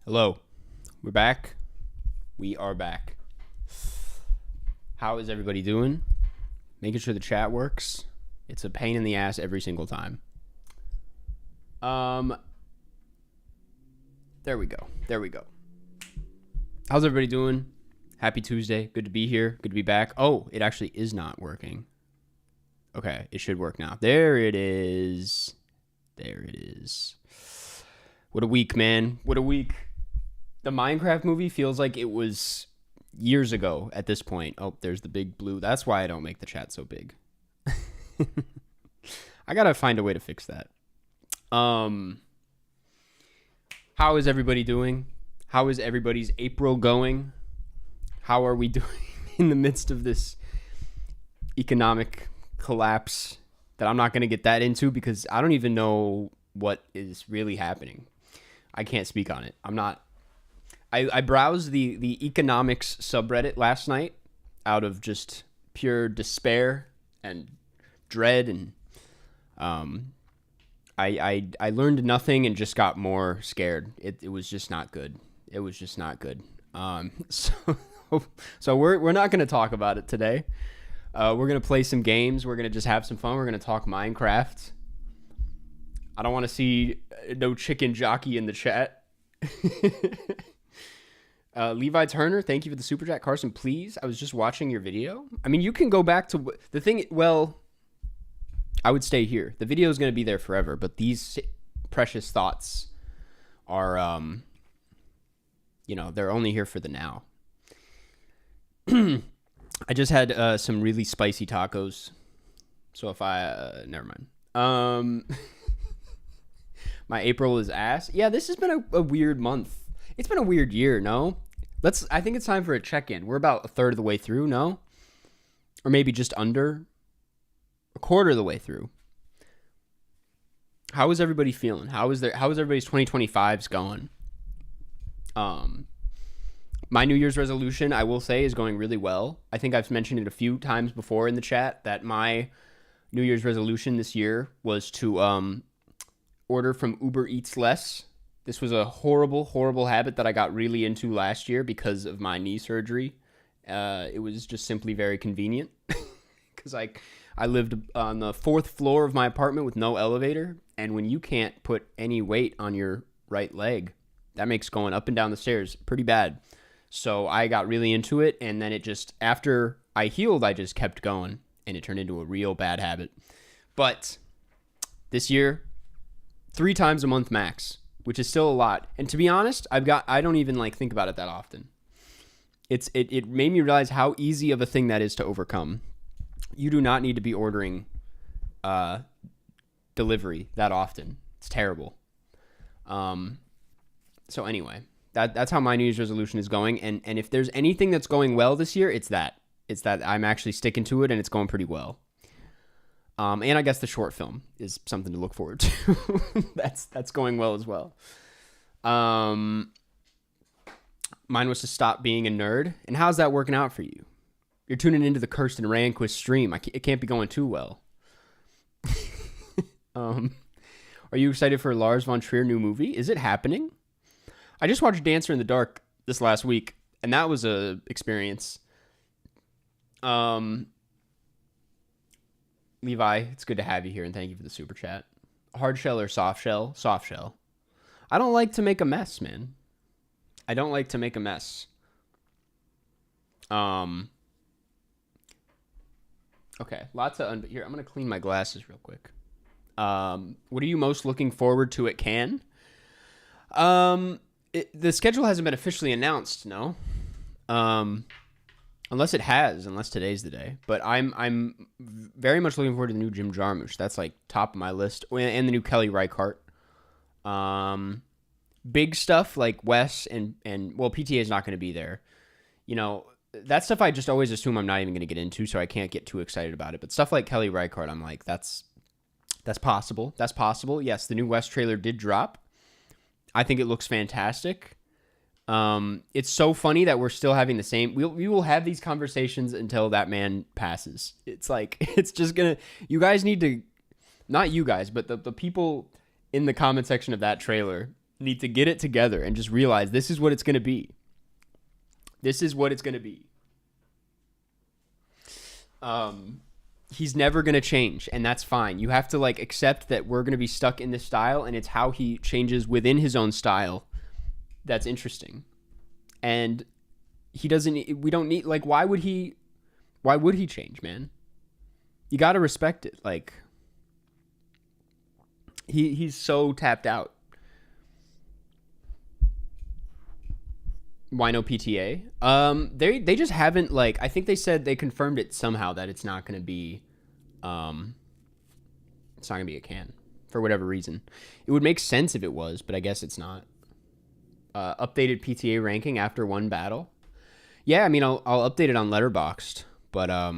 Hello. We're back. We are back. How is everybody doing? Making sure the chat works. It's a pain in the ass every single time. There we go. There we go. How's everybody doing? Happy Tuesday. Good to be here. Good to be back. Oh, it actually is not working. Okay, it should work now. There it is. There it is. What a week, man. What a week. The Minecraft movie feels like it was years ago at this point. Oh, there's the big blue. That's why I don't make the chat so big. I gotta find a way to fix that. How is everybody doing? How is everybody's April going? How are we doing in the midst of this economic collapse that I'm not going to get that into because I don't even know what is really happening. I can't speak on it. I browsed the economics subreddit last night out of just pure despair and dread, and I learned nothing and just got more scared. It was just not good. It was just not good. So we're not going to talk about it today. We're going to play some games. We're going to just have some fun. We're going to talk Minecraft. I don't want to see no chicken jockey in the chat. Levi Turner, thank you for the super chat. Karsten, please. I was just watching your video. I mean, you can go back to the thing. Well, I would stay here. The video is going to be there forever, but these precious thoughts are, they're only here for the now. I just had some really spicy tacos. So if never mind. My April is ass. Yeah, this has been a weird month. It's been a weird year, no? I think it's time for a check-in. We're about a third of the way through, no? Or maybe just under a quarter of the way through. How is everybody feeling? How is everybody's 2025s going? My New Year's resolution, I will say, is going really well. I think I've mentioned it a few times before in the chat that my New Year's resolution this year was to order from Uber Eats less. This was a horrible, horrible habit that I got really into last year because of my knee surgery. It was just simply very convenient because I lived on the fourth floor of my apartment with no elevator, and when you can't put any weight on your right leg, that makes going up and down the stairs pretty bad. So I got really into it, and then it just, after I healed, I just kept going, and it turned into a real bad habit. But this year, 3 times a month max, which is still a lot. And to be honest, I don't even think about it that often. It made me realize how easy of a thing that is to overcome. You do not need to be ordering delivery that often. It's terrible. So anyway, that's how my New Year's resolution is going. And if there's anything that's going well this year, it's that. It's that I'm actually sticking to it and it's going pretty well. And I guess the short film is something to look forward to. That's going well as well. Mine was to stop being a nerd. And how's that working out for you? You're tuning into the Karsten Runquist stream. It can't be going too well. Are you excited for Lars von Trier new movie? Is it happening? I just watched Dancer in the Dark this last week, and that was a experience. Levi, it's good to have you here, and thank you for the super chat. Hard shell or soft shell? Soft shell. I don't like to make a mess, man. I don't like to make a mess. Okay, lots of... Here, I'm going to clean my glasses real quick. What are you most looking forward to at Cannes? The schedule hasn't been officially announced, no? Unless today's the day. But I'm very much looking forward to the new Jim Jarmusch. That's top of my list. And the new Kelly Reichardt. Big stuff like Wes and PTA is not going to be there. That stuff I just always assume I'm not even going to get into, so I can't get too excited about it. But stuff like Kelly Reichardt, I'm like, that's possible. That's possible. Yes, the new Wes trailer did drop. I think it looks fantastic. It's so funny that we're still having the same. We will have these conversations until that man passes. It's just gonna. You guys need to, not you guys, but the people in the comment section of that trailer need to get it together and just realize this is what it's going to be. This is what it's going to be. He's never going to change, and that's fine. You have to like accept that we're going to be stuck in this style, and it's how he changes within his own style that's interesting. And we don't need, like, why would he change, man? You got to respect it. Like, he's so tapped out. Why no PTA? They just haven't, like, I think they said they confirmed it somehow that it's not going to be a can for whatever reason. It would make sense if it was, but I guess it's not. Updated PTA ranking after one battle. Yeah, I mean, I'll update it on Letterboxd, but I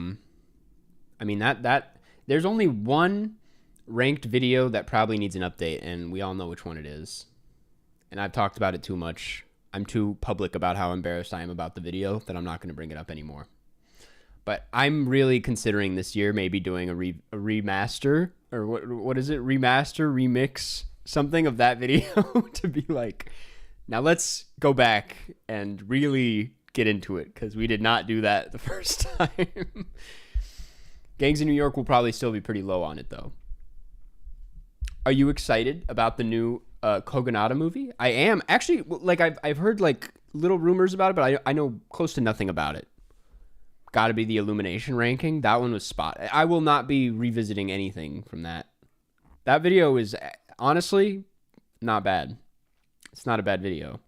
mean that there's only one ranked video that probably needs an update, and we all know which one it is. And I've talked about it too much. I'm too public about how embarrassed I am about the video that I'm not going to bring it up anymore. But I'm really considering this year maybe doing a remaster, or what is it? Remaster, remix, something of that video to be like, now let's go back and really get into it, because we did not do that the first time. Gangs in New York will probably still be pretty low on it, though. Are you excited about the new Kogonada movie? I am. Actually, like, I've heard, like, little rumors about it, but I know close to nothing about it. Gotta be the Illumination ranking. That one was spot. I will not be revisiting anything from that. That video is, honestly, not bad. It's not a bad video.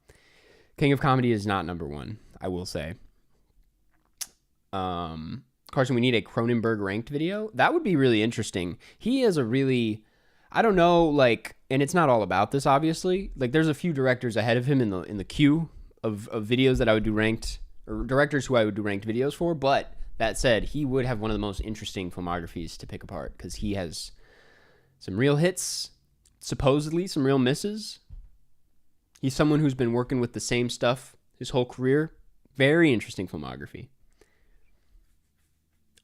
King of Comedy is not number one, I will say. Karsten, we need a Cronenberg ranked video. That would be really interesting. He has a really, I don't know, like, and it's not all about this, obviously. Like, there's a few directors ahead of him in the queue of videos that I would do ranked, or directors who I would do ranked videos for. But that said, he would have one of the most interesting filmographies to pick apart, because he has some real hits, supposedly some real misses. He's someone who's been working with the same stuff his whole career. Very interesting filmography.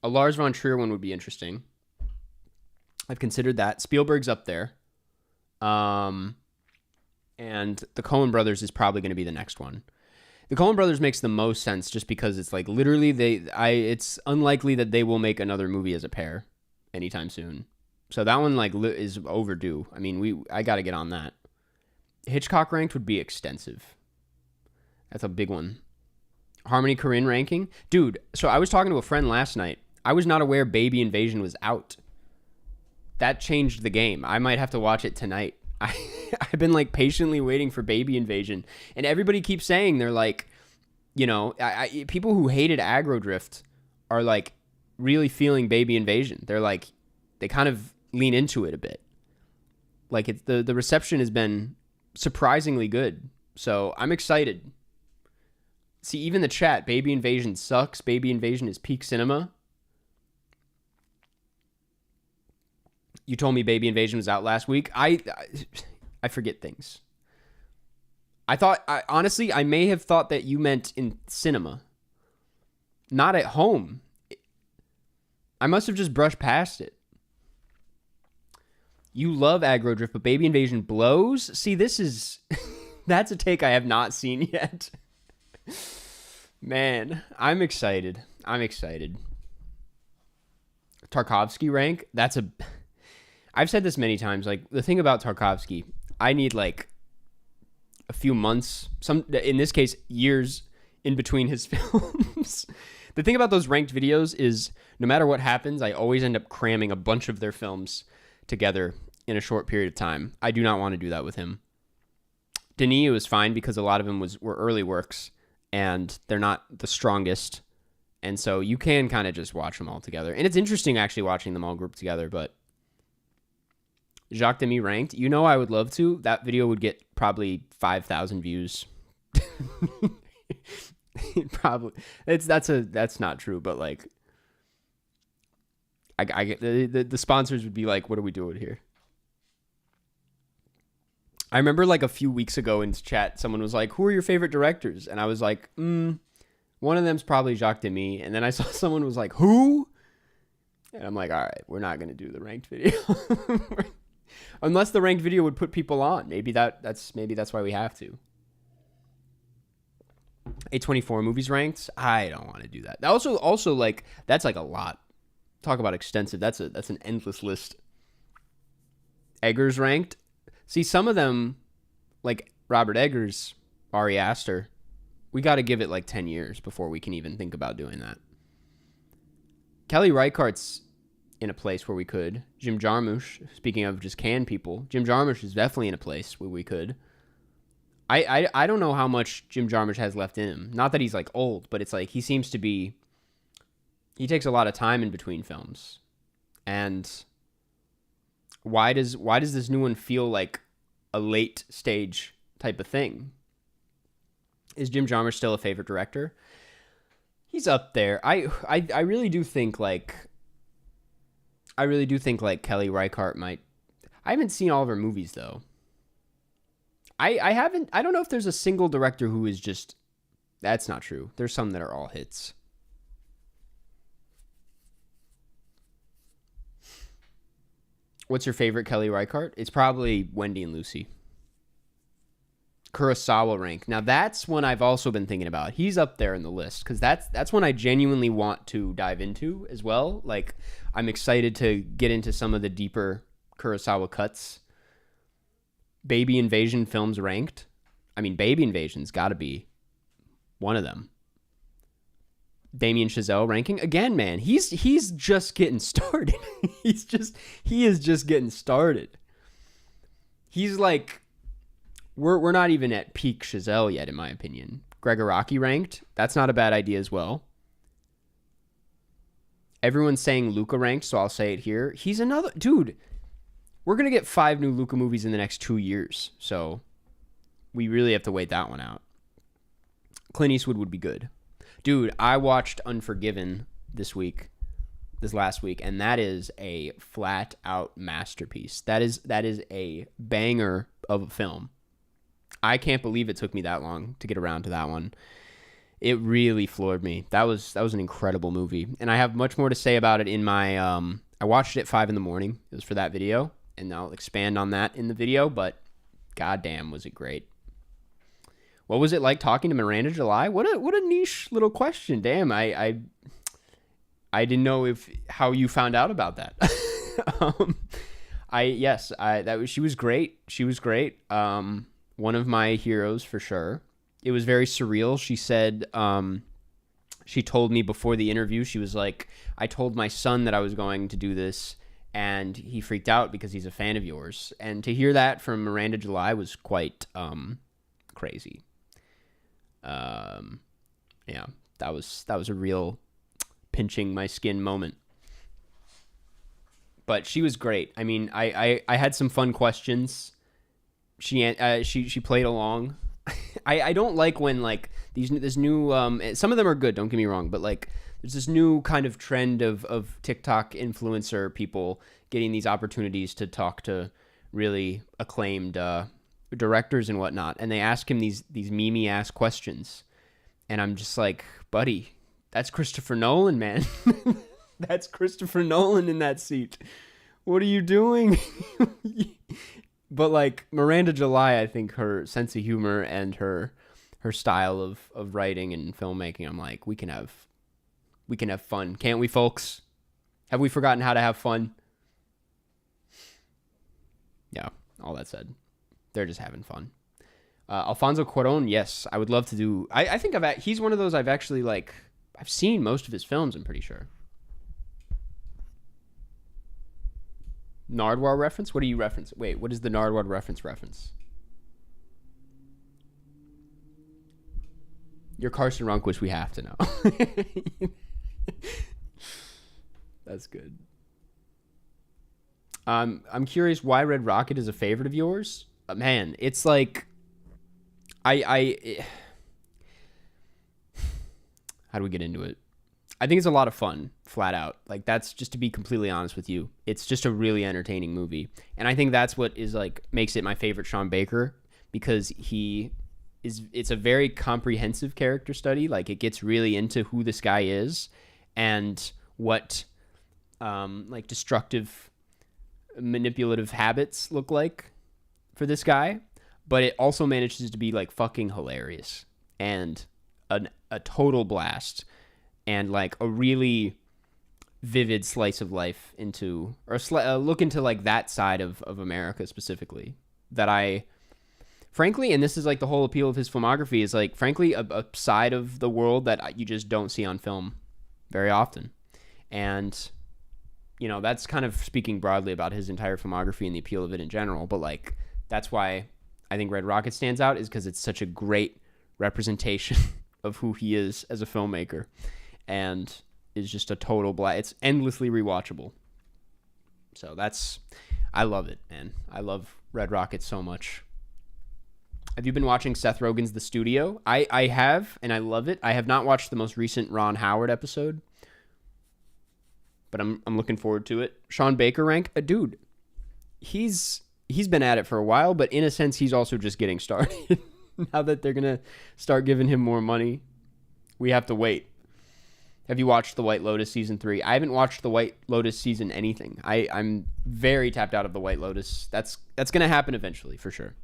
A Lars von Trier one would be interesting. I've considered that. Spielberg's up there. And the Coen brothers is probably going to be the next one. The Coen brothers makes the most sense just because it's like literally it's unlikely that they will make another movie as a pair anytime soon. So that one like is overdue. I mean, I got to get on that. Hitchcock ranked would be extensive. That's a big one. Harmony Korine ranking? Dude, so I was talking to a friend last night. I was not aware Baby Invasion was out. That changed the game. I might have to watch it tonight. I've been like patiently waiting for Baby Invasion. And everybody keeps saying they're like, you know, people who hated Aggro Drift are like really feeling Baby Invasion. They're like, they kind of lean into it a bit. Like it's the reception has been surprisingly good. So I'm excited. See, even the chat, Baby Invasion sucks. Baby Invasion is peak cinema. You told me Baby Invasion was out last week. I forget things. Honestly, I may have thought that you meant in cinema. Not at home. I must have just brushed past it. You love Aggro Drift, but Baby Invasion blows? See, this is... that's a take I have not seen yet. Man, I'm excited. Tarkovsky rank? I've said this many times. Like, the thing about Tarkovsky, I need, like, a few months, in this case, years in between his films. The thing about those ranked videos is no matter what happens, I always end up cramming a bunch of their films together in a short period of time. I do not want to do that with him. Denis was fine because a lot of them were early works and they're not the strongest. And so you can kind of just watch them all together. And it's interesting actually watching them all grouped together, but Jacques Demy ranked. You know I would love to. That video would get probably 5,000 views. Probably. That's not true, but like I get the sponsors would be like, what are we doing here? I remember like a few weeks ago in chat, someone was like, who are your favorite directors? And I was like, one of them's probably Jacques Demy. And then I saw someone was like, who? And I'm like, all right, we're not going to do the ranked video. Unless the ranked video would put people on. Maybe that's why we have to. A24 movies ranked. I don't want to do that. Also like that's like a lot. Talk about extensive. That's an endless list. Eggers ranked. See, some of them, like Robert Eggers, Ari Aster, we got to give it like 10 years before we can even think about doing that. Kelly Reichardt's in a place where we could. Jim Jarmusch, speaking of just canned people, Jim Jarmusch is definitely in a place where we could. I don't know how much Jim Jarmusch has left in him. Not that he's like old, but it's like he seems to be, he takes a lot of time in between films. And why does this new one feel like a late stage type of thing? Is Jim Jarmusch still a favorite director? He's up there. I really do think like Kelly Reichardt might. I haven't seen all of her movies though. I don't know if there's a single director who is just, that's not true. There's some that are all hits. What's your favorite Kelly Reichardt? It's probably Wendy and Lucy. Kurosawa rank. Now that's one I've also been thinking about. He's up there in the list because that's one I genuinely want to dive into as well. Like I'm excited to get into some of the deeper Kurosawa cuts. Baby Invasion films ranked. I mean, Baby Invasion's got to be one of them. Damien Chazelle ranking again, man. He's just getting started. he is just getting started. He's like, we're not even at peak Chazelle yet, in my opinion. Gregor Araki ranked. That's not a bad idea as well. Everyone's saying Luca ranked, so I'll say it here. He's another dude. We're going to get 5 new Luca movies in the next 2 years, so we really have to wait that one out. Clint Eastwood would be good. Dude, I watched Unforgiven this last week, and that is a flat-out masterpiece. That is a banger of a film. I can't believe it took me that long to get around to that one. It really floored me. That was an incredible movie, and I have much more to say about it in my... I watched it at 5 a.m. It was for that video. And I'll expand on that in the video, but goddamn, was it great. What was it like talking to Miranda July? What a niche little question. Damn, I didn't know how you found out about that. She was great. She was great. One of my heroes for sure. It was very surreal. She said, she told me before the interview, she was like, I told my son that I was going to do this, and he freaked out because he's a fan of yours. And to hear that from Miranda July was quite crazy. Yeah, that was a real pinching my skin moment. But she was great. I mean, I had some fun questions. She played along. I don't like when like this new some of them are good, don't get me wrong, but like there's this new kind of trend of TikTok influencer people getting these opportunities to talk to really acclaimed directors and whatnot, and they ask him these meme ass questions, and I'm just like, buddy, that's Christopher Nolan, man. That's Christopher Nolan in that seat. What are you doing? But like Miranda July, I think her sense of humor and her style of writing and filmmaking, I'm like, we can have fun, can't we, folks? Have we forgotten how to have fun? Yeah, all that said, they're just having fun. Alfonso Cuarón, yes, I would love to do. I think he's one of those I've actually like. I've seen most of his films, I'm pretty sure. Nardwuar reference? What do you reference? Wait, what is the Nardwuar reference? Your Karsten Runquist, we have to know. That's good. I'm curious why Red Rocket is a favorite of yours. Man, it's like how do we get into it? I think it's a lot of fun, flat out. Like, that's just to be completely honest with you. It's just a really entertaining movie. And I think that's what is like makes it my favorite Sean Baker, because it's a very comprehensive character study. Like, it gets really into who this guy is and what like destructive manipulative habits look like for this guy, but it also manages to be like fucking hilarious and a total blast and like a really vivid slice of life into, or look into like that side of America specifically that I frankly, and this is like the whole appeal of his filmography, is like frankly a side of the world that you just don't see on film very often. And you know, that's kind of speaking broadly about his entire filmography and the appeal of it in general, but like that's why I think Red Rocket stands out, is because it's such a great representation of who he is as a filmmaker and is just a total blast. It's endlessly rewatchable. So I love it, man. I love Red Rocket so much. Have you been watching Seth Rogen's The Studio? I have, and I love it. I have not watched the most recent Ron Howard episode, but I'm looking forward to it. Sean Baker rank, dude, he's been at it for a while, but in a sense, he's also just getting started. Now that they're gonna start giving him more money, we have to wait. Have you watched The White Lotus season 3? I haven't watched The White Lotus season anything. I'm very tapped out of The White Lotus. That's gonna happen eventually for sure.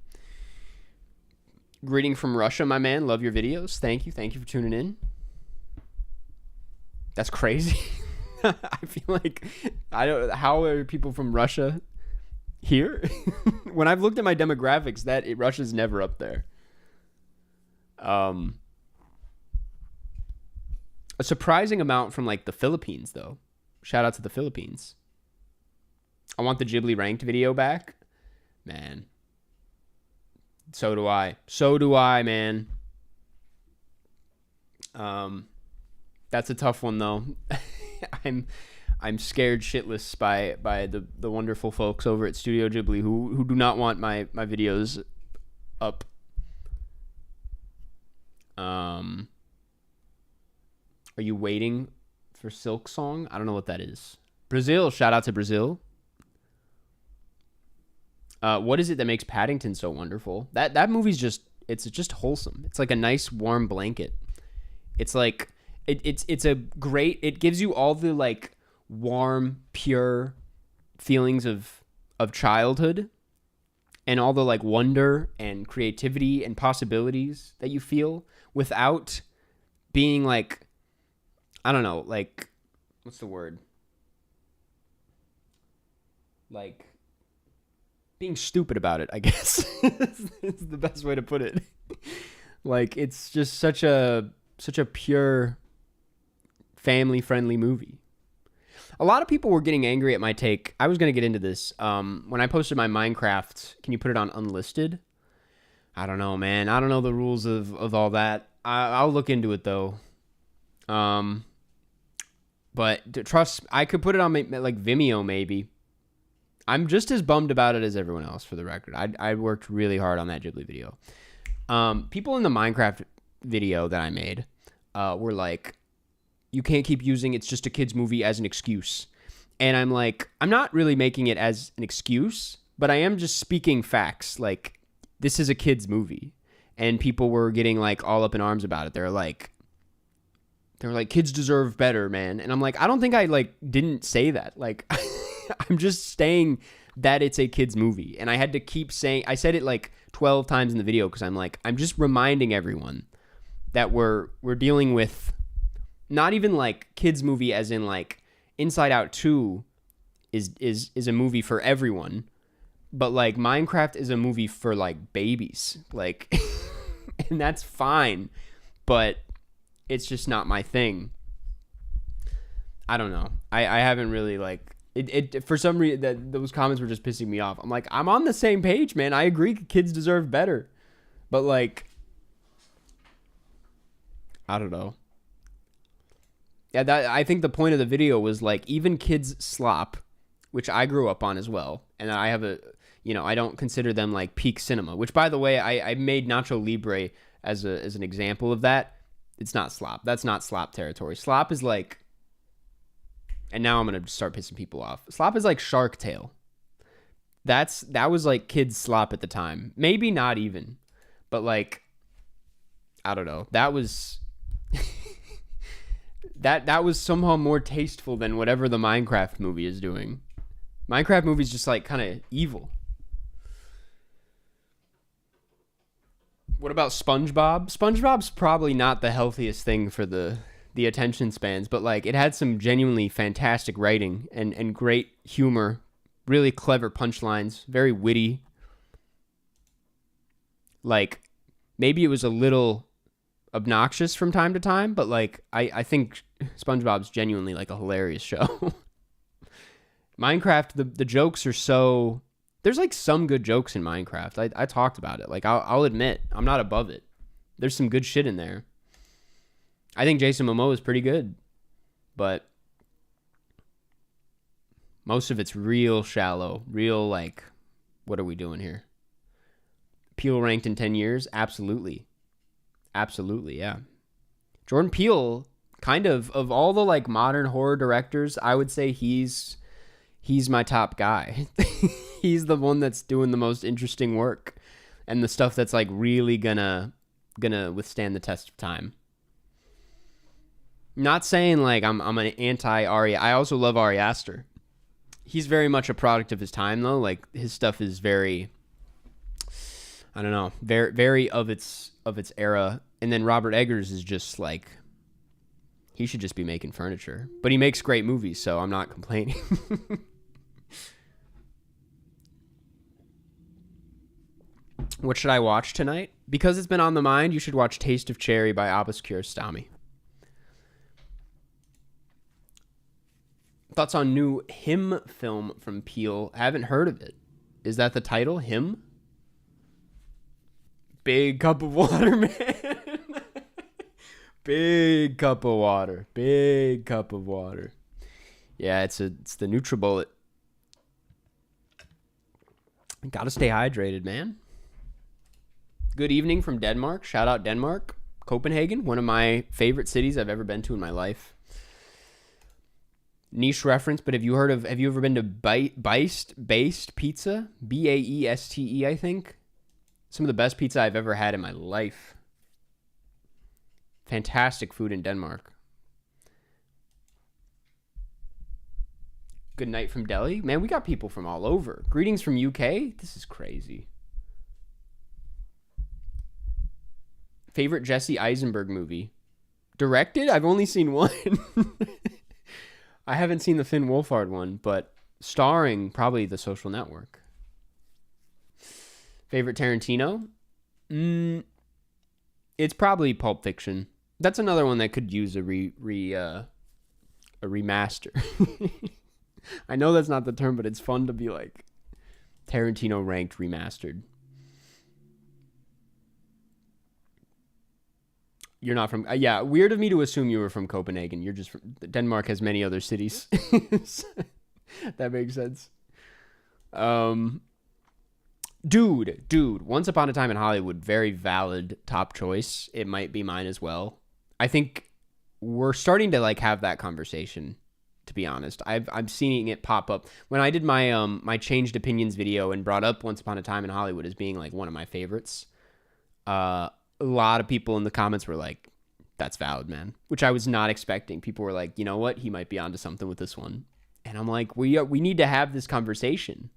Greeting from Russia, my man. Love your videos. Thank you for tuning in. That's crazy. I feel like how are people from Russia here? When I've looked at my demographics, Russia's never up there. A surprising amount from like the Philippines though. Shout out to the Philippines. I want the Ghibli ranked video back. Man. So do I, man. That's a tough one though. I'm scared shitless by the wonderful folks over at Studio Ghibli who do not want my videos up. Are you waiting for Silk Song? I don't know what that is. Brazil, shout out to Brazil. What is it that makes Paddington so wonderful? That movie's just wholesome. It's like a nice warm blanket. It's like it's a great, it gives you all the like warm, pure feelings of childhood and all the like wonder and creativity and possibilities that you feel without being like, I don't know, like, what's the word? Like being stupid about it, I guess. It's the best way to put it. Like, it's just such a pure family-friendly movie. A lot of people were getting angry at my take. I was going to get into this. When I posted my Minecraft, can you put it on unlisted? I don't know, man. I don't know the rules of all that. I'll look into it, though. But trust, I could put it on like Vimeo, maybe. I'm just as bummed about it as everyone else, for the record. I worked really hard on that Ghibli video. People in the Minecraft video that I made were like, you can't keep using it's just a kid's movie as an excuse. And I'm like, I'm not really making it as an excuse, but I am just speaking facts. Like, this is a kid's movie. And people were getting like all up in arms about it. They were like, kids deserve better, man. And I'm like, I don't think I like didn't say that. Like, I'm just saying that it's a kid's movie. And I had to keep saying, I said it like 12 times in the video because I'm like, I'm just reminding everyone that we're dealing with not even like kids movie as in like Inside Out 2 is a movie for everyone, but like Minecraft is a movie for like babies. Like, and that's fine, but it's just not my thing. I don't know. I haven't really like it for some reason. Those comments were just pissing me off. I'm like, I'm on the same page, man. I agree kids deserve better. But like, I don't know. Yeah, I think the point of the video was like, even kids slop, which I grew up on as well. And I have I don't consider them like peak cinema, which by the way, I made Nacho Libre as an example of that. It's not slop. That's not slop territory. Slop is like, and now I'm going to start pissing people off. Slop is like Shark Tale. That was like kids slop at the time. Maybe not even, but like, I don't know. That was, that was somehow more tasteful than whatever the Minecraft movie is doing. Minecraft movie's just like kind of evil. What about SpongeBob? SpongeBob's probably not the healthiest thing for the attention spans, but like it had some genuinely fantastic writing and great humor, really clever punchlines, very witty. Like maybe it was a little obnoxious from time to time, but like I think SpongeBob's genuinely like a hilarious show. Minecraft, the jokes are so... There's like some good jokes in Minecraft. I talked about it. Like I'll admit, I'm not above it. There's some good shit in there. I think Jason Momoa is pretty good, but most of it's real shallow, real like, what are we doing here? Peele ranked in 10 years? Absolutely. Absolutely, yeah. Jordan Peele, kind of all the like modern horror directors, I would say he's my top guy. He's the one that's doing the most interesting work and the stuff that's like really gonna withstand the test of time. Not saying like I'm an anti-Ari. I also love Ari Aster. He's very much a product of his time though. Like his stuff is very, I don't know, very of its era. And then Robert Eggers is just like, he should just be making furniture. But he makes great movies, so I'm not complaining. What should I watch tonight? Because it's been on the mind, you should watch Taste of Cherry by Abbas Kiarostami. Thoughts on new Him film from Peele? I haven't heard of it. Is that the title? Him? Big cup of water, man. Big cup of water. Big cup of water. Yeah, it's the NutriBullet. Gotta stay hydrated, man. Good evening from Denmark. Shout out Denmark. Copenhagen, one of my favorite cities I've ever been to in my life. Niche reference, but have you ever been to Based Pizza? Baeste, I think. Some of the best pizza I've ever had in my life. Fantastic food in Denmark. Good night from Delhi. Man, we got people from all over. Greetings from UK. This is crazy. Favorite Jesse Eisenberg movie? Directed? I've only seen one. I haven't seen the Finn Wolfhard one, but starring probably The Social Network. Favorite Tarantino? It's probably Pulp Fiction. That's another one that could use a remaster. I know that's not the term, but it's fun to be like Tarantino ranked remastered. You're not from... yeah, weird of me to assume you were from Copenhagen. You're just from... Denmark has many other cities. That makes sense. Dude, Once Upon a Time in Hollywood, very valid top choice. It might be mine as well. I think we're starting to like have that conversation, to be honest. I'm seeing it pop up. When I did my my changed opinions video and brought up Once Upon a Time in Hollywood as being like one of my favorites, a lot of people in the comments were like, that's valid, man, which I was not expecting. People were like, you know what? He might be onto something with this one. And I'm like, we need to have this conversation.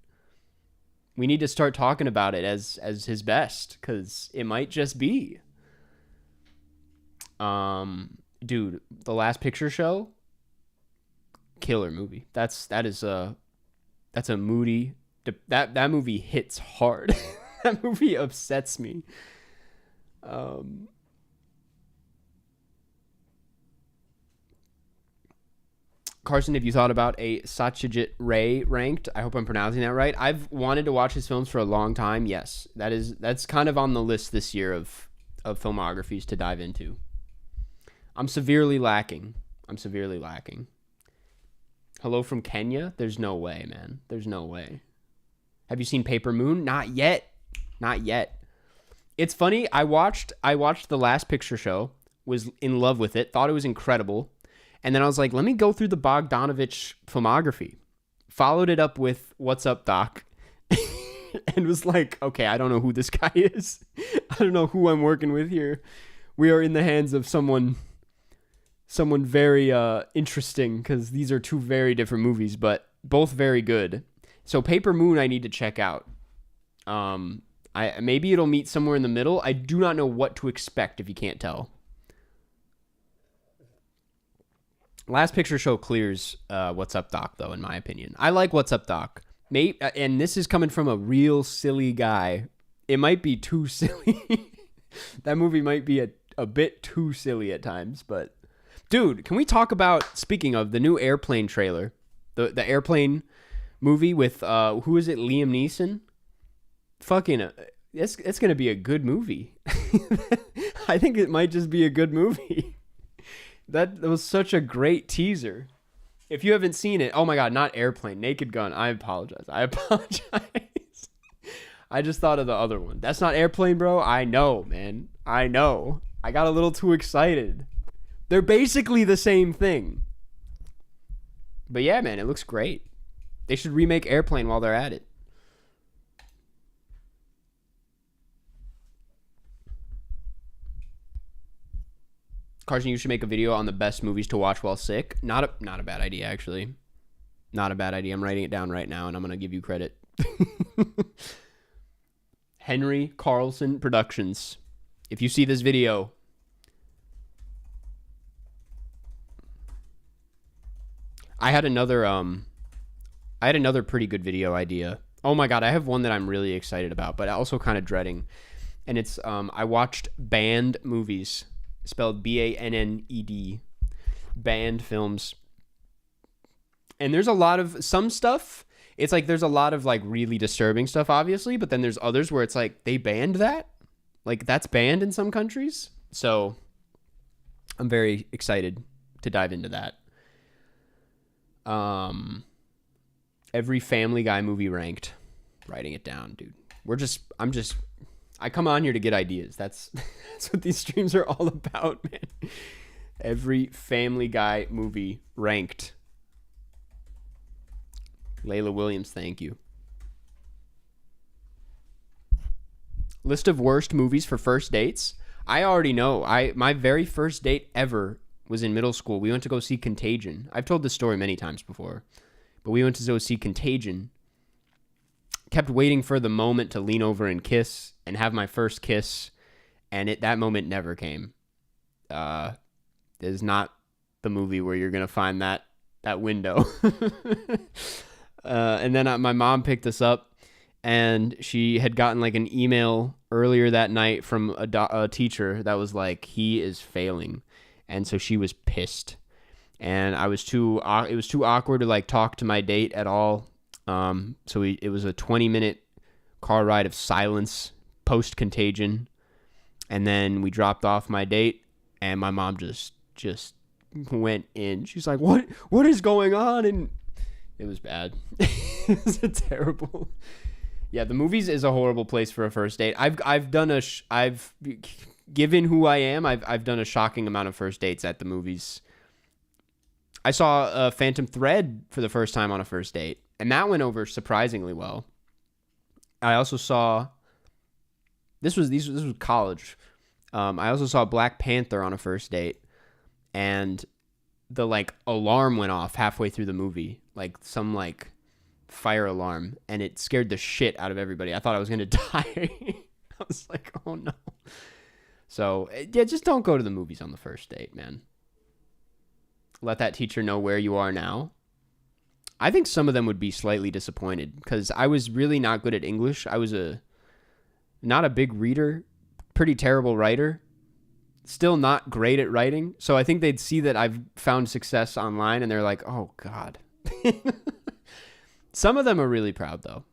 We need to start talking about it as his best, because it might just be. Dude, The Last Picture Show, killer movie. That's a moody... That movie hits hard. That movie upsets me. Karsten, have you thought about a Satyajit Ray ranked? I hope I'm pronouncing that right. I've wanted to watch his films for a long time. Yes, that's kind of on the list this year of filmographies to dive into. I'm severely lacking. Hello from Kenya? There's no way, man. There's no way. Have you seen Paper Moon? Not yet. It's funny. I watched The Last Picture Show, was in love with it, thought it was incredible. And then I was like, let me go through the Bogdanovich filmography. Followed it up with What's Up, Doc? And was like, okay, I don't know who this guy is. I don't know who I'm working with here. We are in the hands of someone very interesting, because these are two very different movies, but both very good. So Paper Moon I need to check out. Maybe it'll meet somewhere in the middle. I do not know what to expect if you can't tell. Last Picture Show clears What's Up Doc, though, in my opinion. I like What's Up Doc. And this is coming from a real silly guy. It might be too silly. That movie might be a bit too silly at times. But, dude, can we talk about, speaking of, the new Airplane trailer? The Airplane movie with, who is it, Liam Neeson? Fucking, it's going to be a good movie. I think it might just be a good movie. That was such a great teaser. If you haven't seen it, oh my God, not Airplane, Naked Gun. I apologize. I just thought of the other one. That's not Airplane, bro. I know, man. I know. I got a little too excited. They're basically the same thing. But yeah, man, it looks great. They should remake Airplane while they're at it. Karsten, you should make a video on the best movies to watch while sick. Not a bad idea, actually. Not a bad idea. I'm writing it down right now, and I'm going to give you credit. Henry Carlson Productions. If you see this video, I had another pretty good video idea. Oh my God, I have one that I'm really excited about, but also kind of dreading. And it's I watched Banned movies. Spelled Banned, Banned films. And there's a lot of some stuff. It's like there's a lot of like really disturbing stuff, obviously, but then there's others where it's like they banned that. Like that's banned in some countries. So I'm very excited to dive into that. Every Family Guy movie ranked. Writing it down, dude. I come on here to get ideas. That's what these streams are all about, man. Every Family Guy movie ranked. Layla Williams, thank you. List of worst movies for first dates. I already know. My very first date ever was in middle school. We went to go see Contagion. I've told this story many times before, but we went to go see Contagion. Kept waiting for the moment to lean over and kiss and have my first kiss, and that moment never came. It is not the movie where you're gonna find that window. And then my mom picked us up, and she had gotten like an email earlier that night from a teacher that was like, he is failing, and so she was pissed, and it was too awkward to like talk to my date at all. So it was a 20-minute car ride of silence post Contagion, and then we dropped off my date, and my mom just went in. She's like, "What is going on?" And it was bad. It was terrible. Yeah, the movies is a horrible place for a first date. I've given who I am, I've done a shocking amount of first dates at the movies. I saw Phantom Thread for the first time on a first date, and that went over surprisingly well. I also saw this was college. I also saw Black Panther on a first date, and the like alarm went off halfway through the movie, like some like fire alarm, and it scared the shit out of everybody. I thought I was gonna die. I was like, oh no. So yeah, just don't go to the movies on the first date, man. Let that teacher know where you are now. I think some of them would be slightly disappointed because I was really not good at English. I was not a big reader, pretty terrible writer, still not great at writing. So I think they'd see that I've found success online and they're like, oh God. Some of them are really proud though.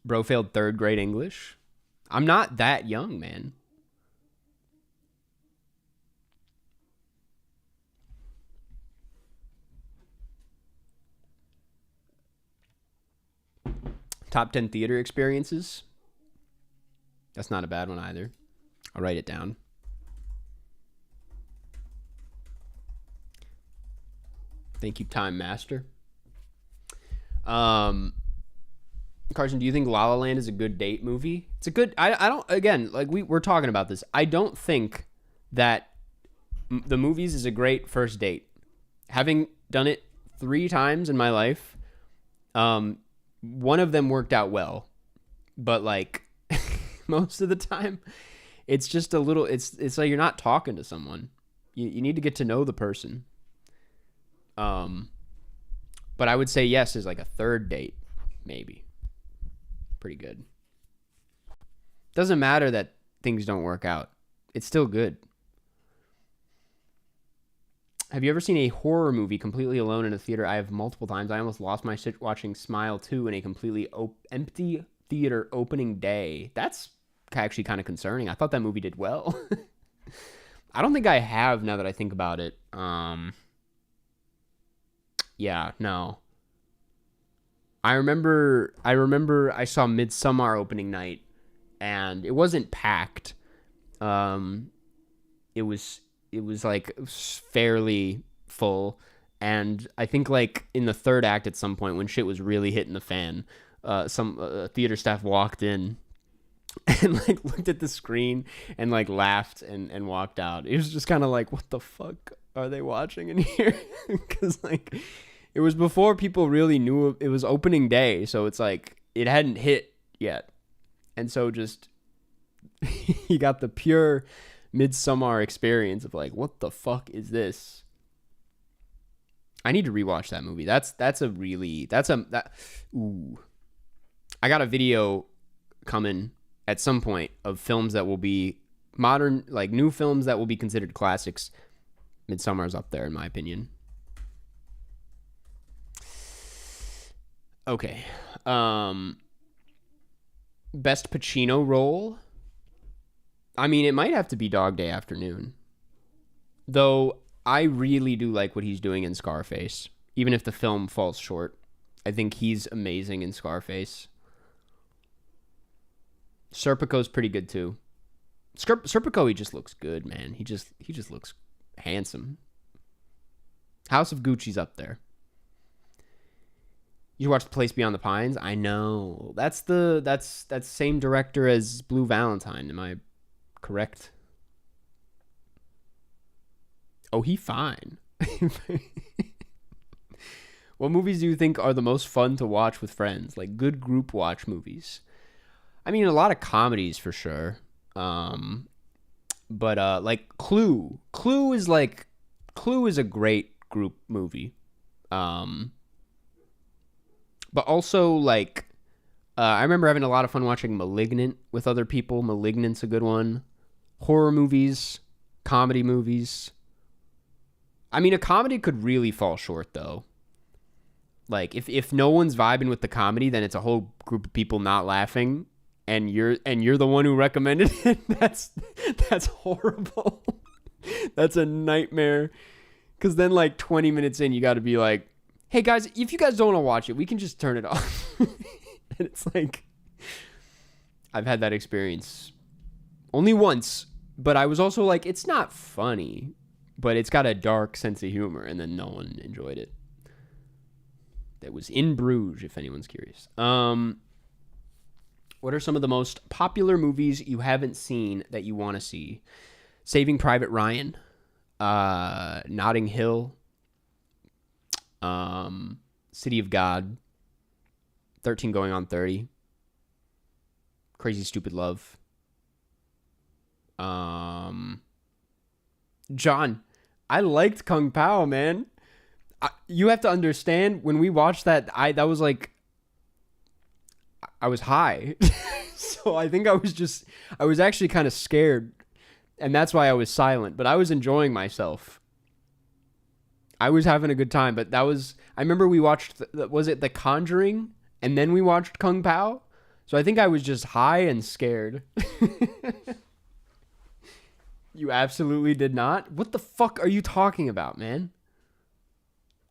Bro failed third grade English. I'm not that young, man. Top 10 theater experiences. That's not a bad one either. I'll write it down. Thank you, Time Master. Carson, do you think La La Land is a good date movie? It's a good... I don't... Again, like we're talking about this. I don't think that the movies is a great first date. Having done it 3 times in my life, One of them worked out well, but like most of the time, it's just a little. It's like you're not talking to someone. You need to get to know the person. But I would say yes is like a third date, maybe. Pretty good. Doesn't matter that things don't work out. It's still good. Have you ever seen a horror movie completely alone in a theater? I have multiple times. I almost lost my shit watching Smile 2 in a completely empty theater opening day. That's actually kind of concerning. I thought that movie did well. I don't think I have, now that I think about it. Yeah, no. I remember I saw Midsommar opening night, and it wasn't packed. It was like fairly full, and I think like in the third act at some point when shit was really hitting the fan, some theater staff walked in and like looked at the screen and like laughed and walked out. It was just kind of like, what the fuck are they watching in here? Because like it was before people really knew it was opening day, so it's like it hadn't hit yet, and so just you got the pure Midsommar experience of like, what the fuck is this? I need to rewatch that movie. Ooh. I got a video coming at some point of films that will be modern, like new films that will be considered classics. Midsommar's up there in my opinion. Okay. Best Pacino role? I mean, it might have to be Dog Day Afternoon. Though I really do like what he's doing in Scarface. Even if the film falls short. I think he's amazing in Scarface. Serpico's pretty good too. Serpico, he just looks good, man. He just looks handsome. House of Gucci's up there. You watched The Place Beyond the Pines? I know. That's same director as Blue Valentine. Am I correct? Oh, he fine. What movies do you think are the most fun to watch with friends? Like good group watch movies. I mean, a lot of comedies for sure. But like Clue. Clue is a great group movie. But also like I remember having a lot of fun watching Malignant with other people. Malignant's a good one. Horror movies, comedy movies. I mean, a comedy could really fall short though. Like if no one's vibing with the comedy, then it's a whole group of people not laughing, and you're the one who recommended it. That's horrible. That's a nightmare. Cause then like 20 minutes in, you got to be like, hey guys, if you guys don't want to watch it, we can just turn it off. And it's like, I've had that experience only once, but I was also like, it's not funny, but it's got a dark sense of humor, and then no one enjoyed it. That was In Bruges, if anyone's curious. What are some of the most popular movies you haven't seen that you want to see? Saving Private Ryan, Notting Hill, City of God, 13 Going on 30, Crazy Stupid Love. John, I liked Kung Pao, man. You have to understand, when we watched that, I was high. So I think I was actually kind of scared, and that's why I was silent, but I was enjoying myself. I was having a good time, but I remember we watched, was it The Conjuring? And then we watched Kung Pao? So I think I was just high and scared. You absolutely did not? What the fuck are you talking about, man?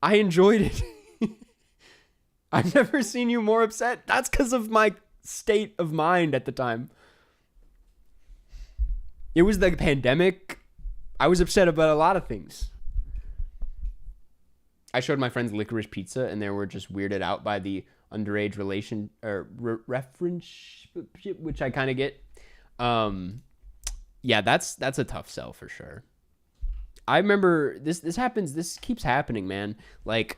I enjoyed it. I've never seen you more upset. That's because of my state of mind at the time. It was the pandemic. I was upset about a lot of things. I showed my friends Licorice Pizza, and they were just weirded out by the underage relation or reference, which I kind of get. Yeah, that's a tough sell for sure. I remember this keeps happening, man. Like,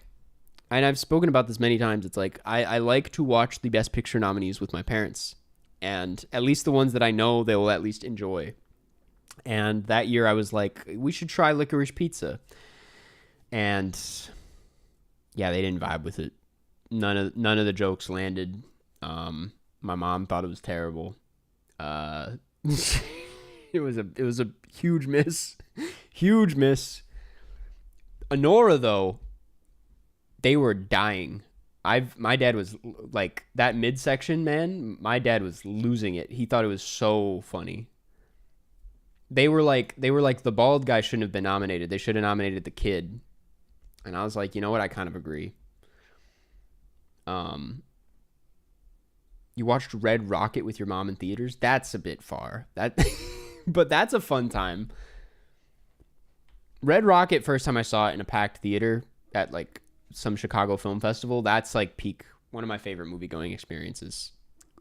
and I've spoken about this many times. It's like I like to watch the Best Picture nominees with my parents, and at least the ones that I know they will at least enjoy. And that year I was like, we should try Licorice Pizza. And yeah, they didn't vibe with it. None of the jokes landed. My mom thought it was terrible. It was a huge miss. Huge miss. Honora, though, they were dying. My dad was like, that midsection, man, my dad was losing it. He thought it was so funny. They were like the bald guy shouldn't have been nominated. They should have nominated the kid. And I was like, you know what? I kind of agree. You watched Red Rocket with your mom in theaters? That's a bit far. But that's a fun time. Red Rocket, first time I saw it in a packed theater at like some Chicago Film Festival, that's like peak, one of my favorite movie going experiences.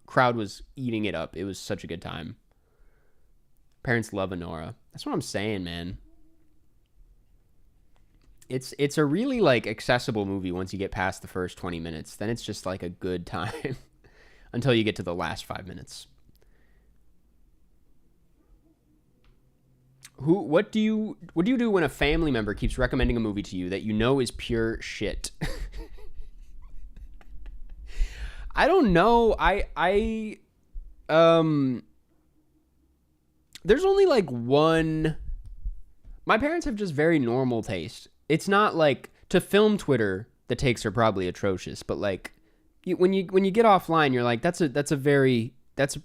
Crowd was eating it up. It was such a good time. Parents love Honora. That's what I'm saying, man. It's a really like accessible movie once you get past the first 20 minutes. Then it's just like a good time until you get to the last 5 minutes. What do you do when a family member keeps recommending a movie to you that you know is pure shit? I don't know. There's only like one. My parents have just very normal taste. It's not like, to film Twitter, the takes are probably atrocious, but like when you get offline, you're like, that's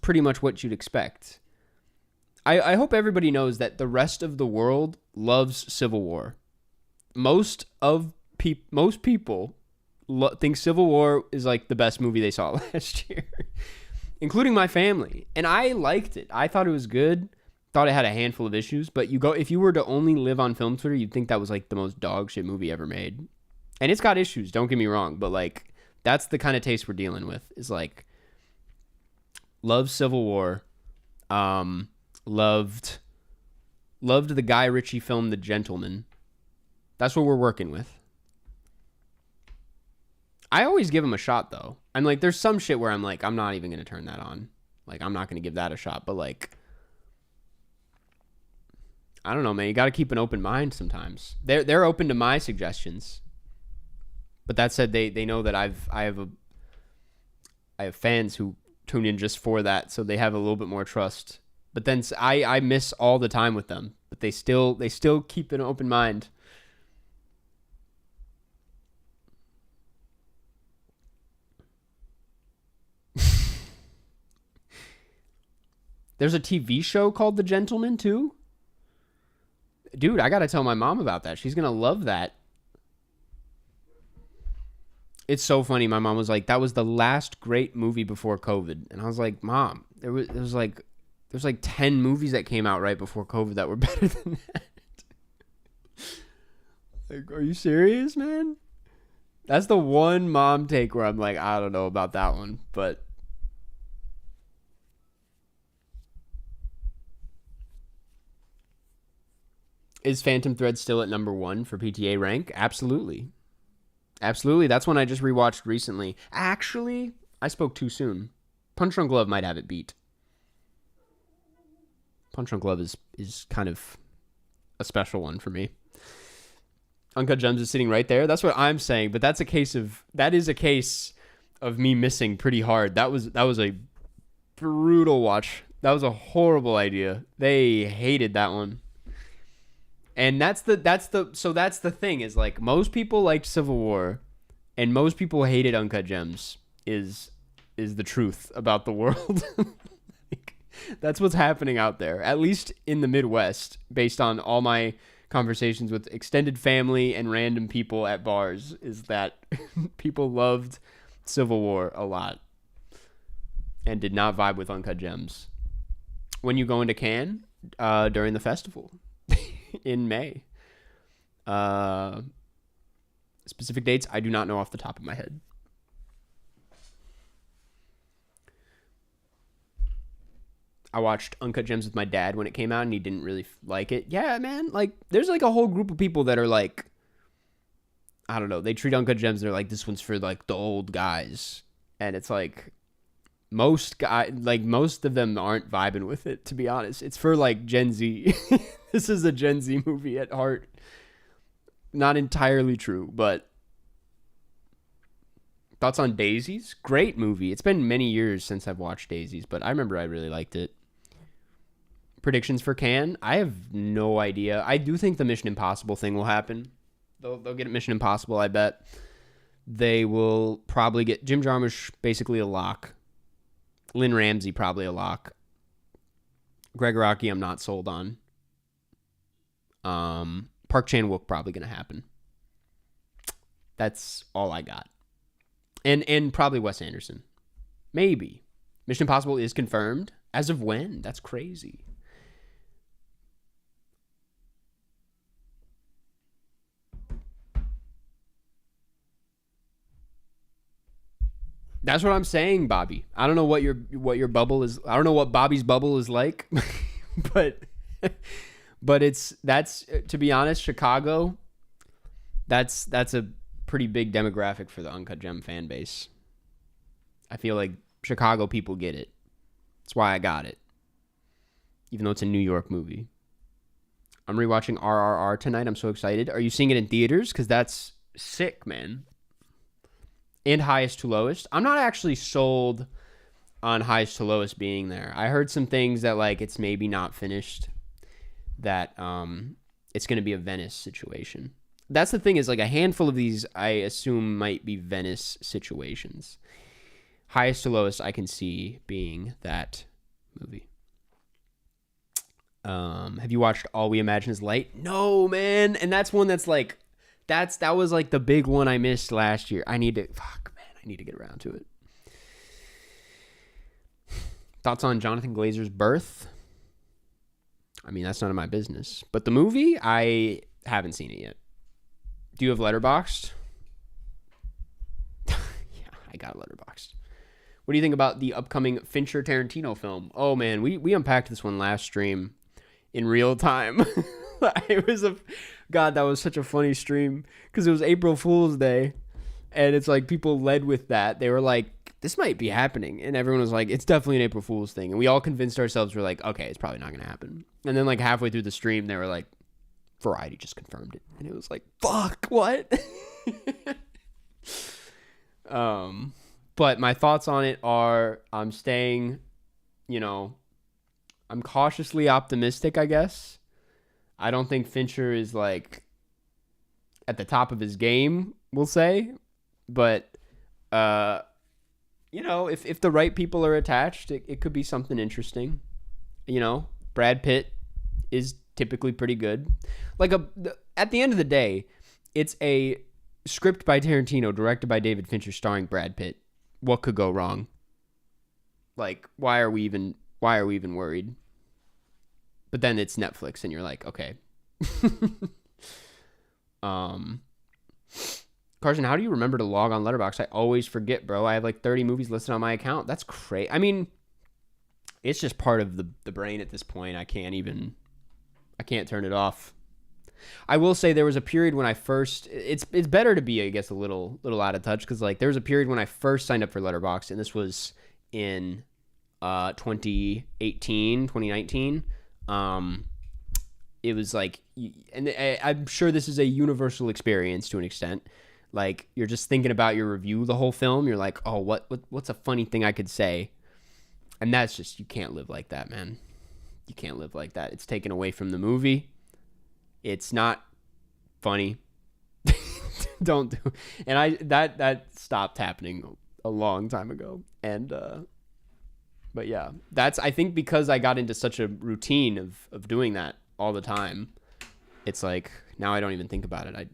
pretty much what you'd expect. I hope everybody knows that the rest of the world loves Civil War. Most people think Civil War is like the best movie they saw last year, including my family. And I liked it. I thought it was good. Thought it had a handful of issues, but if you were to only live on film Twitter, you'd think that was like the most dog shit movie ever made. And it's got issues, don't get me wrong, but like that's the kind of taste we're dealing with. Is like, love Civil War, loved the Guy Ritchie film The Gentleman. That's what we're working with. I always give him a shot though. I'm like, there's some shit where I'm like, I'm not even gonna turn that on. Like, I'm not gonna give that a shot. But like, I don't know, man. You got to keep an open mind sometimes. They're open to my suggestions, but that said, they know that I have fans who tune in just for that, so they have a little bit more trust. But then I miss all the time with them, but they still keep an open mind. There's a TV show called The Gentleman too. Dude, I gotta tell my mom about that. She's gonna love that. It's so funny. My mom was like, that was the last great movie before COVID. And I was like, Mom, there's like 10 movies that came out right before COVID that were better than that. Like, are you serious, man? That's the one mom take where I'm like, I don't know about that one, but is Phantom Thread still at number 1 for PTA rank? Absolutely. Absolutely. That's one I just rewatched recently. Actually, I spoke too soon. Punch Drunk Love might have it beat. Punch Drunk Love is kind of a special one for me. Uncut Gems is sitting right there. That's what I'm saying, but that is a case of me missing pretty hard. That was a brutal watch. That was a horrible idea. They hated that one. And that's the thing is like, most people liked Civil War and most people hated Uncut Gems is the truth about the world. Like, that's what's happening out there, at least in the Midwest, based on all my conversations with extended family and random people at bars, is that people loved Civil War a lot and did not vibe with Uncut Gems. When you go into Cannes during the festival in May. Specific dates, I do not know off the top of my head. I watched Uncut Gems with my dad when it came out, and he didn't really like it. Yeah, man, like, there's like a whole group of people that are like, I don't know. They treat Uncut Gems. They're like, this one's for like the old guys, and it's like most of them aren't vibing with it. To be honest, it's for like Gen Z. This is a Gen Z movie at heart. Not entirely true, but thoughts on Daisies? Great movie. It's been many years since I've watched Daisies, but I remember I really liked it. Predictions for Cannes? I have no idea. I do think the Mission Impossible thing will happen. They'll get Mission Impossible, I bet. They will probably get Jim Jarmusch, basically a lock. Lynn Ramsey, probably a lock. Greg Araki, I'm not sold on. Park Chan-wook, probably going to happen. That's all I got. And probably Wes Anderson. Maybe. Mission Impossible is confirmed. As of when? That's crazy. That's what I'm saying, Bobby. I don't know what your bubble is. I don't know what Bobby's bubble is like, but that's to be honest, Chicago. That's a pretty big demographic for the Uncut Gem fan base. I feel like Chicago people get it. That's why I got it, even though it's a New York movie. I'm rewatching RRR tonight. I'm so excited. Are you seeing it in theaters? Because that's sick, man. And Highest to Lowest. I'm not actually sold on Highest to Lowest being there. I heard some things that like it's maybe not finished. That it's going to be a Venice situation. That's the thing is like a handful of these I assume might be Venice situations. Highest to Lowest I can see being that movie. Have you watched All We Imagine Is Light? No, man. And that's one that's like that was like the big one I missed last year. I need to get around to it. Thoughts on Jonathan Glazer's Birth? I mean, that's none of my business. But the movie, I haven't seen it yet. Do you have Letterboxd? Yeah, I got Letterboxd. What do you think about the upcoming Fincher Tarantino film? Oh man, we unpacked this one last stream in real time. God, that was such a funny stream because it was April Fool's Day, and it's like people led with that. They were like, "This might be happening," and everyone was like, "It's definitely an April Fool's thing." And we all convinced ourselves we're like, "Okay, it's probably not going to happen." And then like halfway through the stream, they were like, "Variety just confirmed it," and it was like, "Fuck, what?" But my thoughts on it are, I'm staying, I'm cautiously optimistic, I guess. I don't think Fincher is like at the top of his game, we'll say. But, if the right people are attached, it could be something interesting. Brad Pitt is typically pretty good. Like at the end of the day, it's a script by Tarantino, directed by David Fincher, starring Brad Pitt. What could go wrong? Like, why are we even worried? But then it's Netflix, and you're like, okay. Karsten, how do you remember to log on Letterboxd? I always forget, bro. I have like 30 movies listed on my account. That's crazy. I mean, it's just part of the brain at this point. I can't turn it off. I will say there was a period when I first, it's better to be, I guess, a little out of touch, because like there was a period when I first signed up for Letterboxd, and this was in 2019. It was like, and I'm sure this is a universal experience to an extent. Like, you're just thinking about your review the whole film. You're like, oh, what's a funny thing I could say? And that's just, you can't live like that, man. You can't live like that. It's taken away from the movie. It's not funny. Don't do. And that stopped happening a long time ago. And but yeah, that's, I think, because I got into such a routine of doing that all the time. It's like now I don't even think about it.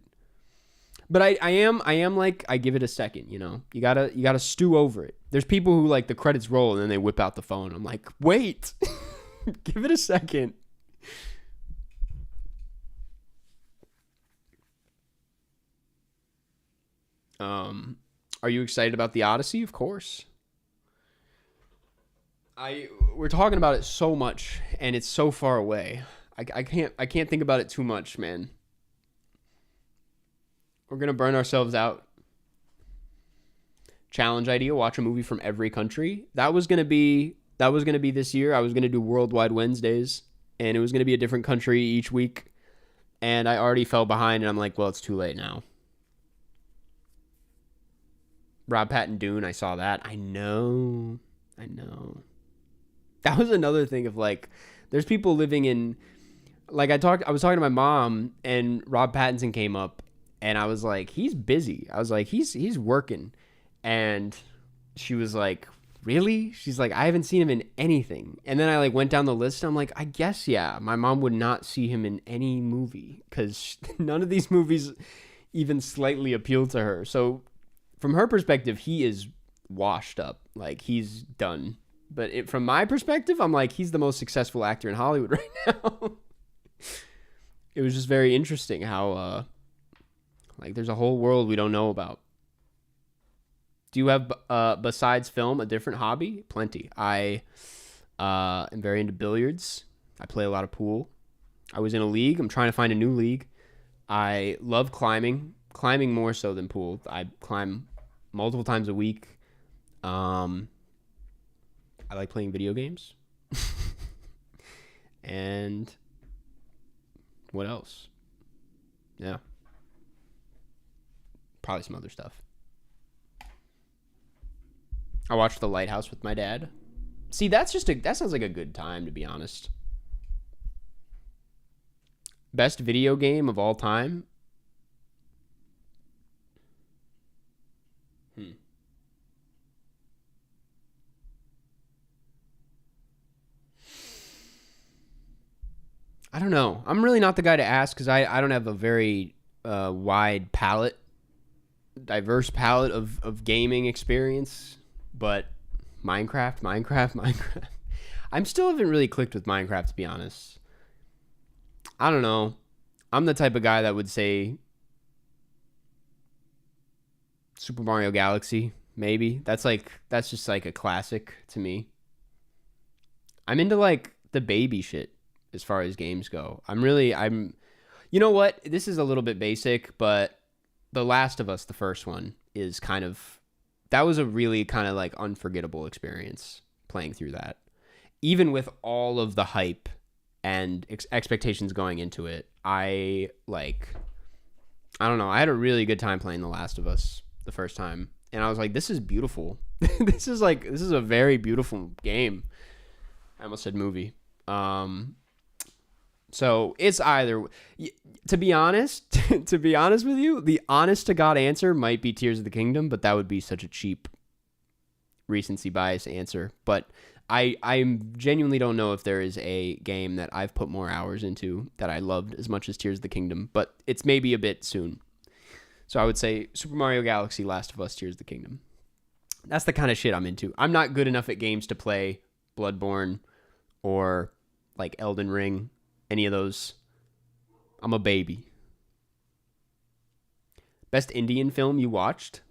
But I am like, I give it a second. You gotta stew over it. There's people who like the credits roll and then they whip out the phone. I'm like, wait, give it a second. Are you excited about the Odyssey? Of course. We're talking about it so much, and it's so far away. I can't think about it too much, man. We're gonna burn ourselves out. Challenge idea: watch a movie from every country. That was gonna be this year. I was gonna do Worldwide Wednesdays, and it was gonna be a different country each week. And I already fell behind, and I'm like, well, it's too late now. Rob Patton Dune, I saw that. I know. That was another thing of like, there's people living in, like I was talking to my mom, and Rob Pattinson came up, and I was like, he's busy. I was like, he's working. And she was like, really? She's like, I haven't seen him in anything. And then I like went down the list, and I'm like, I guess, yeah, my mom would not see him in any movie because none of these movies even slightly appeal to her. So from her perspective, he is washed up. Like, he's done. But from my perspective, I'm like, he's the most successful actor in Hollywood right now. It was just very interesting how, like, there's a whole world we don't know about. Do you have, besides film, a different hobby? Plenty. I am very into billiards. I play a lot of pool. I was in a league. I'm trying to find a new league. I love climbing. Climbing more so than pool. I climb multiple times a week. I like playing video games. And what else? Yeah. Probably some other stuff. I watched The Lighthouse with my dad. See, that sounds like a good time, to be honest. Best video game of all time? I don't know. I'm really not the guy to ask because I don't have a very wide palette, diverse palette of gaming experience. But Minecraft. I still haven't really clicked with Minecraft, to be honest. I don't know. I'm the type of guy that would say Super Mario Galaxy, maybe. That's just like a classic to me. I'm into like the baby shit as far as games go. You know what? This is a little bit basic, but The Last of Us, the first one, is that was a really kind of like unforgettable experience playing through that. Even with all of the hype and expectations going into it, I don't know. I had a really good time playing The Last of Us the first time. And I was like, this is beautiful. This is a very beautiful game. I almost said movie. So it's either, to be honest with you, the honest to God answer might be Tears of the Kingdom, but that would be such a cheap recency bias answer. But I genuinely don't know if there is a game that I've put more hours into that I loved as much as Tears of the Kingdom, but it's maybe a bit soon. So I would say Super Mario Galaxy, Last of Us, Tears of the Kingdom. That's the kind of shit I'm into. I'm not good enough at games to play Bloodborne or like Elden Ring. Any of those. I'm a baby. Best Indian film you watched?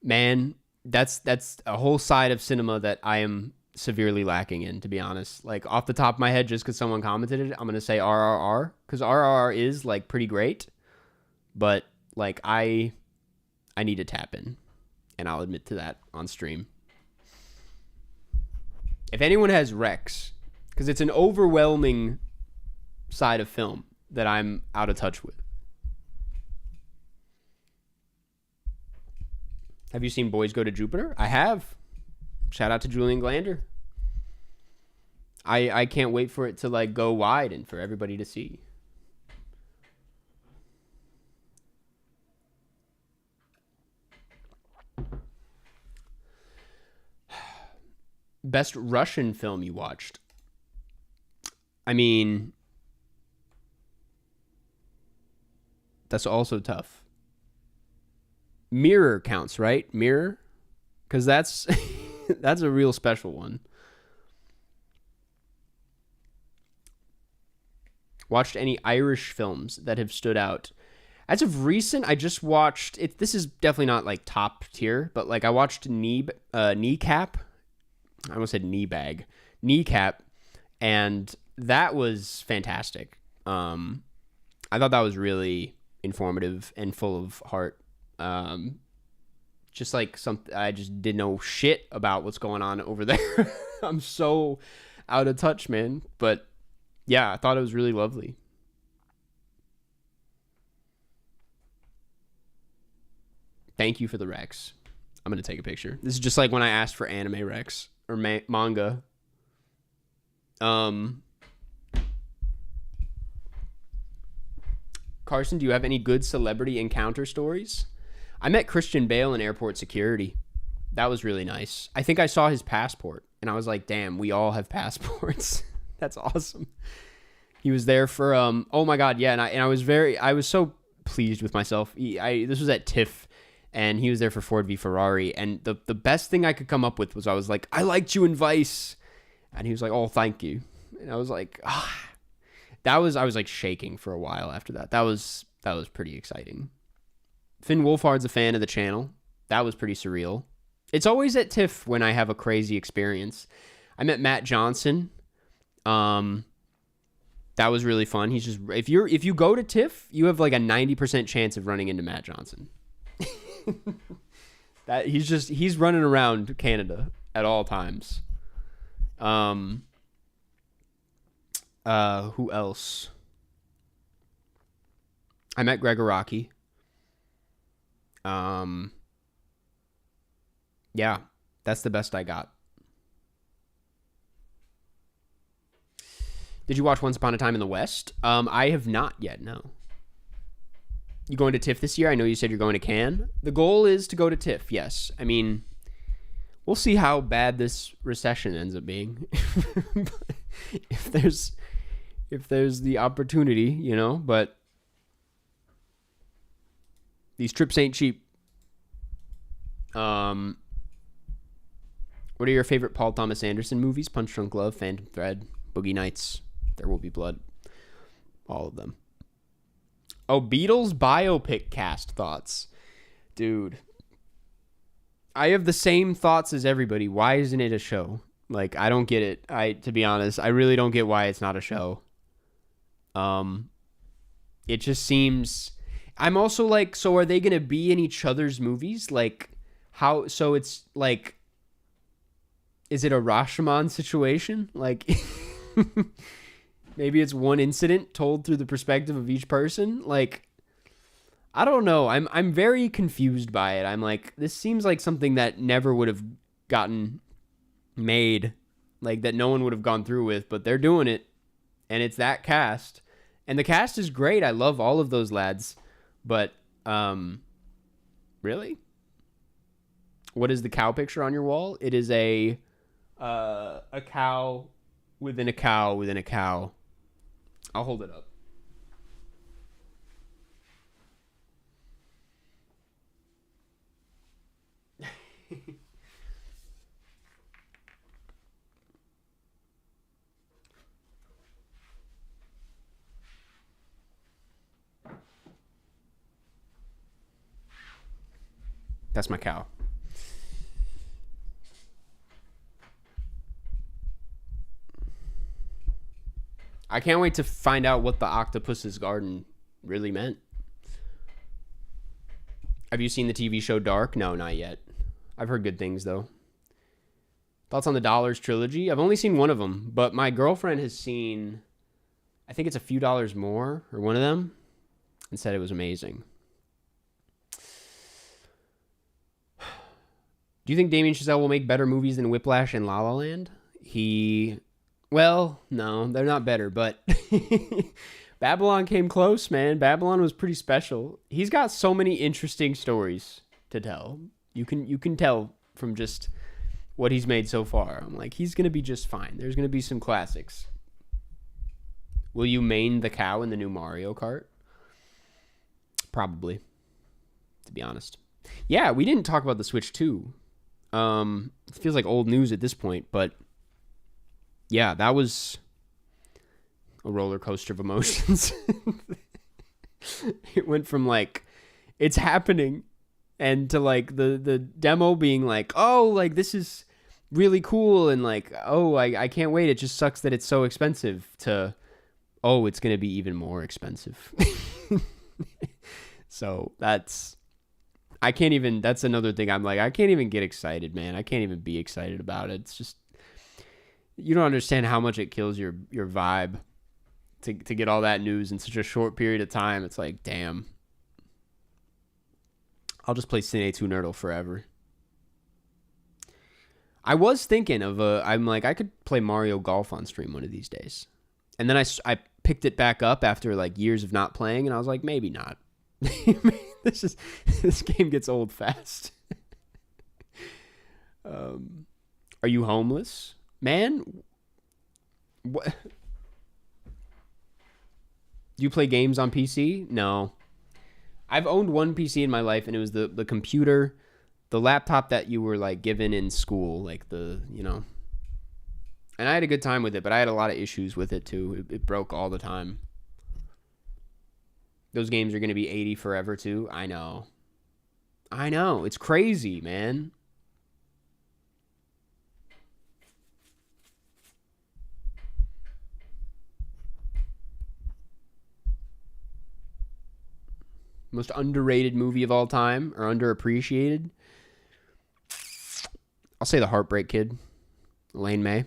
Man, that's a whole side of cinema that I am severely lacking in, to be honest. Like, off the top of my head, just because someone commented it, I'm going to say RRR. Because RRR is, like, pretty great. But, like, I need to tap in. And I'll admit to that on stream. If anyone has Rex, because it's an overwhelming side of film that I'm out of touch with. Have you seen Boys Go to Jupiter? I have. Shout out to Julian Glander. I can't wait for it to like go wide and for everybody to see. Best Russian film you watched? I mean, that's also tough. Mirror counts, right? Mirror? Because that's that's a real special one. Watched any Irish films that have stood out? As of recent, I just watched it. This is definitely not like top tier, but like I watched Kneecap. I almost said knee bag. Kneecap, and that was fantastic. I thought that was really informative and full of heart. Just like I just didn't know shit about what's going on over there. I'm so out of touch, man. But yeah, I thought it was really lovely. Thank you for the Rex. I'm going to take a picture. This is just like when I asked for anime Rex or manga. Karsten, do you have any good celebrity encounter stories? I met Christian Bale in airport security. That was really nice. I think I saw his passport, and I was like, damn, we all have passports. That's awesome. He was there for, oh my God, yeah, and I was so pleased with myself. This was at TIFF, and he was there for Ford v Ferrari, and the best thing I could come up with was I was like, I liked you in Vice. And he was like, oh, thank you. And I was like, I was like shaking for a while after that. That was pretty exciting. Finn Wolfhard's a fan of the channel. That was pretty surreal. It's always at TIFF when I have a crazy experience. I met Matt Johnson. That was really fun. He's just, if you go to TIFF, you have like a 90% chance of running into Matt Johnson. He's running around Canada at all times. Who else? I met Gregoraki. Yeah, that's the best I got. Did you watch Once Upon a Time in the West? I have not yet, no. You going to TIFF this year? I know you said you're going to Cannes. The goal is to go to TIFF, yes. I mean, we'll see how bad this recession ends up being. if there's the opportunity, you know, but these trips ain't cheap. What are your favorite Paul Thomas Anderson movies? Punch Drunk Love, Phantom Thread, Boogie Nights, There Will Be Blood. All of them. Oh, Beatles biopic cast thoughts. Dude. I have the same thoughts as everybody. Why isn't it a show? Like, I don't get it. To be honest, I really don't get why it's not a show. It just seems... I'm also like, so are they going to be in each other's movies? Like, how... So it's like... Is it a Rashomon situation? Like, maybe it's one incident told through the perspective of each person? Like, I don't know. I'm very confused by it. I'm like, this seems like something that never would have gotten made. Like, that no one would have gone through with, but they're doing it. And it's that cast. And the cast is great. I love all of those lads. But, really? What is the cow picture on your wall? It is a cow within a cow within a cow. I'll hold it up. That's my cow. I can't wait to find out what the octopus's garden really meant. Have you seen the TV show Dark? No, not yet. I've heard good things, though. Thoughts on the Dollars trilogy? I've only seen one of them, but my girlfriend has seen, I think it's A Few Dollars More, or one of them, and said it was amazing. Do you think Damien Chazelle will make better movies than Whiplash and La La Land? Well, no, they're not better, but Babylon came close, man. Babylon was pretty special. He's got so many interesting stories to tell. You can tell from just what he's made so far. I'm like, he's going to be just fine. There's going to be some classics. Will you main the cow in the new Mario Kart? Probably, to be honest. Yeah, we didn't talk about the Switch 2. It feels like old news at this point, but yeah, that was a roller coaster of emotions. It went from like, it's happening, and to like the demo being like, oh, like this is really cool, and like, oh, I can't wait. It just sucks that it's so expensive, to, oh, it's going to be even more expensive. So I can't even, that's another thing. I'm like, I can't even get excited, man. I can't even be excited about it. It's just, you don't understand how much it kills your vibe to get all that news in such a short period of time. It's like, damn. I'll just play Sin 2 Nerdle forever. I was thinking of I'm like, I could play Mario Golf on stream one of these days. And then I picked it back up after like years of not playing, and I was like, maybe not. This game gets old fast. Are you homeless? Man, what? Do you play games on PC? No. I've owned one PC in my life, and it was the computer, the laptop that you were like given in school, like and I had a good time with it, but I had a lot of issues with it too. It broke all the time. Those games are going to be 80 forever too. I know. It's crazy, man. Most underrated movie of all time, or underappreciated? I'll say The Heartbreak Kid. Elaine May.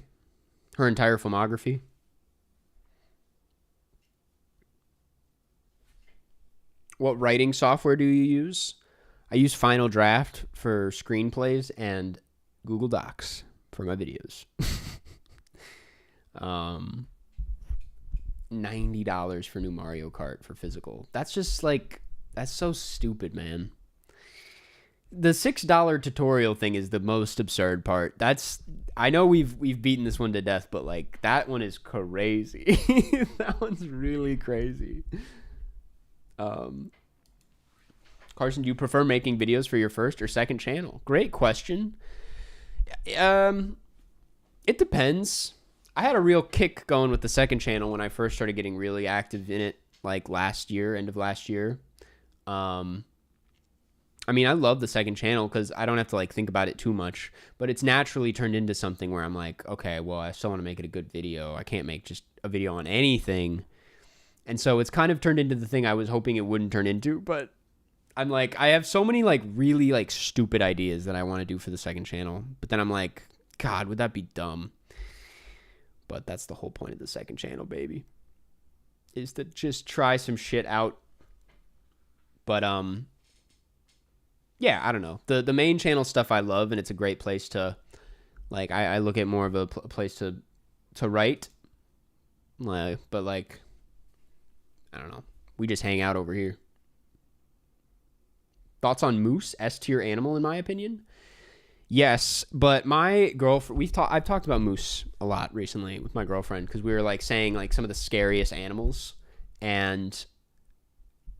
Her entire filmography. What writing software do you use? I use Final Draft for screenplays and Google Docs for my videos. $90 for new Mario Kart for physical. That's just like, that's so stupid, man. The $6 tutorial thing is the most absurd part. I know we've beaten this one to death, but like that one is crazy. That one's really crazy. Karsten, do you prefer making videos for your first or second channel? Great question. It depends. I had a real kick going with the second channel when I first started getting really active in it, like end of last year. I mean, I love the second channel because I don't have to like think about it too much, but it's naturally turned into something where I'm like, okay, well, I still want to make it a good video. I can't make just a video on anything. And so it's kind of turned into the thing I was hoping it wouldn't turn into, but I'm like, I have so many like really like stupid ideas that I want to do for the second channel, but then I'm like, God, would that be dumb? But that's the whole point of the second channel, baby, is to just try some shit out. But yeah, I don't know. The main channel stuff I love, and it's a great place to, like, I look at more of a place to write. But like, I don't know. We just hang out over here. Thoughts on moose? S tier animal, in my opinion. Yes, but my girlfriend, I've talked about moose a lot recently with my girlfriend because we were like saying like some of the scariest animals, and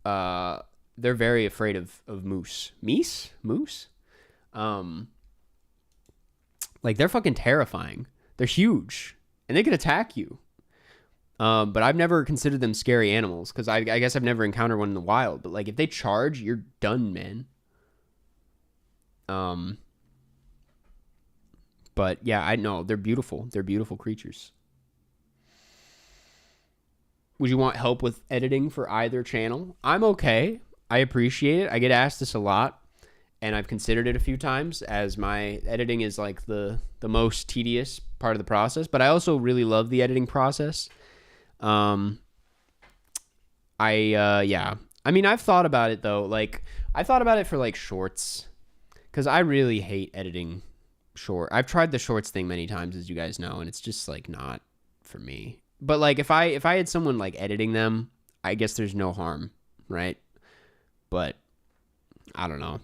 they're very afraid of moose. Moose? Like they're fucking terrifying. They're huge and they could attack you. But I've never considered them scary animals because I guess I've never encountered one in the wild. But like if they charge, you're done, man. But yeah, I know they're beautiful. They're beautiful creatures. Would you want help with editing for either channel? I'm okay. I appreciate it. I get asked this a lot, and I've considered it a few times as my editing is like the most tedious part of the process, but I also really love the editing process. Yeah. I mean, I've thought about it though. Like I thought about it for like shorts because I really hate editing short. I've tried the shorts thing many times, as you guys know, and it's just like not for me. But like if I had someone like editing them, I guess there's no harm, right? But I don't know.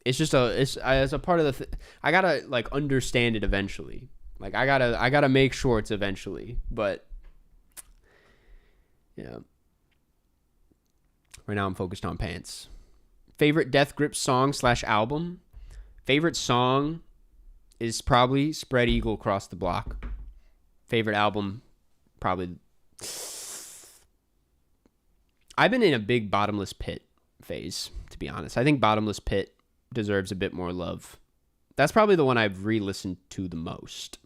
It's just as a part of I gotta like understand it eventually. Like I gotta make shorts eventually. But yeah. Right now I'm focused on pants. Favorite Death Grip song / album? Favorite song is probably Spread Eagle Across the Block. Favorite album, probably. I've been in a big Bottomless Pit phase, to be honest. I think Bottomless Pit deserves a bit more love. That's probably the one I've re-listened to the most.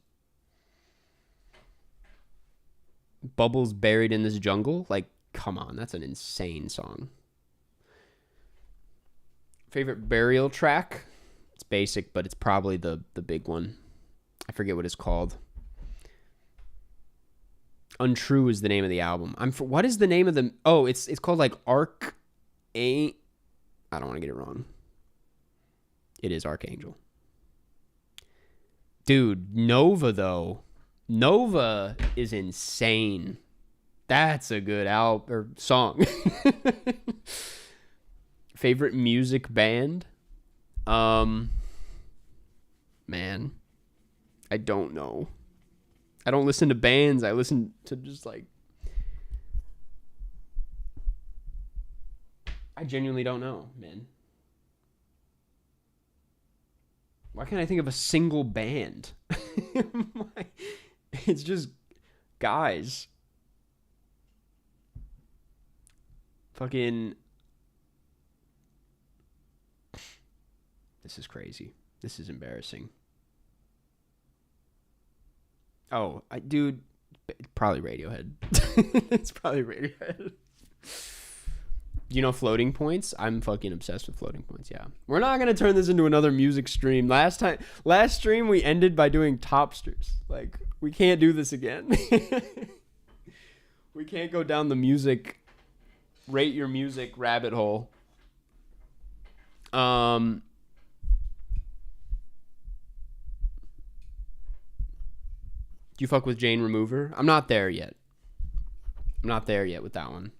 Bubbles Buried in This Jungle? Like, come on, that's an insane song. Favorite burial track? It's basic, but it's probably the big one. I forget what it's called. Untrue is the name of the album. What is the name of the? Oh, it's called like Arc. I don't want to get it wrong. It is Archangel. Dude, Nova though. Nova is insane. That's a good album or song. Favorite music band? Man, I don't know. I don't listen to bands. I listen to just like... I genuinely don't know, man. Why can't I think of a single band? It's just guys. Fucking... This is crazy. This is embarrassing. Oh, dude, probably Radiohead. It's probably Radiohead. Do you know Floating Points? I'm fucking obsessed with Floating Points, yeah. We're not going to turn this into another music stream. Last stream we ended by doing topsters. Like, we can't do this again. We can't go down the music, rate your music rabbit hole. Do you fuck with Jane Remover? I'm not there yet. I'm not there yet with that one.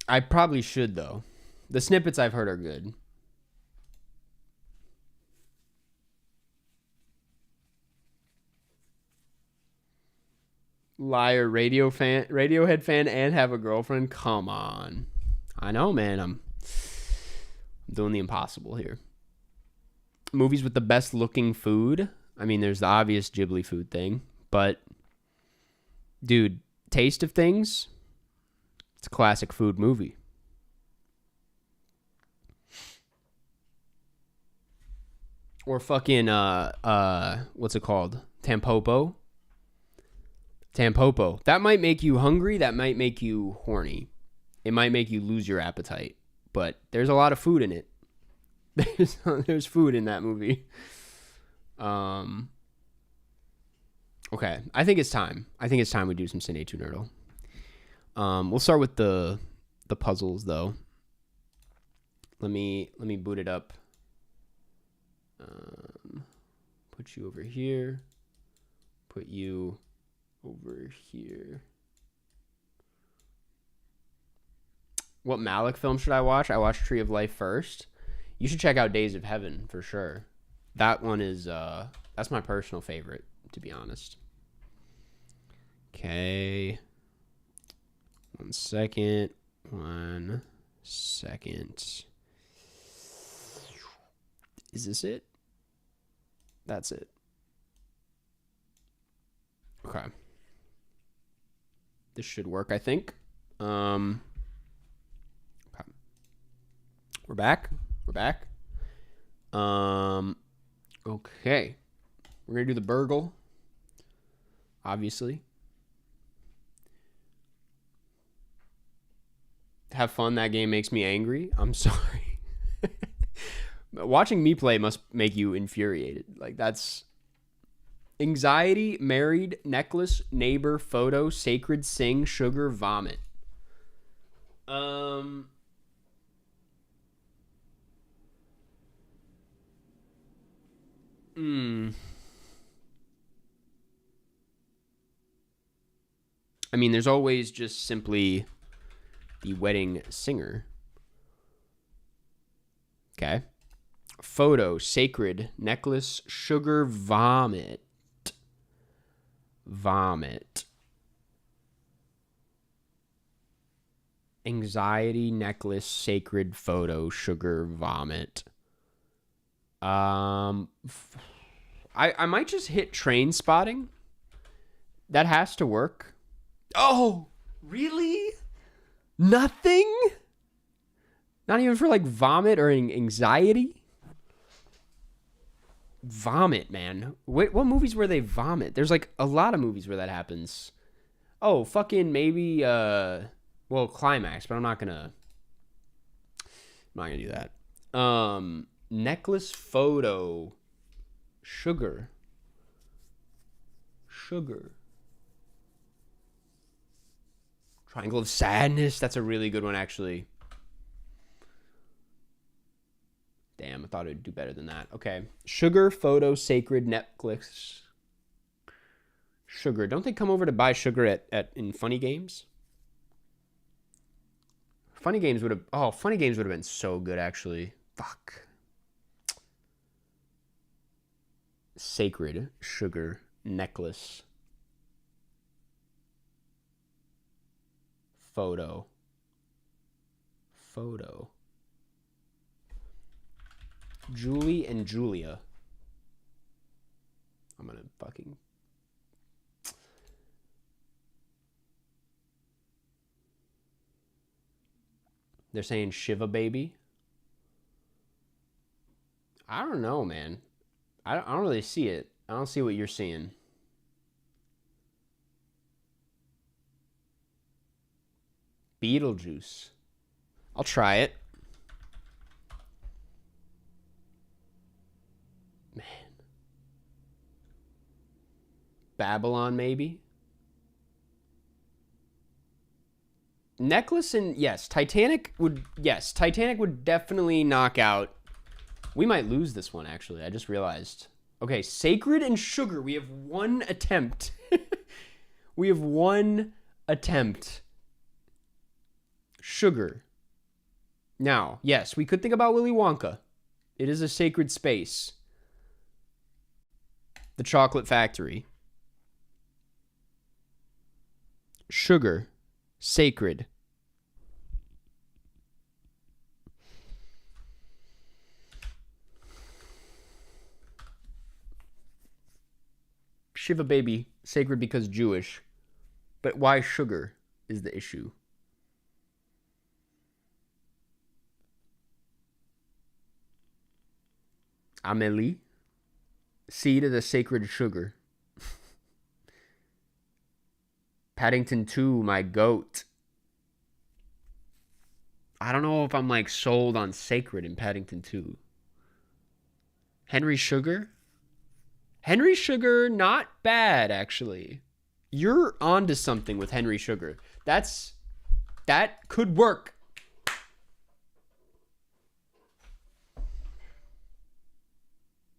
I probably should, though. The snippets I've heard are good. Liar, Radiohead fan, and have a girlfriend? Come on. I know, man. I'm doing the impossible here. Movies with the best looking food. I mean, there's the obvious Ghibli food thing, but dude, Taste of Things, it's a classic food movie. Or fucking what's it called? Tampopo. That might make you hungry, that might make you horny. It might make you lose your appetite, but there's a lot of food in it. There's food in that movie. Okay, I think it's time. We do some Cine to Nerdle. We'll start with the puzzles though. Let me boot it up. Put you over here. Put you over here. What Malick film should I watch? I watched Tree of Life first. You should check out Days of Heaven for sure. That one is that's my personal favorite, to be honest. Okay. 1 second. Is this it? That's it. Okay. This should work, I think. Okay. We're back. Okay. We're going to do the Burgle. Obviously. Have fun. That game makes me angry. I'm sorry. Watching me play must make you infuriated. Like, that's... Anxiety, married, necklace, neighbor, photo, sacred, sing, sugar, vomit. I mean, there's always just simply the wedding singer. Okay. Photo, sacred, necklace, sugar, vomit. Anxiety, necklace, sacred, photo, sugar, vomit. I might just hit Train Spotting. That has to work. Oh, really? Nothing? Not even for like vomit or anxiety? Vomit, man. Wait, what movies where they vomit? There's like a lot of movies where that happens. Oh, fucking maybe Well, climax, but I'm not gonna do that. Necklace photo. Sugar. Triangle of Sadness. That's a really good one, actually. Damn, I thought it would do better than that. Okay. Sugar, photo, sacred, Netflix. Sugar. Don't they come over to buy sugar in Funny Games? Funny Games would have been so good, actually. Fuck. Sacred, sugar, necklace. Photo. Julie and Julia. I'm gonna fucking... They're saying Shiva Baby. I don't know, man. I don't really see it. I don't see what you're seeing. Beetlejuice. I'll try it. Man. Babylon, maybe? Necklace and... Yes, Titanic would definitely knock out... We might lose this one, actually. I just realized. Okay, Sacred and Sugar. We have one attempt. Sugar. Now, yes, we could think about Willy Wonka. It is a sacred space. The Chocolate Factory. Sugar. Sacred. Shiva Baby, sacred because Jewish. But why sugar is the issue? Amélie, seed of the sacred sugar. Paddington 2, my goat. I don't know if I'm like sold on sacred in Paddington 2. Henry Sugar? Henry Sugar, not bad, actually. You're onto something with Henry Sugar. That could work.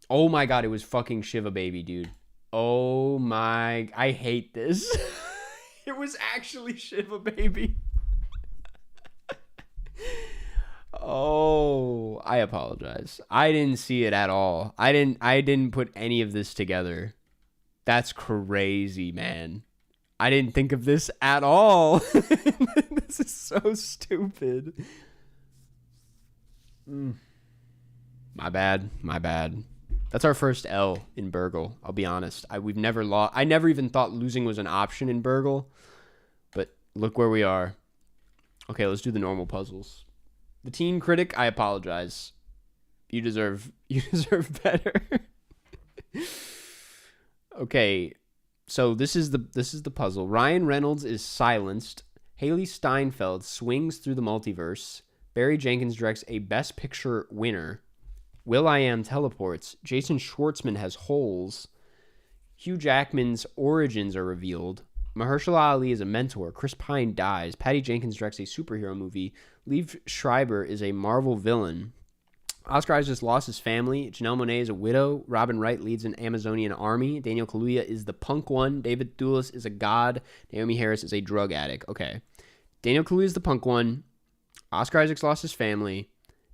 Oh my god, it was fucking Shiva Baby, dude. Oh my... I hate this. It was actually Shiva Baby. Oh, I apologize. I didn't see it at all. I didn't put any of this together. That's crazy, man. I didn't think of this at all. This is so stupid. My bad. That's our first L in Burgle. I'll be honest. We've never lost. I never even thought losing was an option in Burgle, but look where we are. Okay, let's do the normal puzzles. The Teen Critic, I apologize. You deserve better. Okay, so this is the puzzle. Ryan Reynolds is silenced. Haley Steinfeld swings through the multiverse. Barry Jenkins directs a Best Picture winner. Will.i.am teleports. Jason Schwartzman has holes. Hugh Jackman's origins are revealed. Mahershala Ali is a mentor. Chris Pine dies. Patty Jenkins directs a superhero movie. Liev Schreiber is a Marvel villain. Oscar Isaac lost his family. Janelle Monáe is a widow. Robin Wright leads an Amazonian army. Daniel Kaluuya is the punk one. David Thewlis is a god. Naomi Harris is a drug addict. Okay. Daniel Kaluuya is the punk one. Oscar Isaac's lost his family.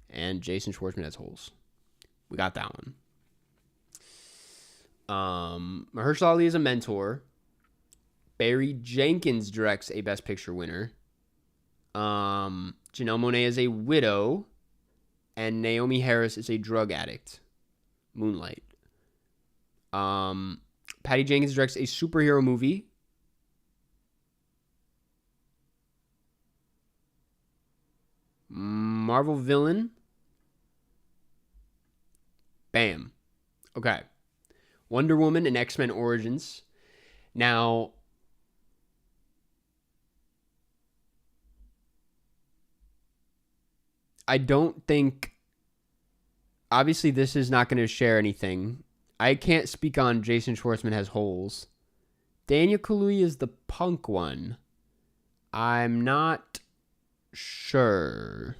And Jason Schwartzman has holes. We got that one. Mahershala Ali is a mentor. Barry Jenkins directs a Best Picture winner. Janelle Monáe is a widow. And Naomi Harris is a drug addict. Moonlight. Patty Jenkins directs a superhero movie. Marvel villain. Bam. Okay. Wonder Woman and X-Men Origins. Now, I don't think... Obviously, this is not going to share anything. I can't speak on Jason Schwartzman has holes. Daniel Kaluuya is the punk one. I'm not sure.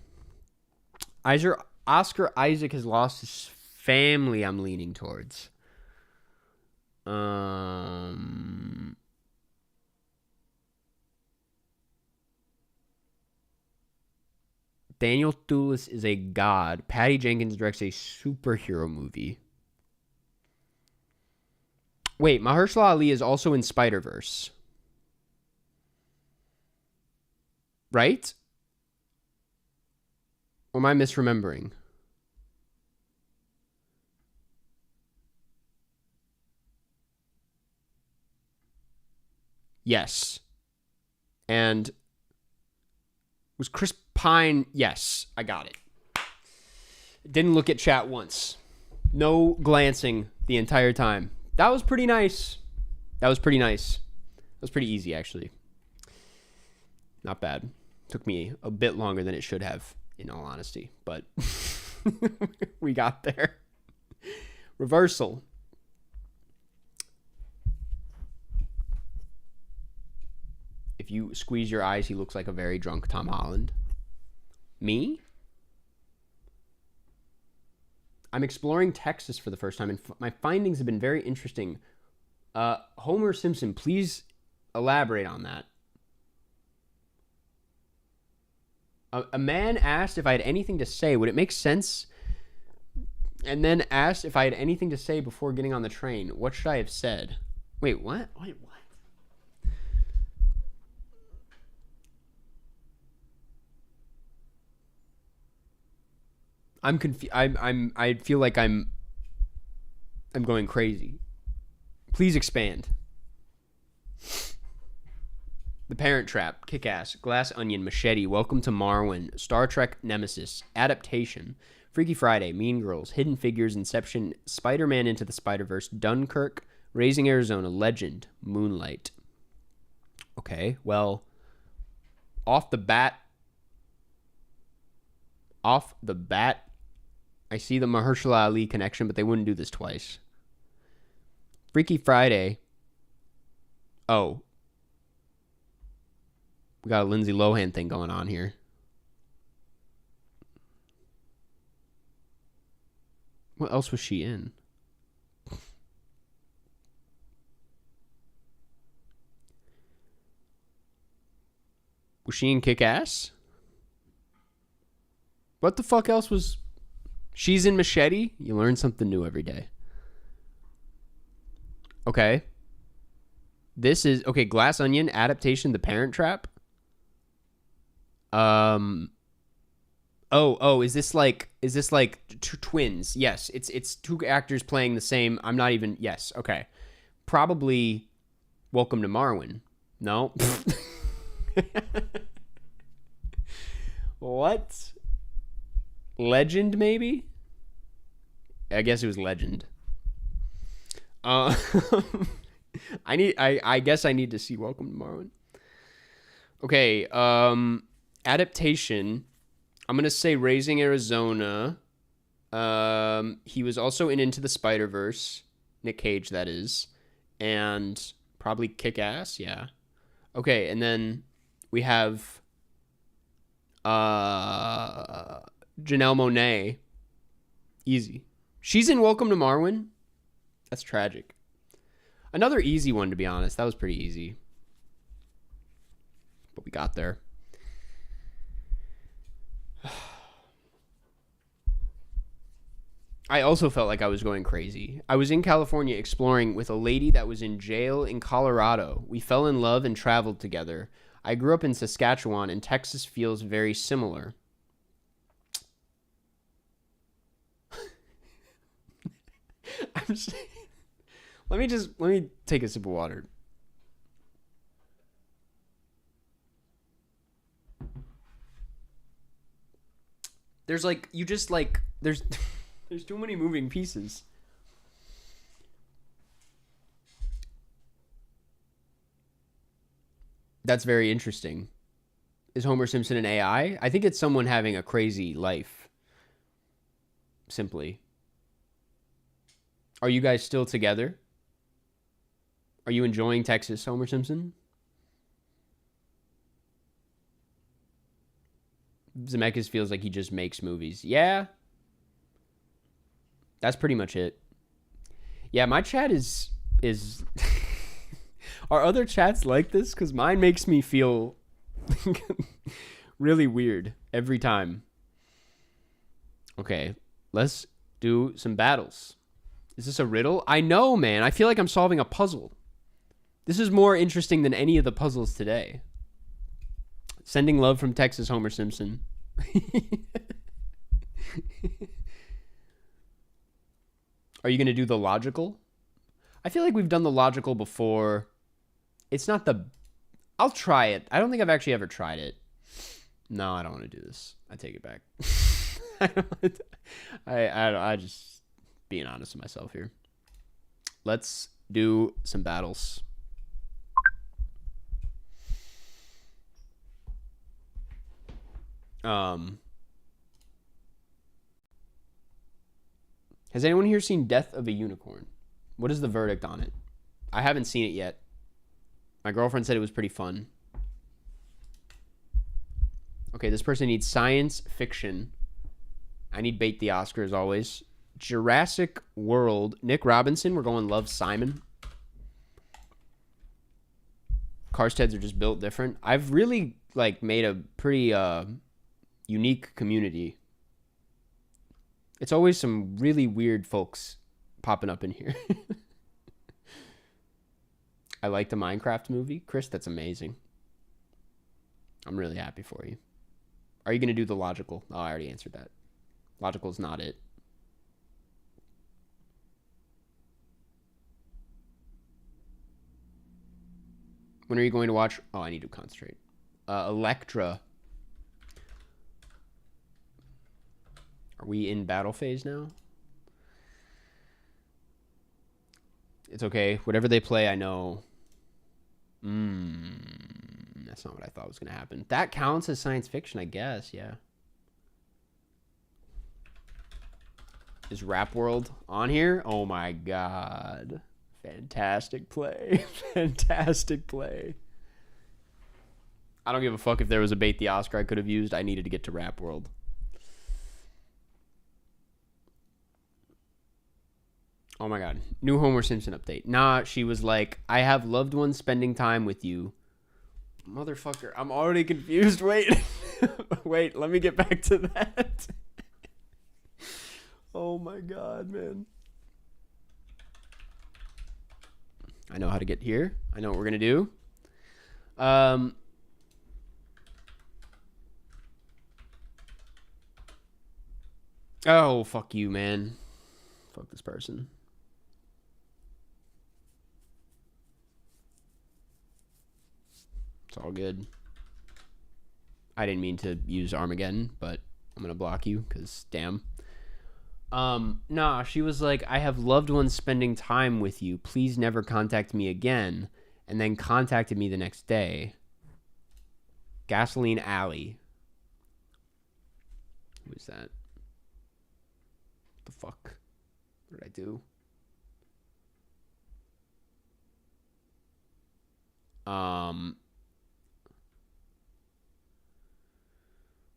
Oscar Isaac has lost his family, I'm leaning towards. Daniel Thewlis is a god. Patty Jenkins directs a superhero movie. Wait, Mahershala Ali is also in Spider-Verse. Right? Or am I misremembering? Yes. And was Chris Pine? Yes, I got it. Didn't look at chat once. No glancing the entire time. That was pretty nice. That was pretty easy, actually. Not bad. Took me a bit longer than it should have, in all honesty. But we got there. Reversal. If you squeeze your eyes, he looks like a very drunk Tom Holland. Me? I'm exploring Texas for the first time, and my findings have been very interesting. Homer Simpson, please elaborate on that. A man asked if I had anything to say. Would it make sense? And then asked if I had anything to say before getting on the train. What should I have said? Wait, what? Wait, what? I'm confused. I feel like I'm going crazy. Please expand. The Parent Trap, Kick-Ass, Glass Onion, Machete, Welcome to Marwen, Star Trek Nemesis, Adaptation, Freaky Friday, Mean Girls, Hidden Figures, Inception, Spider-Man Into the Spider-Verse, Dunkirk, Raising Arizona, Legend, Moonlight. Okay, well, off the bat, I see the Mahershala Ali connection, but they wouldn't do this twice. Freaky Friday. Oh. We got a Lindsay Lohan thing going on here. What else was she in? Was she in Kick-Ass? What the fuck else was... She's in Machete? You learn something new every day. Okay. This is... Okay, Glass Onion, Adaptation, The Parent Trap. Is this like twins? Yes, it's two actors playing the same... I'm not even... Yes, okay. Probably Welcome to Marwen. No? What? Legend, maybe? I guess it was Legend. I guess I need to see Welcome to Marwen. Okay, adaptation. I'm gonna say Raising Arizona. He was also in Into the Spider-Verse. Nick Cage, that is. And probably Kick-Ass, yeah. Okay, and then we have Janelle Monáe. Easy. She's in Welcome to Marwen. That's tragic. Another easy one, to be honest. That was pretty easy. But we got there. I also felt like I was going crazy. I was in California exploring with a lady that was in jail in Colorado. We fell in love and traveled together. I grew up in Saskatchewan, and Texas feels very similar. Let me take a sip of water. There's there's too many moving pieces. That's very interesting. Is Homer Simpson an AI? I think it's someone having a crazy life. Simply. Are you guys still together? Are you enjoying Texas, Homer Simpson? Zemeckis feels like he just makes movies. Yeah. That's pretty much it. Yeah, my chat is Are other chats like this? Because mine makes me feel really weird every time. Okay, let's do some battles. Is this a riddle? I know, man. I feel like I'm solving a puzzle. This is more interesting than any of the puzzles today. Sending love from Texas, Homer Simpson. Are you going to do the logical? I feel like we've done the logical before. It's not the... I'll try it. I don't think I've actually ever tried it. No, I don't want to do this. I take it back. I just being honest with myself here. Let's do some battles. Has anyone here seen Death of a Unicorn? What is the verdict on it? I haven't seen it yet. My girlfriend said it was pretty fun. Okay, this person needs science fiction. I need bait the Oscar as always. Jurassic World. Nick Robinson. We're going Love Simon. Karsteds are just built different. I've really made a pretty unique community. It's always some really weird folks popping up in here. I like the Minecraft movie. Chris, that's amazing. I'm really happy for you. Are you going to do the logical? Oh, I already answered that. Logical is not it. When are you going to watch? Oh, I need to concentrate. Electra. Are we in battle phase now? It's okay. Whatever they play, I know. That's not what I thought was going to happen. That counts as science fiction, I guess. Yeah. Is Rap World on here? Oh my God. Fantastic play. Fantastic play. I don't give a fuck if there was a bait the Oscar I could have used. I needed to get to Rap World. Oh my God. New Homer Simpson update. Nah, she was like, I have loved ones spending time with you. Motherfucker, I'm already confused. Wait. Wait, let me get back to that. Oh my God, man. I know how to get here. I know what we're going to do. Oh, fuck you, man. Fuck this person. It's all good. I didn't mean to use Armageddon, but I'm going to block you because damn. Nah, she was like, I have loved ones spending time with you. Please never contact me again. And then contacted me the next day. Gasoline Alley. Who is that? What the fuck? What did I do?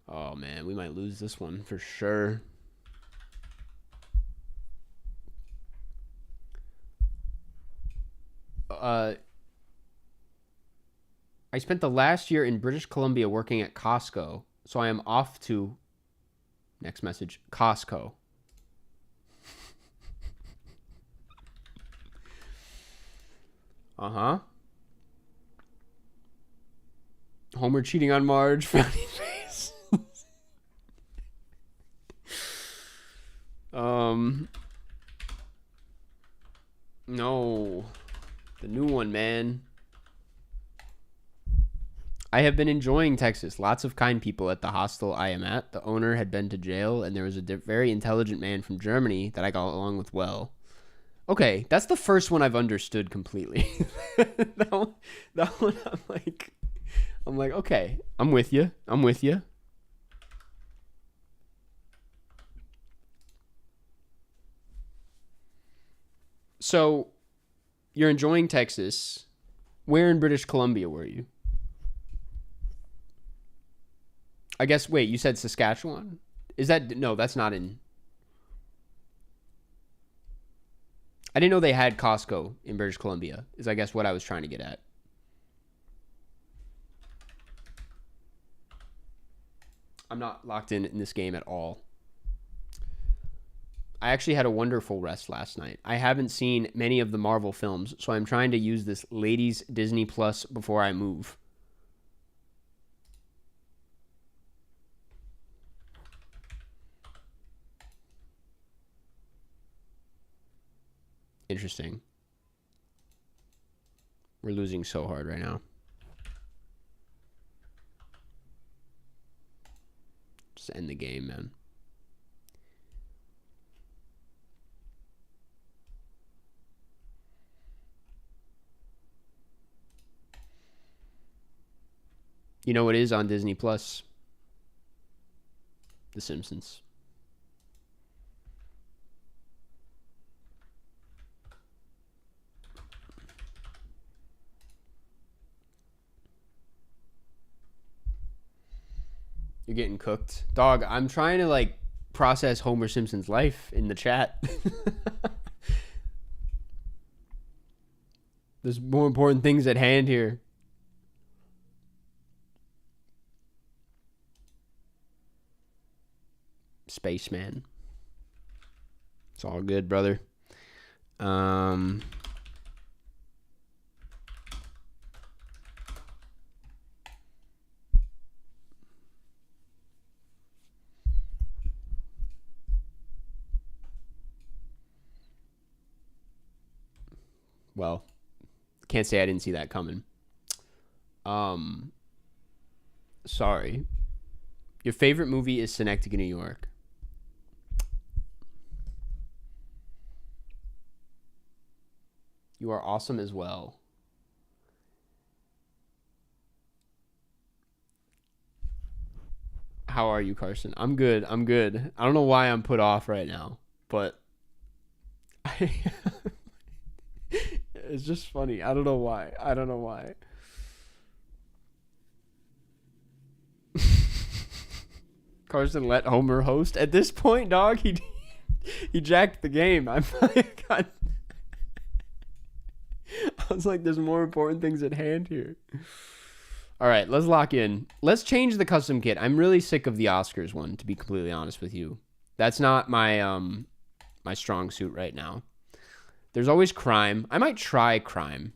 Oh man, we might lose this one for sure. I spent the last year in British Columbia working at Costco, so I am off to, next message, Costco. Uh-huh. Homer cheating on Marge, frowny face. No. The new one, man. I have been enjoying Texas. Lots of kind people at the hostel I am at. The owner had been to jail, and there was a very intelligent man from Germany that I got along with well. Okay, that's the first one I've understood completely. that one I'm like, Okay, I'm with you. I'm with you. So, you're enjoying Texas. Where in British Columbia were you? I guess, wait, you said Saskatchewan? Is that, no, that's not in. I didn't know they had Costco in British Columbia, is I guess what I was trying to get at. I'm not locked in this game at all. I actually had a wonderful rest last night. I haven't seen many of the Marvel films, so I'm trying to use this ladies Disney Plus before I move. Interesting. We're losing so hard right now. Just end the game, man. You know what is on Disney Plus? The Simpsons. You're getting cooked. Dog, I'm trying to like process Homer Simpson's life in the chat. There's more important things at hand here. Spaceman. It's all good, brother. Well, can't say I didn't see that coming. Sorry. Your favorite movie is Synecdoche, New York. You are awesome as well. How are you, Karsten? I'm good. I'm good. I don't know why I'm put off right now, but it's just funny. I don't know why. I don't know why. Karsten let Homer host. At this point, dog, he jacked the game. I was like, there's more important things at hand here. All right, let's lock in. Let's change the custom kit. I'm really sick of the Oscars one, to be completely honest with you. That's not my my strong suit right now. There's always crime. I might try crime.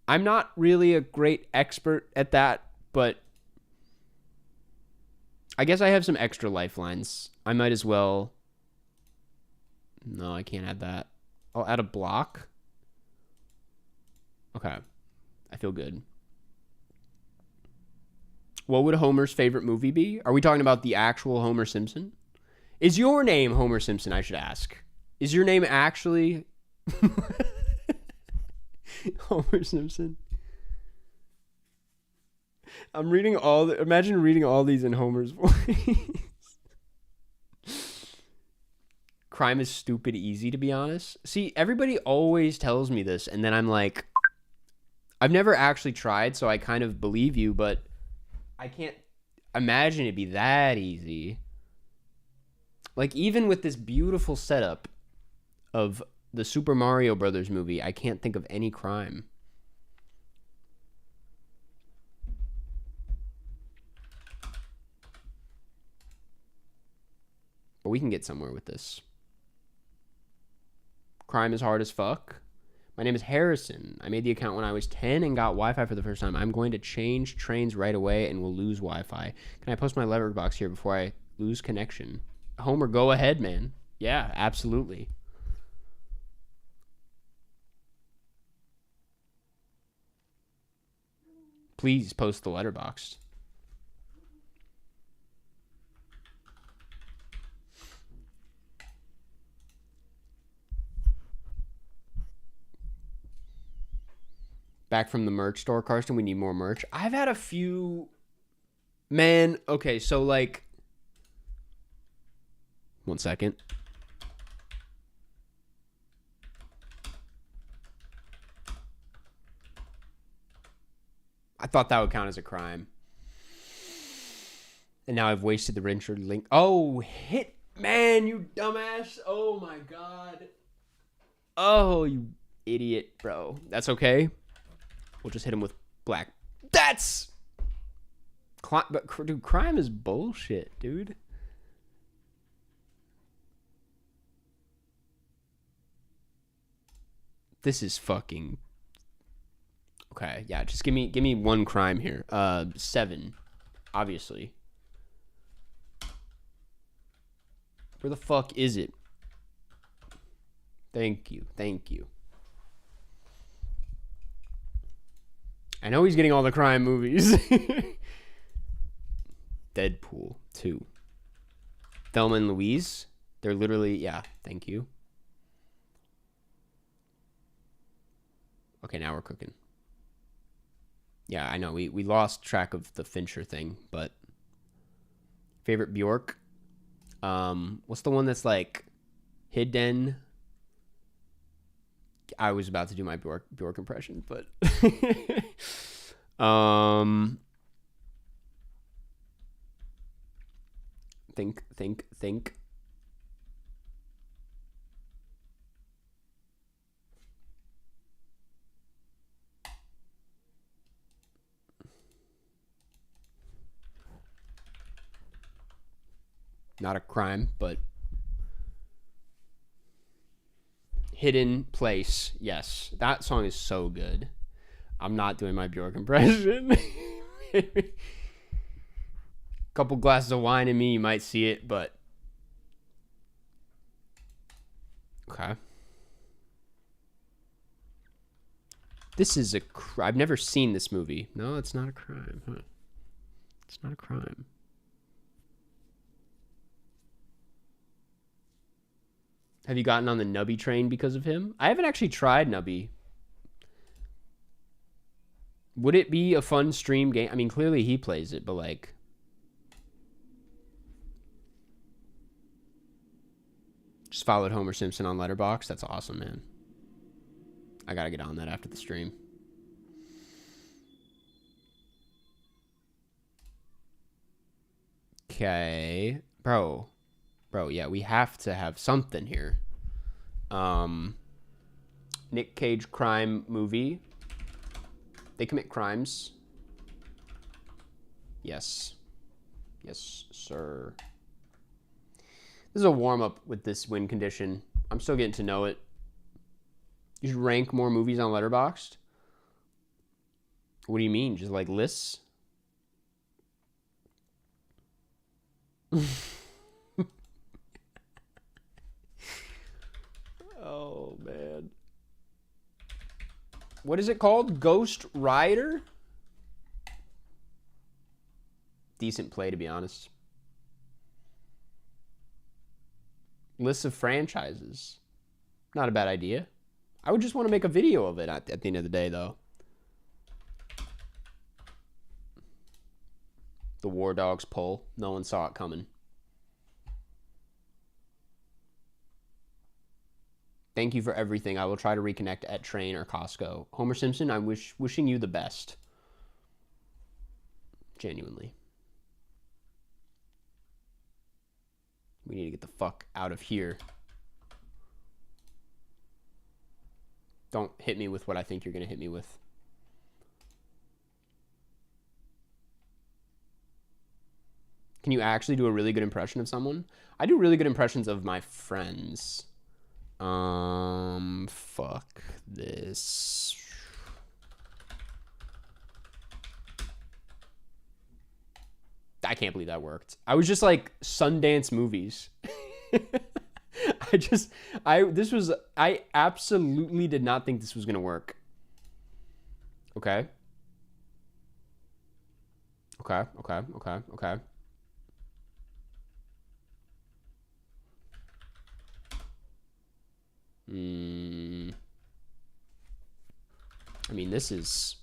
I'm not really a great expert at that, but I guess I have some extra lifelines. I might as well. No, I can't add that. I'll add a block. Okay. I feel good. What would Homer's favorite movie be? Are we talking about the actual Homer Simpson? Is your name Homer Simpson, I should ask? Is your name actually Homer Simpson? I'm reading imagine reading all these in Homer's voice. Crime is stupid easy, to be honest. See, everybody always tells me this, and then I'm like, I've never actually tried, so I kind of believe you, but I can't imagine it'd be that easy. Like, even with this beautiful setup of the Super Mario Brothers movie, I can't think of any crime. But we can get somewhere with this. Crime is hard as fuck. My name is Harrison. I made the account when I was 10 and got Wi-Fi for the first time. I'm going to change trains right away and will lose Wi-Fi. Can I post my Letterboxd here before I lose connection? Homer, go ahead, man. Yeah, absolutely. Please post the Letterboxd. Back from the merch store, Karsten. We need more merch. I've had a few Man, okay, so like 1 second. I thought that would count as a crime. And now I've wasted the Richard link. Oh, Hitman, you dumbass. Oh my god. Oh, you idiot, bro. That's okay. We'll just hit him with black. That's... But, dude, crime is bullshit, dude. This is fucking... Okay, yeah, just give me one crime here. 7, obviously. Where the fuck is it? Thank you. I know he's getting all the crime movies. Deadpool 2. Thelma and Louise. They're literally, yeah, thank you. Okay, now we're cooking. Yeah, I know. We lost track of the Fincher thing, but favorite Bjork? What's the one that's like hidden? I was about to do my Bjork impression, but think. Not a crime, but Hidden Place. Yes, that song is so good. I'm not doing my Bjork impression. Couple glasses of wine in me, you might see it, but okay. This is I've never seen this movie. No, it's not a crime. Huh? It's not a crime. Have you gotten on the Nubby train because of him? I haven't actually tried Nubby. Would it be a fun stream game? I mean, clearly he plays it, but like... Just followed Homer Simpson on Letterboxd. That's awesome, man. I gotta get on that after the stream. Okay. Bro, yeah, we have to have something here. Nick Cage crime movie. They commit crimes. Yes. Yes, sir. This is a warm-up with this win condition. I'm still getting to know it. You should rank more movies on Letterboxd? What do you mean? Just like lists? Oh, man. What is it called? Ghost Rider? Decent play, to be honest. Lists of franchises. Not a bad idea. I would just want to make a video of it at the end of the day, though. The War Dogs poll. No one saw it coming. Thank you for everything. I will try to reconnect at Train or Costco. Homer Simpson, I'm wishing you the best. Genuinely. We need to get the fuck out of here. Don't hit me with what I think you're going to hit me with. Can you actually do a really good impression of someone? I do really good impressions of my friends. Fuck this. I can't believe that worked. I was just like Sundance movies. I absolutely did not think this was going to work. Okay. Okay. I mean, this is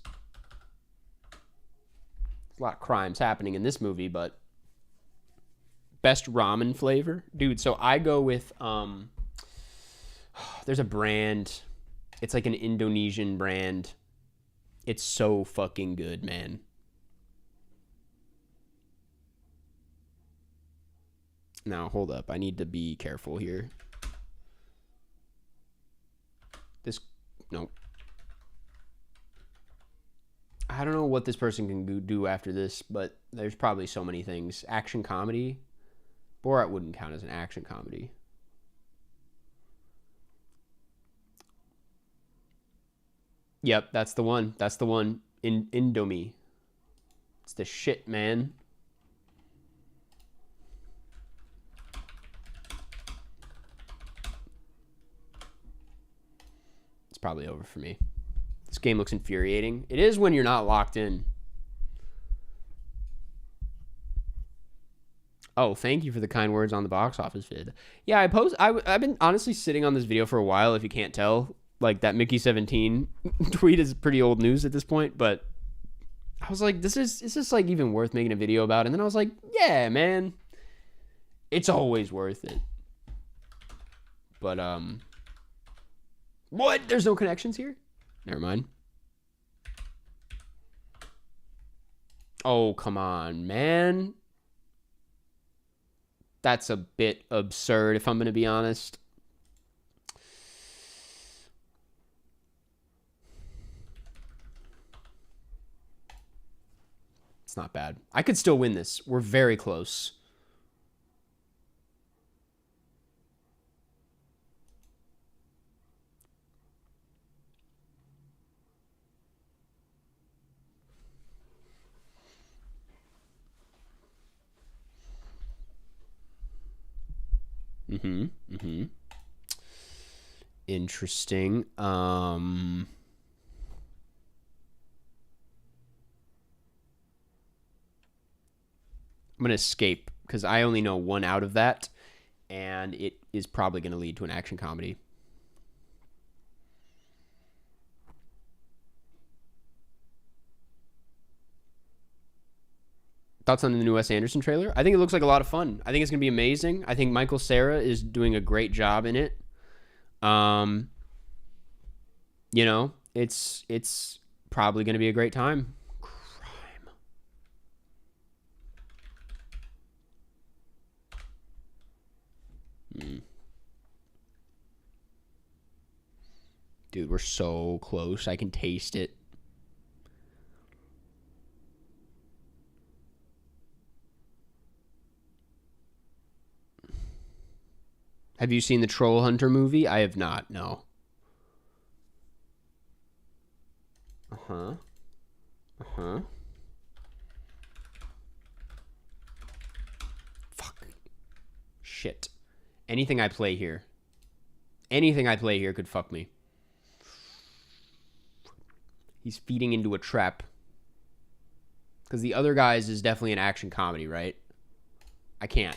a lot of crimes happening in this movie, but best ramen flavor, dude. So I go with there's a brand. It's like an Indonesian brand. It's so fucking good, man. Now hold up. I need to be careful here. Nope. I don't know what this person can do after this, but there's probably so many things. Action comedy. Borat wouldn't count as an action comedy. Yep, that's the one. That's the one. Indomie. It's the shit, man. It's probably over for me. This game looks infuriating. It is when you're not locked in. Oh, thank you for the kind words on the box office vid. Yeah, I've been honestly sitting on this video for a while, if you can't tell. Like, that Mickey 17 tweet is pretty old news at this point, but I was like, is this like even worth making a video about? And then I was like, yeah, man. It's always worth it. But, what? There's no connections here? Never mind. Oh, come on, man. That's a bit absurd, if I'm going to be honest. It's not bad. I could still win this. We're very close. Interesting. I'm going to escape because I only know one out of that, and it is probably going to lead to an action comedy. Thoughts on the new Wes Anderson trailer? I think it looks like a lot of fun. I think it's going to be amazing. I think Michael Cera is doing a great job in it. You know, it's probably going to be a great time. Crime. Dude, we're so close. I can taste it. Have you seen the Troll Hunter movie? I have not, no. Fuck. Shit. Anything I play here could fuck me. He's feeding into a trap. Because the other guys is definitely an action comedy, right? I can't.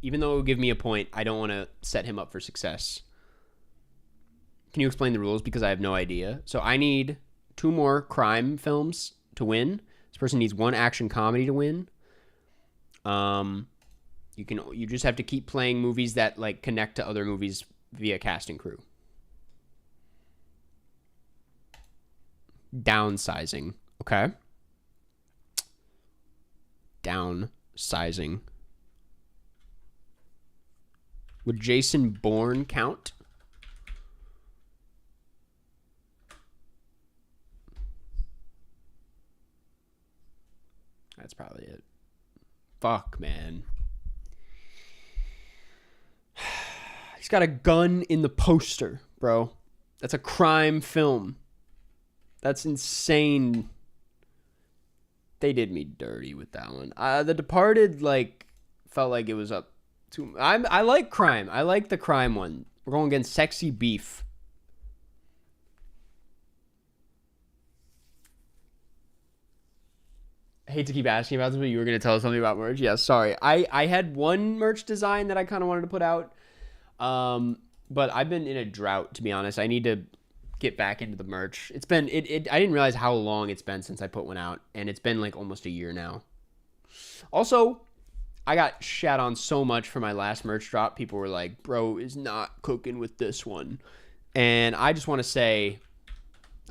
Even though it would give me a point, I don't want to set him up for success. Can you explain the rules? Because I have no idea. So I need 2 more crime films to win. This person needs 1 action comedy to win. You just have to keep playing movies that like connect to other movies via cast and crew. Downsizing. Okay. Downsizing. Would Jason Bourne count? That's probably it. Fuck, man. He's got a gun in the poster, bro. That's a crime film. That's insane. They did me dirty with that one. The Departed, like, felt like it was up. I like crime. I like the crime one. We're going against Sexy Beef. I hate to keep asking about this, but you were going to tell us something about merch. Yeah, sorry. I had one merch design that I kind of wanted to put out. But I've been in a drought, to be honest. I need to get back into the merch. It's been I didn't realize how long it's been since I put one out, and it's been like almost a year now. Also, I got shat on so much for my last merch drop. People were like, bro is not cooking with this one. And I just want to say,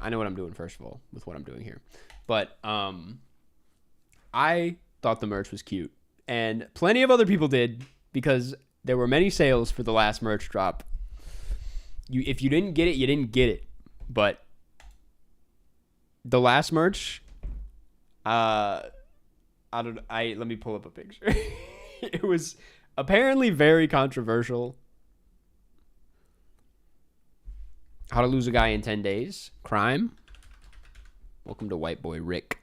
I know what I'm doing, first of all, with what I'm doing here. But I thought the merch was cute. And plenty of other people did, because there were many sales for the last merch drop. If you didn't get it, you didn't get it. But the last merch, let me pull up a picture. It was apparently very controversial. How to lose a guy in 10 days. Crime. Welcome to White Boy Rick.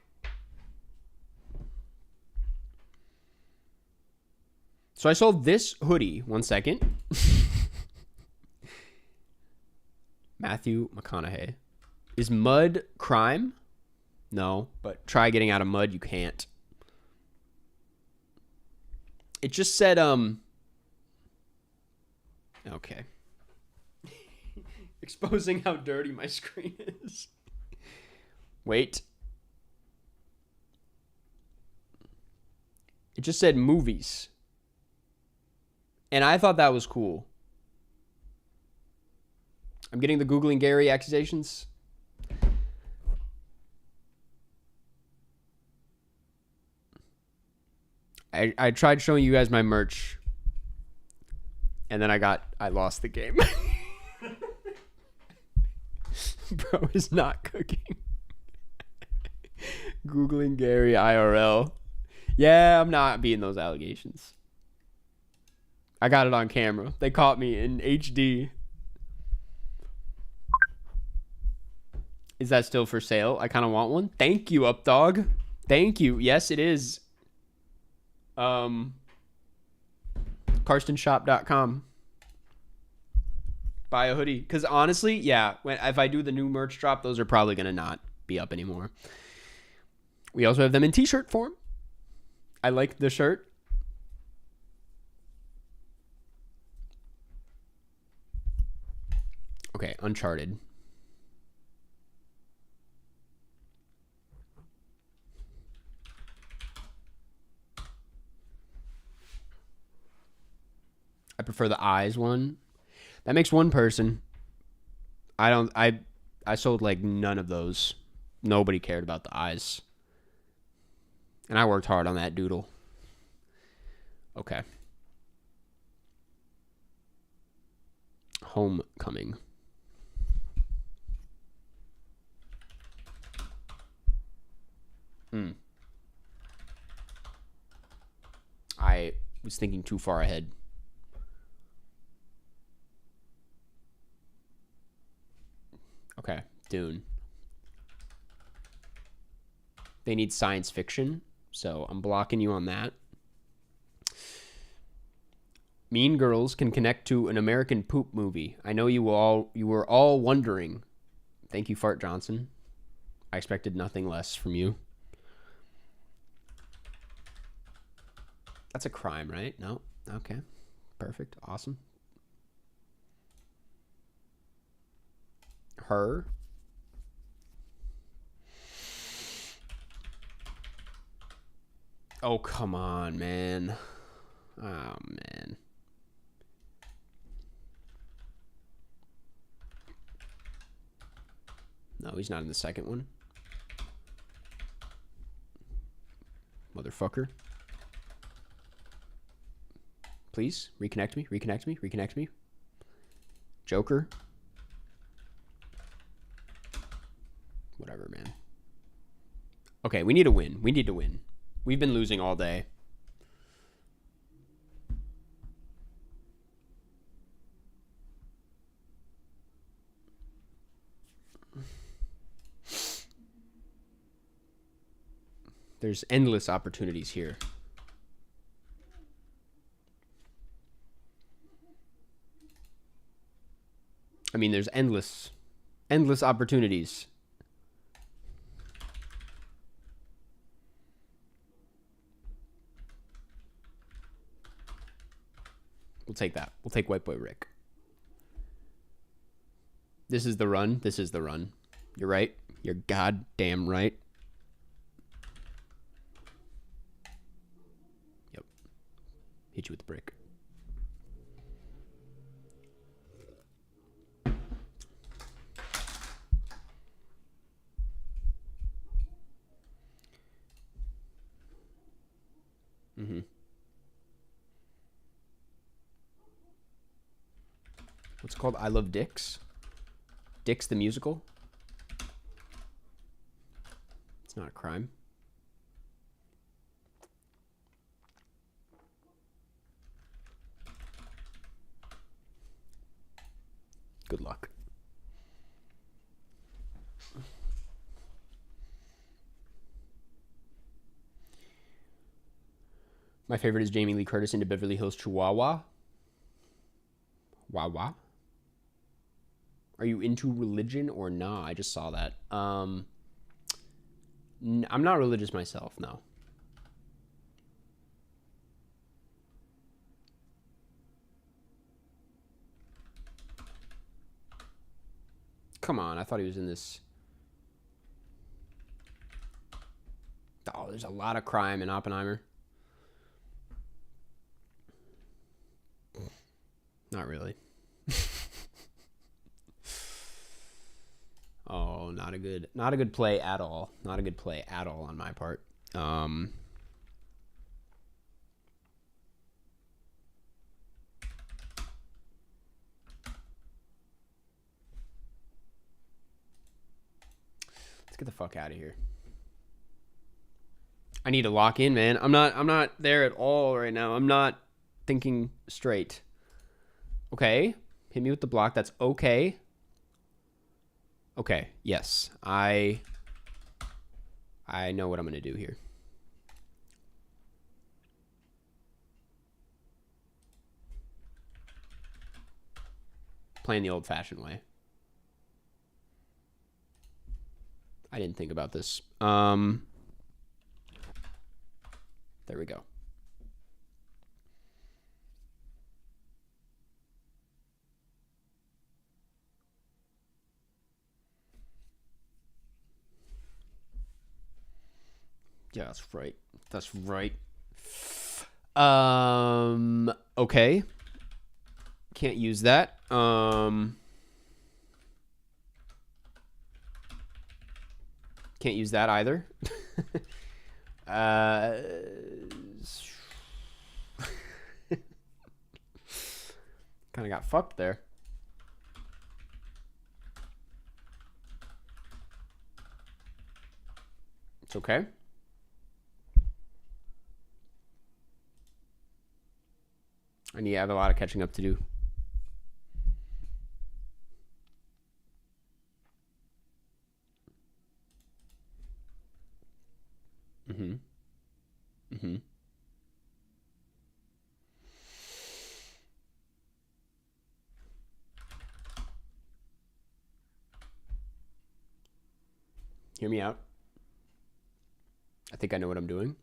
So I sold this hoodie. 1 second. Matthew McConaughey. Is mud crime? No, but try getting out of mud. You can't. It just said, okay. Exposing how dirty my screen is. Wait. It just said movies. And I thought that was cool. I'm getting the Googling Gary accusations. I tried showing you guys my merch, and then I lost the game. Bro is not cooking. Googling Gary IRL. Yeah, I'm not beating those allegations. I got it on camera. They caught me in HD. Is that still for sale? I kind of want one. Thank you, Updog. Thank you. Yes, it is. KarstenShop.com. Buy a hoodie. Because honestly, yeah, if I do the new merch drop, those are probably going to not be up anymore. We also have them in t-shirt form. I like the shirt. Okay, Uncharted. I prefer the eyes one. That makes one person. I sold like none of those. Nobody cared about the eyes. And I worked hard on that doodle. Okay. Homecoming. I was thinking too far ahead. Okay, Dune. They need science fiction, so I'm blocking you on that. Mean Girls can connect to an American poop movie. I know you were all wondering. Thank you, Fart Johnson. I expected nothing less from you. That's a crime, right? No? Okay. Perfect. Awesome. Her. Oh, come on, man. Oh, man. No, he's not in the second one. Motherfucker. Please, reconnect me, reconnect me, reconnect me. Joker. Whatever, man. Okay, we need to win. We need to win. We've been losing all day. There's endless opportunities here. I mean, there's endless opportunities. We'll take that. We'll take White Boy Rick. This is the run. This is the run. You're right. You're goddamn right. Yep. Hit you with the brick. Mm-hmm. What's it called? I Love Dicks? Dicks the musical? It's not a crime. Good luck. My favorite is Jamie Lee Curtis into Beverly Hills Chihuahua. Wawa. Are you into religion or nah? I just saw that. I'm not religious myself, no. Come on, I thought he was in this. Oh, there's a lot of crime in Oppenheimer. Not really. Oh, not a good play at all. Not a good play at all on my part. Let's get the fuck out of here. I need to lock in, man. I'm not there at all right now. I'm not thinking straight. Okay. Hit me with the block. That's okay. Okay. Yes. I know what I'm going to do here. Playing the old-fashioned way. I didn't think about this. There we go. Yeah, that's right. That's right. Okay. Can't use that. Can't use that either. Kind of got fucked there. It's okay. I have a lot of catching up to do. Mm-hmm. Mm-hmm. Hear me out. I think I know what I'm doing.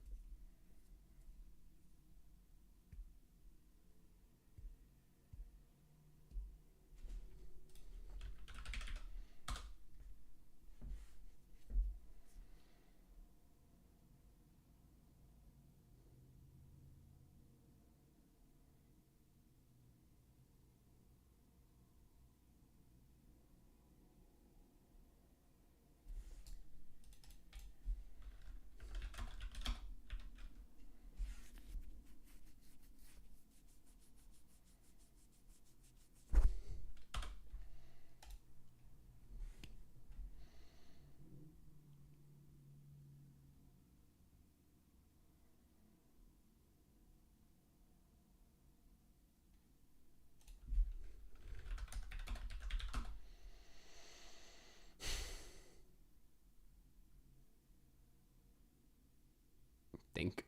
Think.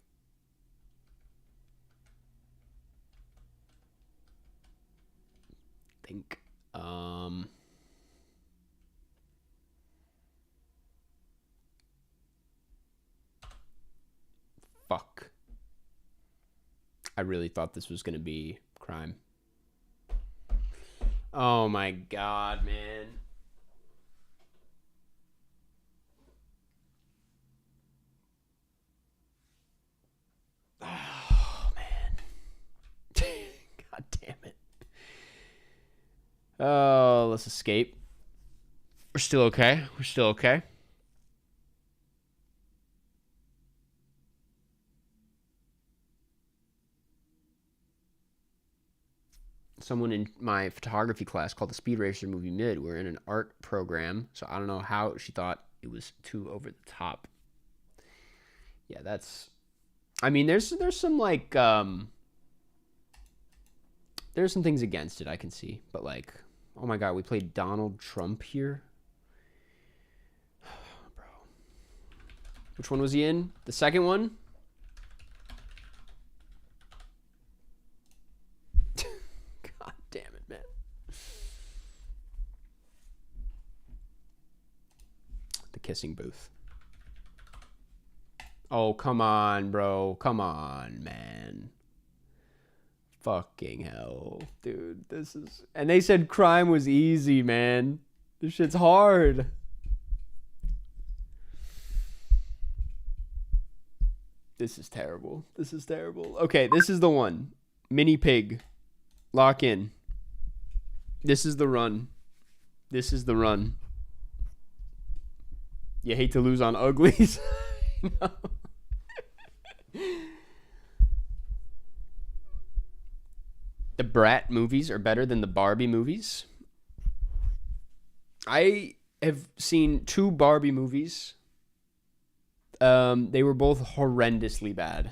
Fuck. I really thought this was gonna be crime. Oh my god, man. Oh, let's escape. We're still okay. We're still okay. Someone in my photography class called the Speed Racer movie mid. We're in an art program, so I don't know how she thought it was too over the top. Yeah, that's... I mean, there's some, like, there's some things against it I can see. But, like, oh my god, we played Donald Trump here? Bro. Which one was he in? The second one? God damn it, man. The kissing booth. Oh, come on, bro. Come on, man. Fucking hell, dude. This is... And they said crime was easy, man. This shit's hard. This is terrible. This is terrible. Okay, this is the one. Mini Pig. Lock in. This is the run. This is the run. You hate to lose on uglies. No. The Brat movies are better than the Barbie movies. I have seen 2 Barbie movies. They were both horrendously bad.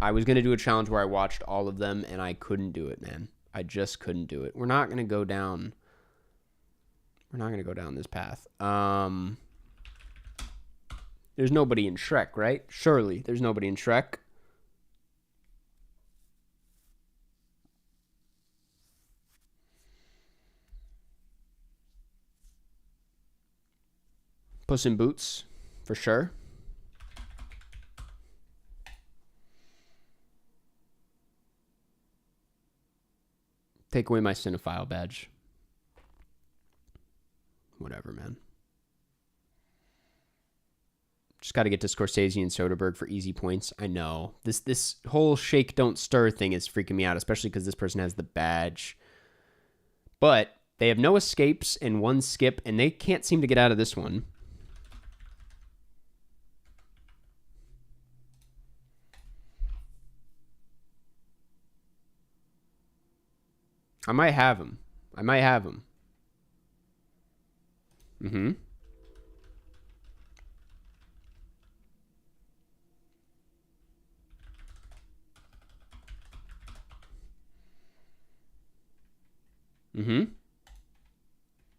I was going to do a challenge where I watched all of them, and I couldn't do it, man. I just couldn't do it. We're not going to go down... We're not going to go down this path. There's nobody in Shrek, right? Surely there's nobody in Shrek. Puss in Boots, for sure. Take away my cinephile badge. Whatever, man. Just got to get to Scorsese and Soderbergh for easy points. I know. This whole shake, don't stir thing is freaking me out, especially because this person has the badge. But they have no escapes and 1 skip, and they can't seem to get out of this one. I might have him. I might have him. Mm-hmm. Mm-hmm.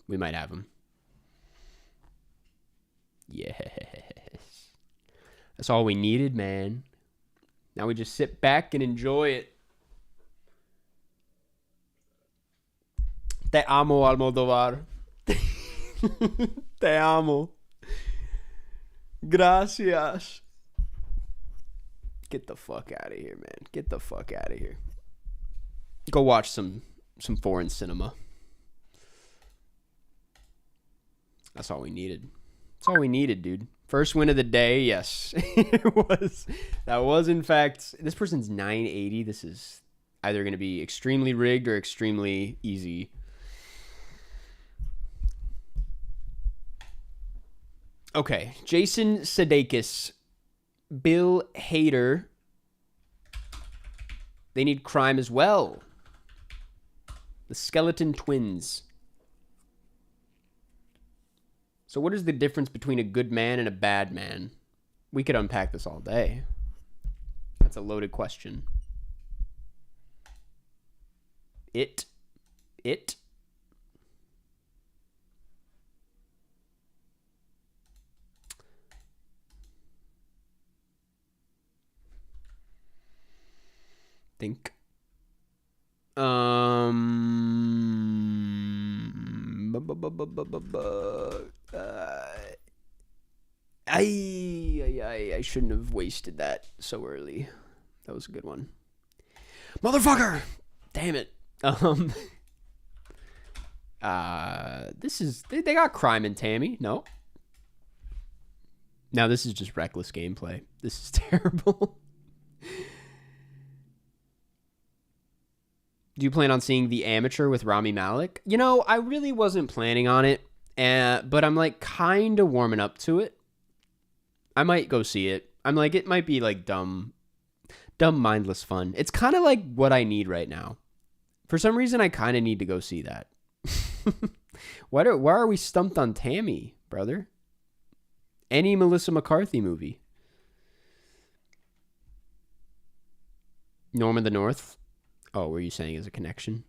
We might have him. Yes. That's all we needed, man. Now we just sit back and enjoy it. Te amo, Almodovar. Te amo. Gracias. Get the fuck out of here, man. Get the fuck out of here. Go watch some foreign cinema. That's all we needed. That's all we needed, dude. First win of the day, yes. It was. That was, in fact, this person's 980. This is either going to be extremely rigged or extremely easy. Okay, Jason Sudeikis, Bill Hader. They need crime as well. The Skeleton Twins. So what is the difference between a good man and a bad man? We could unpack this all day. That's a loaded question. It. Think. I shouldn't have wasted that so early. That was a good one. Motherfucker! Damn it. This is... They got crime in Tammy. No. Now this is just reckless gameplay. This is terrible. Do you plan on seeing The Amateur with Rami Malek? You know, I really wasn't planning on it, but I'm like kind of warming up to it. I might go see it. I'm like, it might be like dumb, mindless fun. It's kind of like what I need right now. For some reason, I kind of need to go see that. Why are we stumped on Tammy, brother? Any Melissa McCarthy movie. Norm of the North. Oh, were you saying is a connection?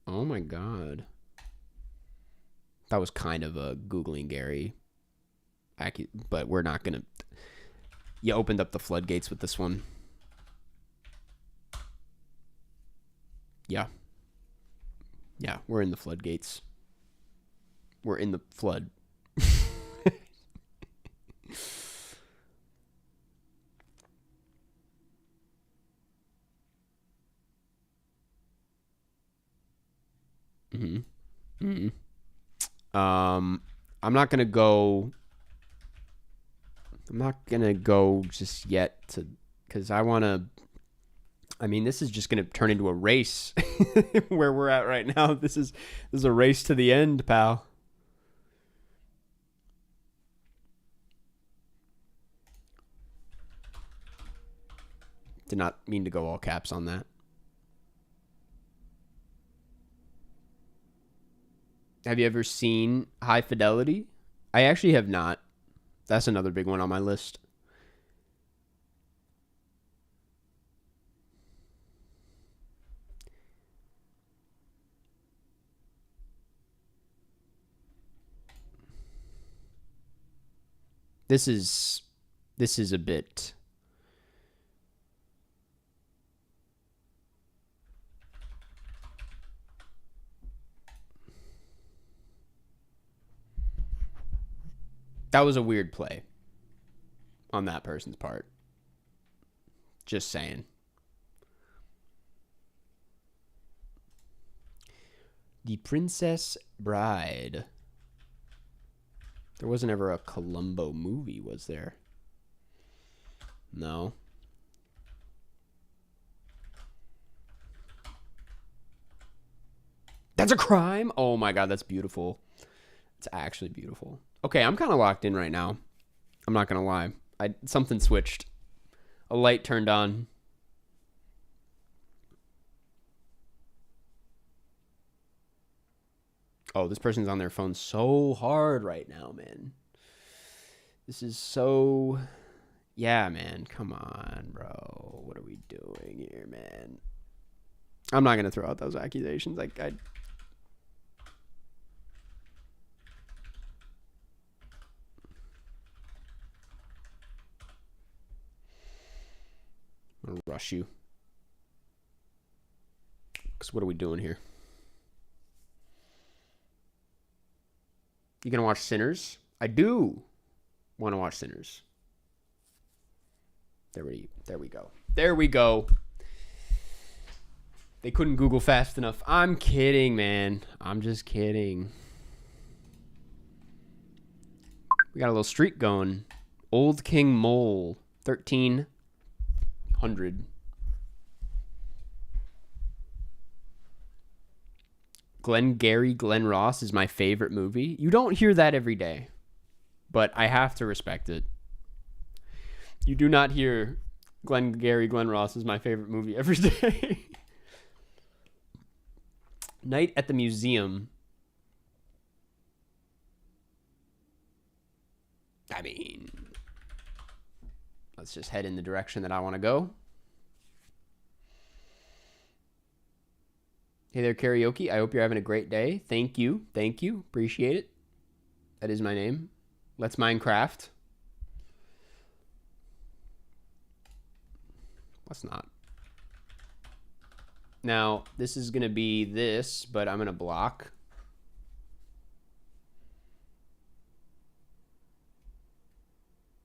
Oh my God. That was kind of a Googling Gary. But we're not going to... You opened up the floodgates with this one. Yeah. Yeah, we're in the floodgates. We're in the flood. Mm-hmm. Mm-hmm. I'm not gonna go just yet because I want to. I mean, this is just gonna turn into a race where we're at right now. This is a race to the end, pal. Did not mean to go all caps on that. Have you ever seen High Fidelity? I actually have not. That's another big one on my list. This is a bit... That was a weird play on that person's part. Just saying. The Princess Bride. There wasn't ever a Columbo movie, was there? No. That's a crime? Oh my God, that's beautiful. It's actually beautiful. Okay, I'm kind of locked in right now. I'm not going to lie. Something switched. A light turned on. Oh, this person's on their phone so hard right now, man. This is so... Yeah, man. Come on, bro. What are we doing here, man? I'm not going to throw out those accusations. I'm going to rush you. Because what are we doing here? You going to watch Sinners? I do want to watch Sinners. There we go. There we go. They couldn't Google fast enough. I'm kidding, man. I'm just kidding. We got a little streak going. Old King Mole. 1300. Glenn Ross is my favorite movie. You don't hear that every day, but I have to respect it. You do not hear Glenn Ross is my favorite movie every day. Night at the Museum. I mean, let's just head in the direction that I want to go. Hey there, karaoke. I hope you're having a great day. Thank you. Thank you. Appreciate it. That is my name. Let's Minecraft. Let's not. Now, this is going to be this, but I'm going to block.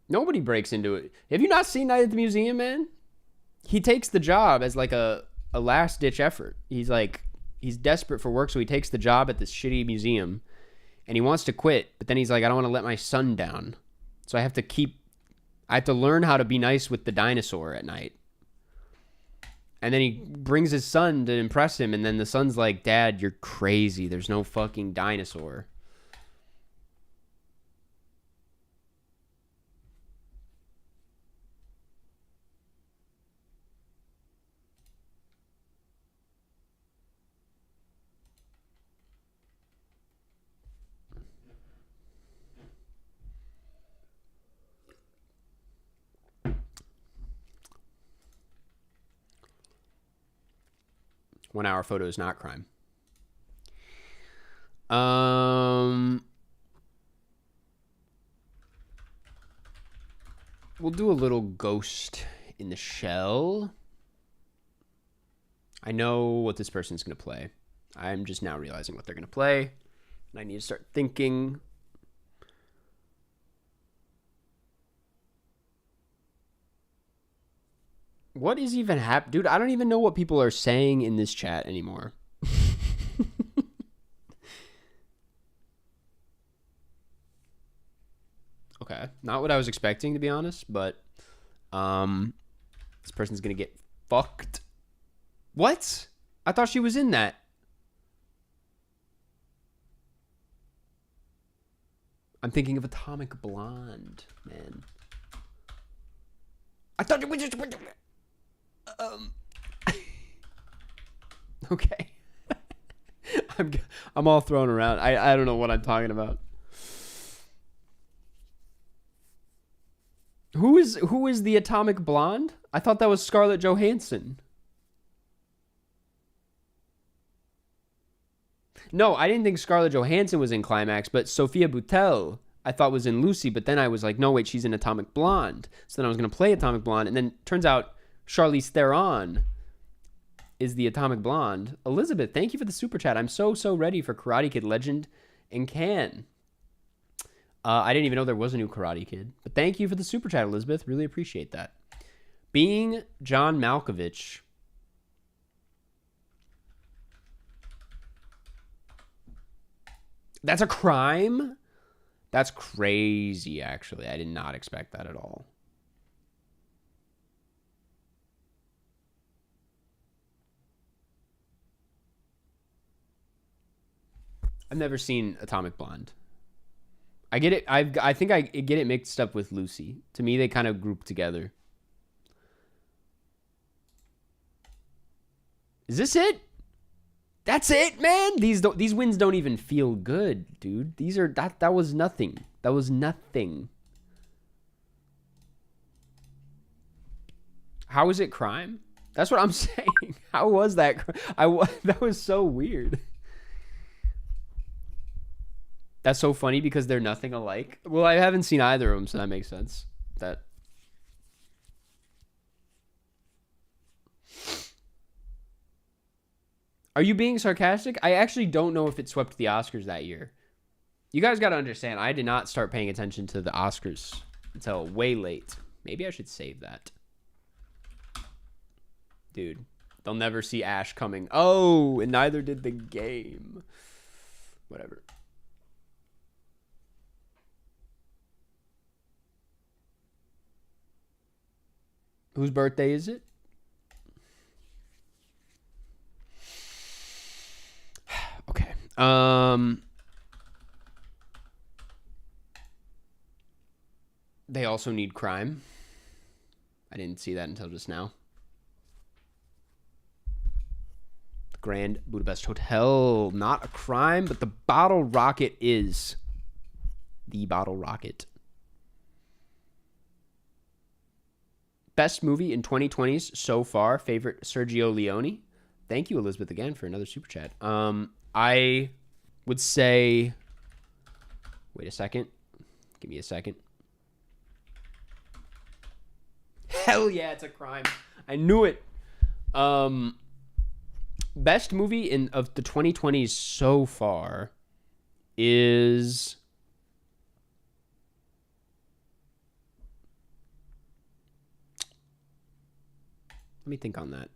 Nobody breaks into it. Have you not seen Night at the Museum, man? He takes the job as like a last-ditch effort. He's desperate for work, so he takes the job at this shitty museum, and he wants to quit, but then he's like, I don't want to let my son down, so I have to learn how to be nice with the dinosaur at night. And then he brings his son to impress him, and then the son's like, Dad, you're crazy. There's no fucking dinosaur. One-hour photo is not crime. We'll do a little Ghost in the Shell. I know what this person's going to play. I'm just now realizing what they're going to play. And I need to start thinking. What is even happening? Dude, I don't even know what people are saying in this chat anymore. Okay. Not what I was expecting, to be honest, but this person's going to get fucked. What? I thought she was in that. I'm thinking of Atomic Blonde, man. I thought it was just... Okay. I'm all thrown around. I don't know what I'm talking about. Who is the Atomic Blonde? I thought that was Scarlett Johansson. No, I didn't think Scarlett Johansson was in Climax, but Sophia Boutelle I thought was in Lucy, but then I was like, no, wait, she's in Atomic Blonde. So then I was going to play Atomic Blonde, and then turns out Charlize Theron is the Atomic Blonde. Elizabeth, thank you for the super chat. I'm so ready for Karate Kid Legend in Cannes. I didn't even know there was a new Karate Kid. But thank you for the super chat, Elizabeth. Really appreciate that. Being John Malkovich. That's a crime? That's crazy, actually. I did not expect that at all. I've never seen Atomic Blonde. I get it. I think I get it mixed up with Lucy. To me, they kind of group together. Is this it? That's it, man. These wins don't even feel good, dude. These are that was nothing. That was nothing. How is it crime? That's what I'm saying. How was that? That was so weird. That's so funny because they're nothing alike. Well, I haven't seen either of them, so that makes sense. That. Are you being sarcastic? I actually don't know if it swept the Oscars that year. You guys got to understand, I did not start paying attention to the Oscars until way late. Maybe I should save that. Dude, they'll never see Ash coming. Oh, and neither did The Game. Whatever. Whose birthday is it? Okay. They also need crime. I didn't see that until just now. The Grand Budapest Hotel. Not a crime, but the bottle rocket is. The bottle rocket. Best movie in 2020s so far. Favorite Sergio Leone. Thank you, Elizabeth, again for another super chat. I would say... Wait a second. Give me a second. Hell yeah, it's a crime. I knew it. Best movie of the 2020s so far is... Let me think on that.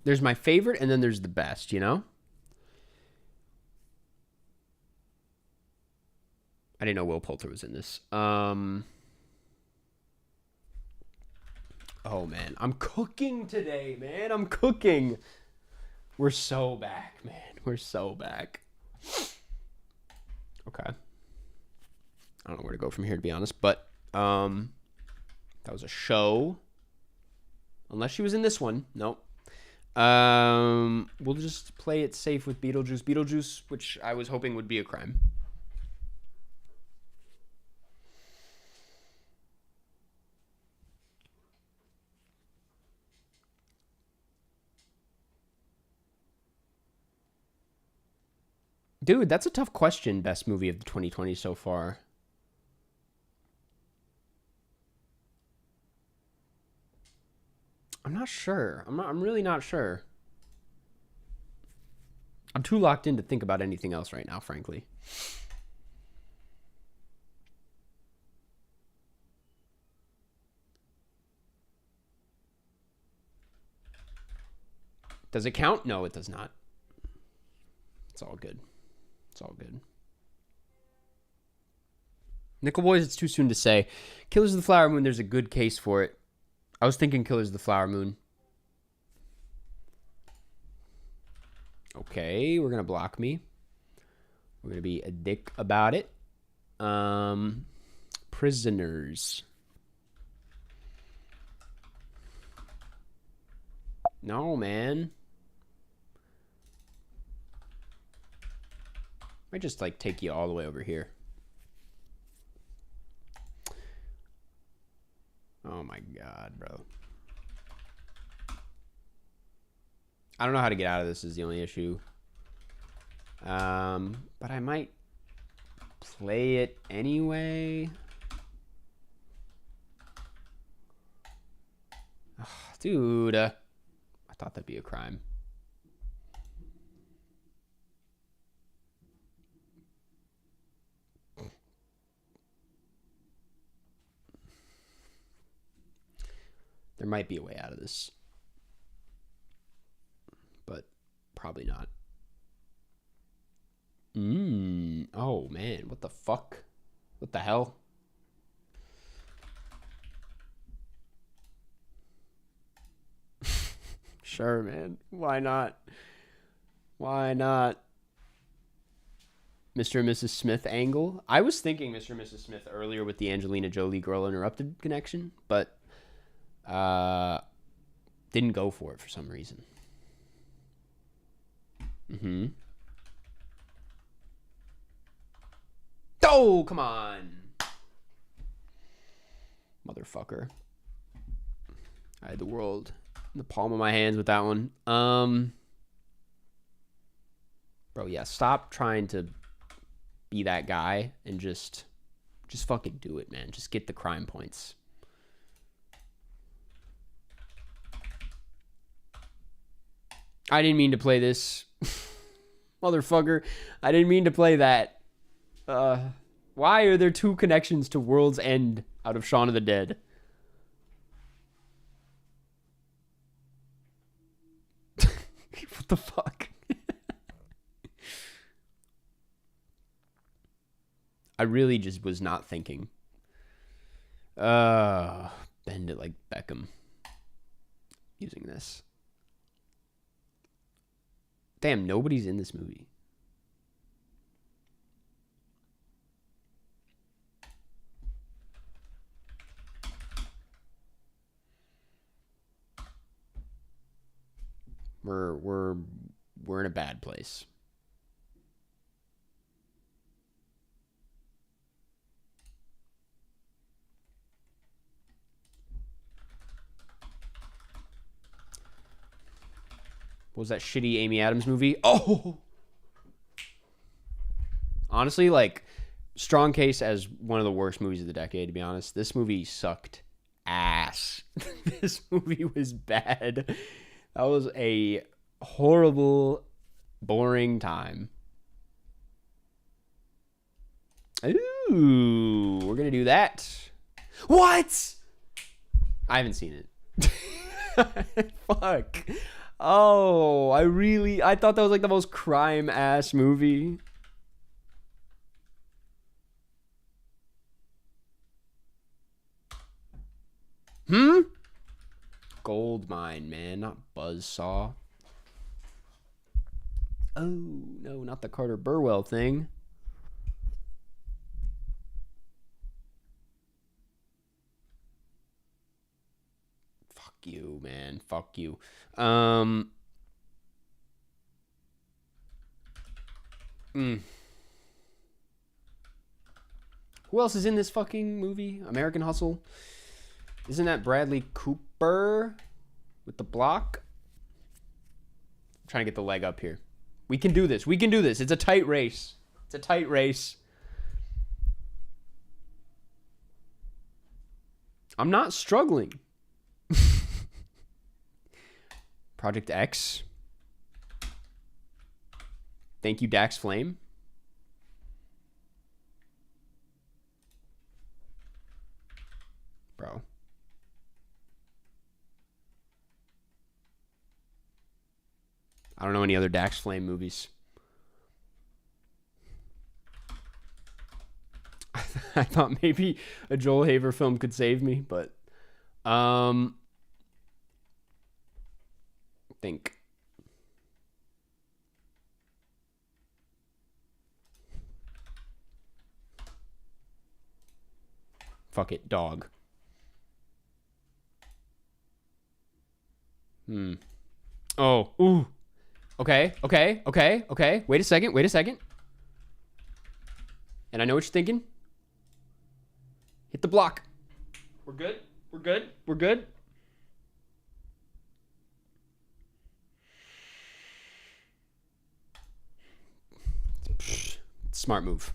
There's my favorite, and then there's the best, you know? I didn't know Will Poulter was in this. Oh, man. I'm cooking today, man. I'm cooking. We're so back, man. We're so back. Okay. I don't know where to go from here, to be honest. But that was a show. Unless she was in this one. Nope. We'll just play it safe with Beetlejuice. Beetlejuice, which I was hoping would be a crime. Dude, that's a tough question. Best movie of the 2020 so far. I'm not sure. I'm really not sure. I'm too locked in to think about anything else right now, frankly. Does it count? No, it does not. It's all good. It's all good. Nickel Boys, it's too soon to say. Killers of the Flower Moon, there's a good case for it. I was thinking Killers of the Flower Moon. Okay, we're going to block me. We're going to be a dick about it. Prisoners. No, man. Might just, like, take you all the way over here. Oh, my God, bro. I don't know how to get out of this is the only issue. But I might play it anyway. Oh, dude. I thought that'd be a crime. There might be a way out of this. But probably not. Oh, man. What the fuck? What the hell? Sure, man. Why not? Why not? Mr. and Mrs. Smith angle. I was thinking Mr. and Mrs. Smith earlier with the Angelina Jolie Girl Interrupted connection, but didn't go for it for some reason. Oh, come on. Motherfucker. I had the world in the palm of my hands with that one. Bro, yeah, stop trying to be that guy and just fucking do it, man. Just get the crime points. I didn't mean to play this. Motherfucker. I didn't mean to play that. Why are there two connections to World's End out of Shaun of the Dead? What the fuck? I really just was not thinking. Bend it like Beckham. Using this. Damn, nobody's in this movie. We're in a bad place. What was that shitty Amy Adams movie? Oh! Honestly, like, strong case as one of the worst movies of the decade, to be honest. This movie sucked ass. This movie was bad. That was a horrible, boring time. Ooh, we're going to do that. What? I haven't seen it. Fuck. Oh, I thought that was like the most crime-ass movie. gold mine, man, not buzzsaw. Oh, no, not the Carter Burwell thing. Fuck you, man. Fuck you. Who else is in this fucking movie? American Hustle? Isn't that Bradley Cooper with the block? I'm trying to get the leg up here. We can do this. We can do this. It's a tight race. It's a tight race. I'm not struggling. Project X. Thank you, Dax Flame. Bro. I don't know any other Dax Flame movies. I thought maybe a Joel Haver film could save me, but think. Fuck it, dog. Oh, ooh. Okay. Wait a second. And I know what you're thinking. Hit the block. We're good. Smart move.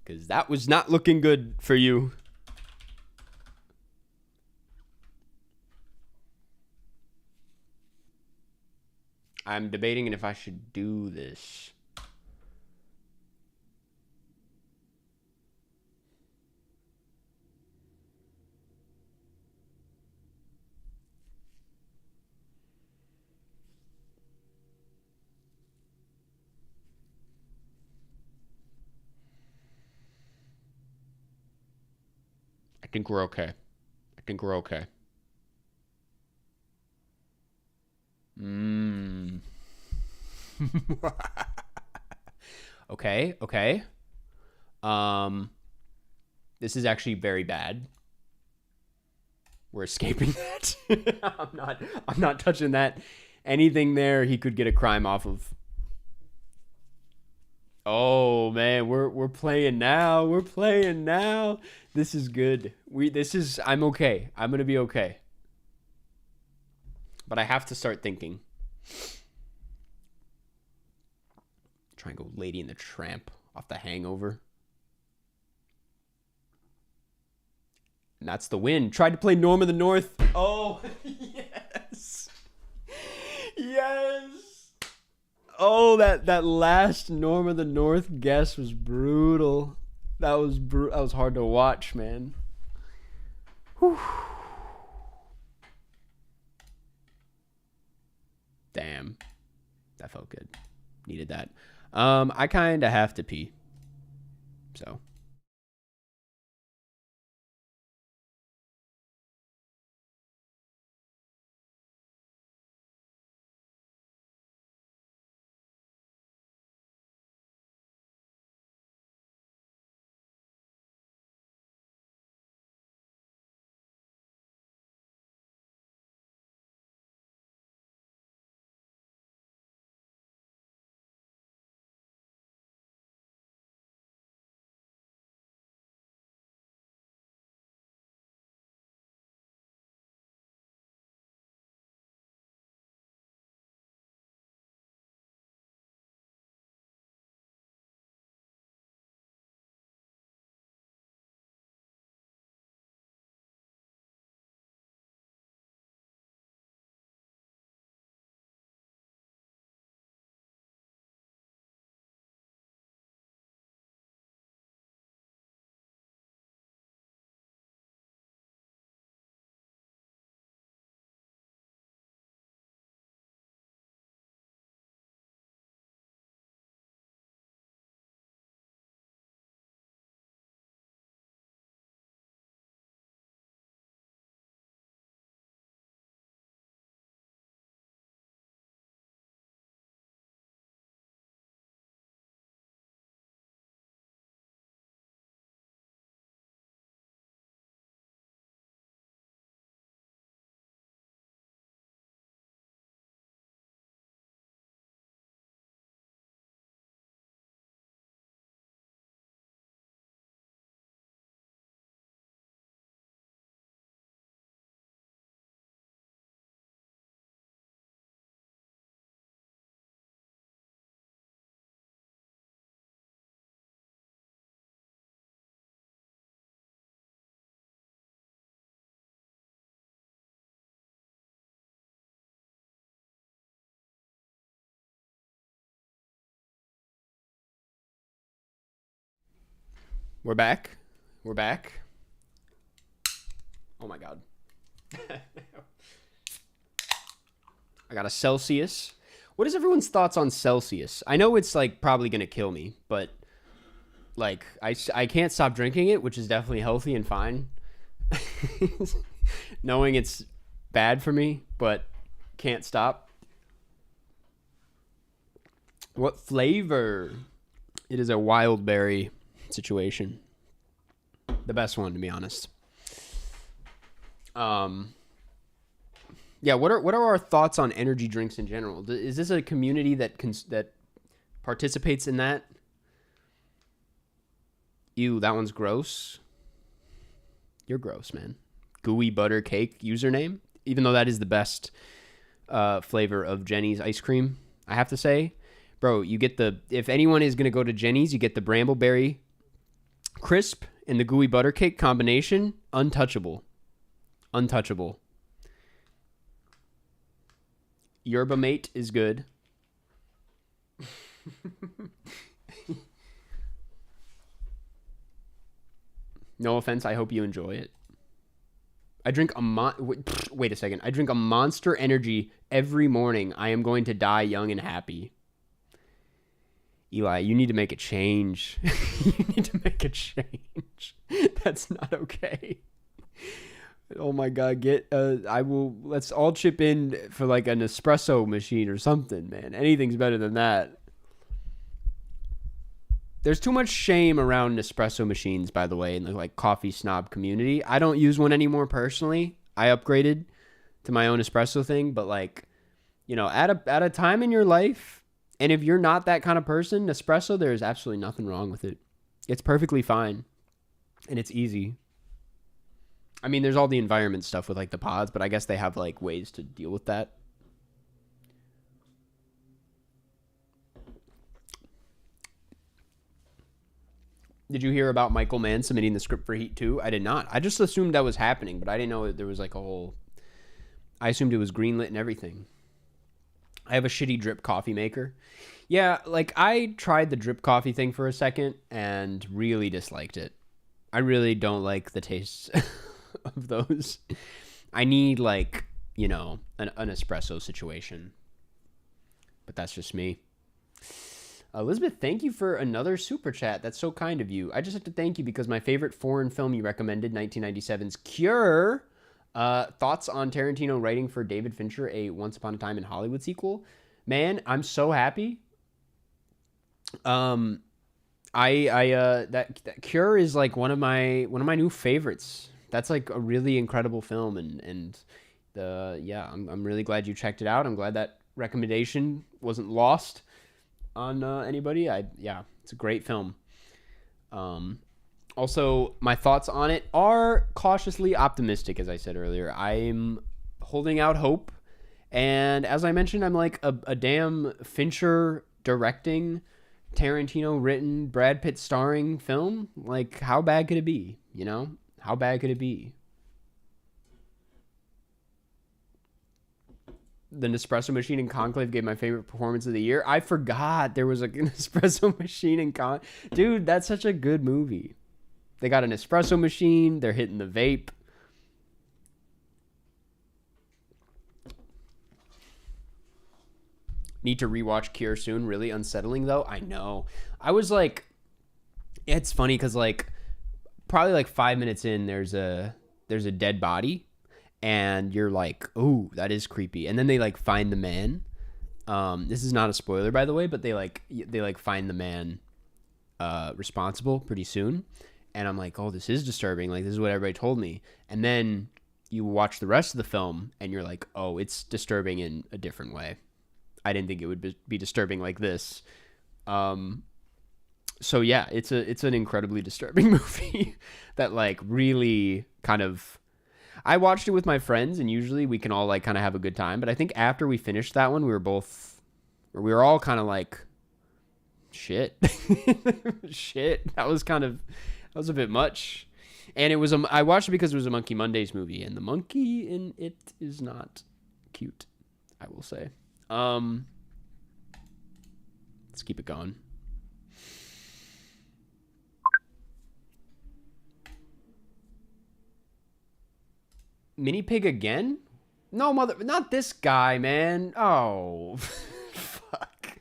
Because that was not looking good for you. I'm debating if I should do this. I think we're okay. Okay. This is actually very bad. We're escaping that. I'm not touching that. Anything there he could get a crime off of. Oh man, we're playing now. This is good. I'm okay. I'm gonna be okay. But I have to start thinking. Try and go Lady and the Tramp off The Hangover. And that's the win. Tried to play Norm of the North. Oh, yes. Oh, that last Norm of the North guess was brutal. That was hard to watch, man. Whew. Damn. That felt good. Needed that. I kind of have to pee. So. We're back. We're back. Oh my god. I got a Celsius. What is everyone's thoughts on Celsius? I know it's like probably gonna kill me, but like I can't stop drinking it, which is definitely healthy and fine. Knowing it's bad for me, but can't stop. What flavor? It is a wild berry situation. The best one, to be honest. Yeah, what are our thoughts on energy drinks in general? Is this a community that participates in that? Ew, that one's gross. You're gross, man. Gooey butter cake username, even though that is the best flavor of Jenny's ice cream, I have to say. Bro, you get if anyone is going to go to Jenny's, you get the Brambleberry crisp and the gooey butter cake combination. Untouchable. Untouchable. Yerba mate is good. No offense, I hope you enjoy it. I drink wait a second. I drink a Monster Energy every morning. I am going to die young and happy. Eli, you need to make a change. You need to make a change. That's not okay. Oh my god, let's all chip in for like an espresso machine or something, man. Anything's better than that. There's too much shame around Nespresso machines, by the way, in the like coffee snob community. I don't use one anymore personally. I upgraded to my own espresso thing, but like, you know, at a time in your life, and if you're not that kind of person, Nespresso, there's absolutely nothing wrong with it. It's perfectly fine, and it's easy. I mean, there's all the environment stuff with like the pods, but I guess they have like ways to deal with that. Did you hear about Michael Mann submitting the script for Heat 2? I did not. I just assumed that was happening, but I didn't know there was like a whole... I assumed it was greenlit and everything. I have a shitty drip coffee maker. Yeah, like I tried the drip coffee thing for a second and really disliked it. I really don't like the taste of those. I need like, you know, an espresso situation. But that's just me. Elizabeth, thank you for another super chat. That's so kind of you. I just have to thank you because my favorite foreign film you recommended, 1997's Cure. Thoughts on Tarantino writing for David Fincher a Once Upon a Time in Hollywood sequel? Man, I'm so happy. That Cure is like one of my new favorites. That's like a really incredible film, and I'm really glad you checked it out. I'm glad that recommendation wasn't lost on anybody. It's a great film. Also, my thoughts on it are cautiously optimistic, as I said earlier. I'm holding out hope, and as I mentioned, I'm like a damn Fincher directing, Tarantino written, Brad Pitt starring film. Like, how bad could it be? You know, how bad could it be? The Nespresso machine in Conclave gave my favorite performance of the year. I forgot there was an espresso machine in Dude, that's such a good movie. They got an espresso machine. They're hitting the vape. Need to rewatch Cure soon. Really unsettling, though. I know. I was like... It's funny because, like, probably like 5 minutes in, there's a dead body. And you're like, oh, that is creepy. And then they like find the man. This is not a spoiler, by the way, but they find the man responsible pretty soon. And I'm like, oh, this is disturbing. Like, this is what everybody told me. And then you watch the rest of the film and you're like, oh, it's disturbing in a different way. I didn't think it would be disturbing like this. So yeah, it's an incredibly disturbing movie that like really kind of... I watched it with my friends, and usually we can all like kind of have a good time. But I think after we finished that one, we were all kind of like, shit, shit. That was a bit much. And I watched it because it was a Monkey Mondays movie, and the monkey in it is not cute, I will say. Let's keep it going. Mini pig again? No, not this guy, man. Oh, fuck.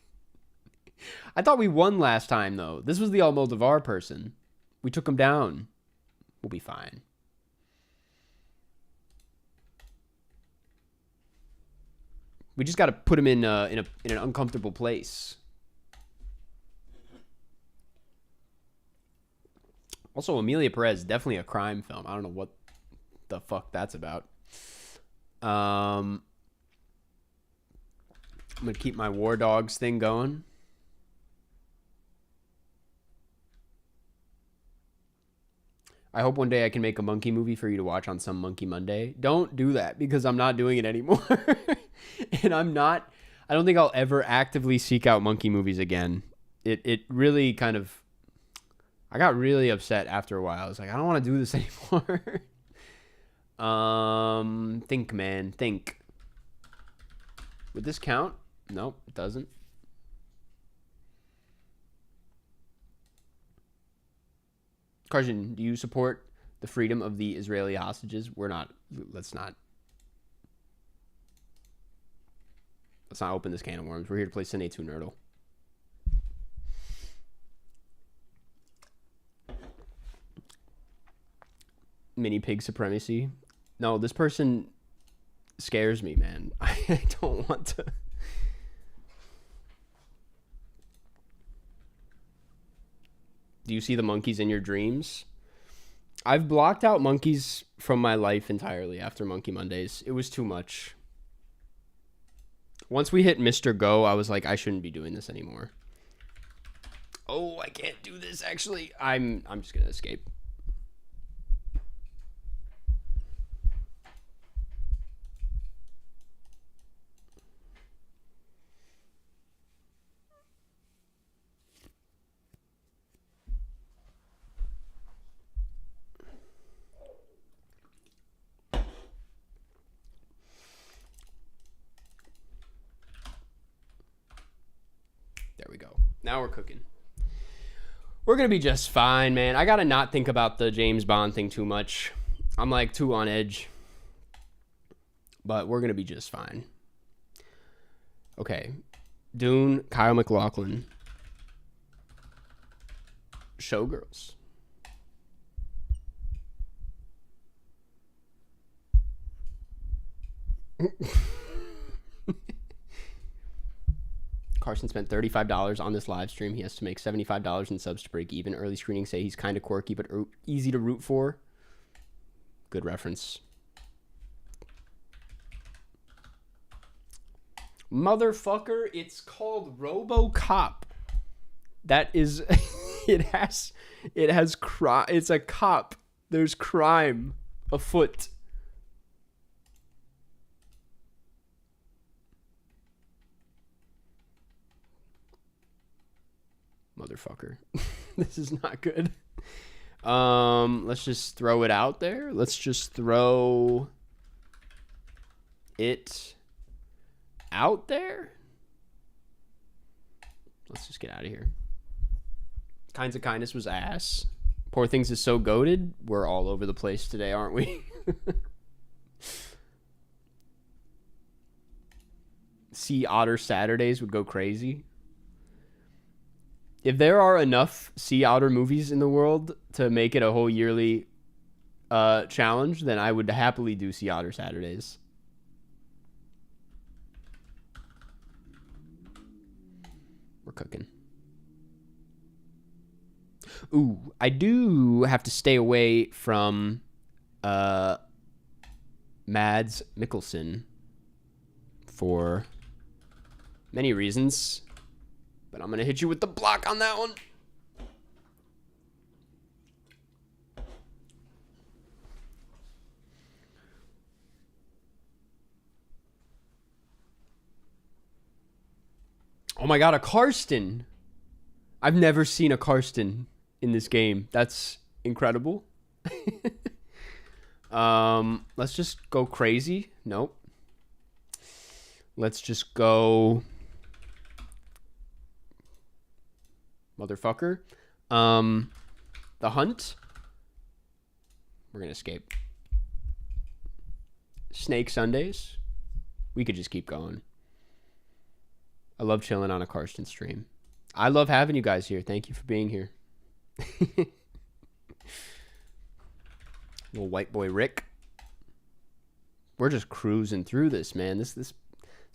I thought we won last time, though. This was the Almodovar person. We took him down. We'll be fine. We just got to put him in an uncomfortable place. Also, Emilia Perez, definitely a crime film. I don't know what the fuck that's about. I'm gonna keep my War Dogs thing going. I hope one day I can make a monkey movie for you to watch on some Monkey Monday. Don't do that, because I'm not doing it anymore. And I don't think I'll ever actively seek out monkey movies again. It really kind of, I got really upset after a while. I was like, I don't want to do this anymore. Think, man, think. Would this count? Nope, it doesn't. Karsten, do you support the freedom of the Israeli hostages? Let's not open this can of worms. We're here to play Cine 2 Nerdle. Mini pig supremacy. No, this person scares me, man. I don't want to. Do you see the monkeys in your dreams? I've blocked out monkeys from my life entirely after Monkey Mondays. It was too much. Once we hit Mr. Go, I was like, I shouldn't be doing this anymore. Oh, I can't do this, actually. I'm just going to escape. There we go. Now we're cooking. We're going to be just fine, man. I got to not think about the James Bond thing too much. I'm like too on edge. But we're going to be just fine. Okay. Dune, Kyle MacLachlan. Showgirls. Karsten spent $35 on this live stream. He has to make $75 in subs to break even. Early screenings say he's kind of quirky, but easy to root for. Good reference. Motherfucker, it's called RoboCop. That is, it's a cop. There's crime afoot. Motherfucker. This is not good. Let's just throw it out there. Let's just throw it out there. Let's just get out of here. Kinds of Kindness was ass. Poor Things is so goated. We're all over the place today, aren't we? Sea Otter Saturdays would go crazy. If there are enough Sea Otter movies in the world to make it a whole yearly challenge, then I would happily do Sea Otter Saturdays. We're cooking. Ooh, I do have to stay away from Mads Mikkelsen for many reasons. But I'm going to hit you with the block on that one. Oh my god, a Karsten. I've never seen a Karsten in this game. That's incredible. Let's just go crazy. Nope. Let's just go... Motherfucker. The Hunt. We're going to escape. Snake Sundays. We could just keep going. I love chilling on a Karsten stream. I love having you guys here. Thank you for being here. Little white boy Rick. We're just cruising through this, man. This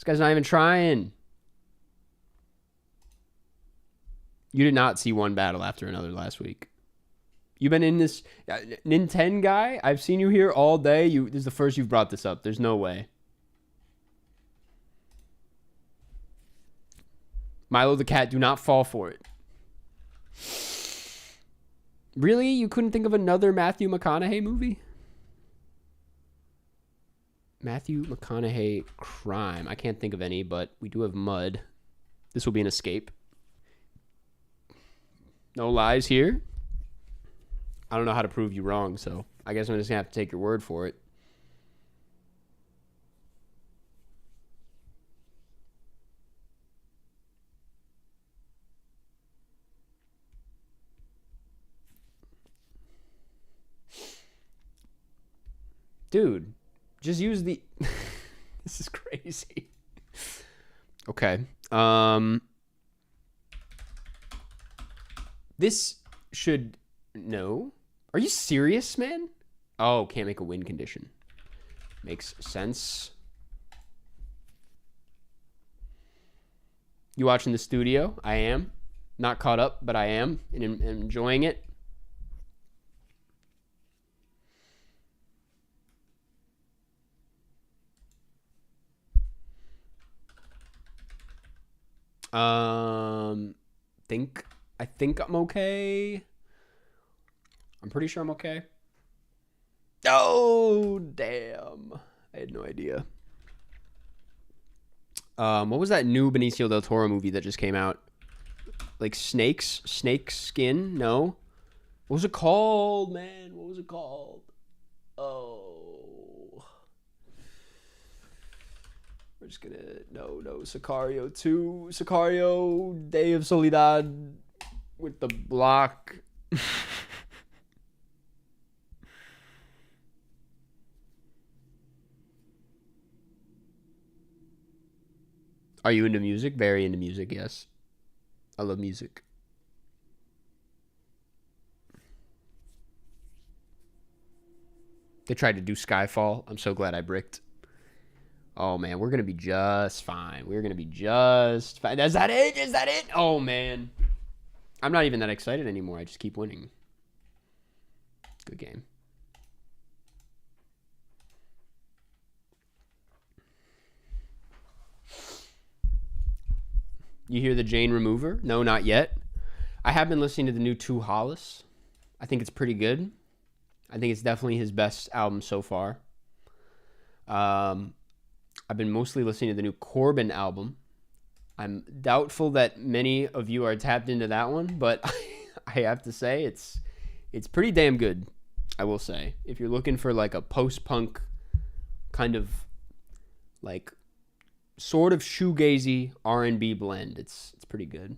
guy's not even trying. You did not see one battle after another last week. You've been in this Nintendo guy. I've seen you here all day. This is the first you've brought this up. There's no way. Milo the cat, do not fall for it. Really? You couldn't think of another Matthew McConaughey movie? Matthew McConaughey crime. I can't think of any, but we do have Mud. This will be an escape. No lies here. I don't know how to prove you wrong, so I guess I'm just going to have to take your word for it. Dude, just use the... This is crazy. Okay. This should... No. Are you serious, man? Oh, can't make a win condition. Makes sense. You watching the studio? I am. Not caught up, but I am. And enjoying it. I think I'm okay. I'm pretty sure I'm okay. Oh, damn. I had no idea. What was that new Benicio del Toro movie that just came out? Like snakes? Snake skin? No. What was it called, man? What was it called? Oh. We're just gonna... No. Sicario 2. Sicario Day of Soledad with the block. Are you into music? Very into music, yes. I love music. They tried to do Skyfall. I'm so glad I bricked. Oh, man, we're going to be just fine. We're going to be just fine. Is that it? Is that it? Oh, man. I'm not even that excited anymore. I just keep winning. Good game. You hear the Jane Remover? No, not yet. I have been listening to the new Two Hollis. I think it's pretty good. I think it's definitely his best album so far. I've been mostly listening to the new Corbin album. I'm doubtful that many of you are tapped into that one, but I have to say it's pretty damn good, I will say. If you're looking for like a post-punk kind of like sort of shoegazy R&B blend, it's pretty good.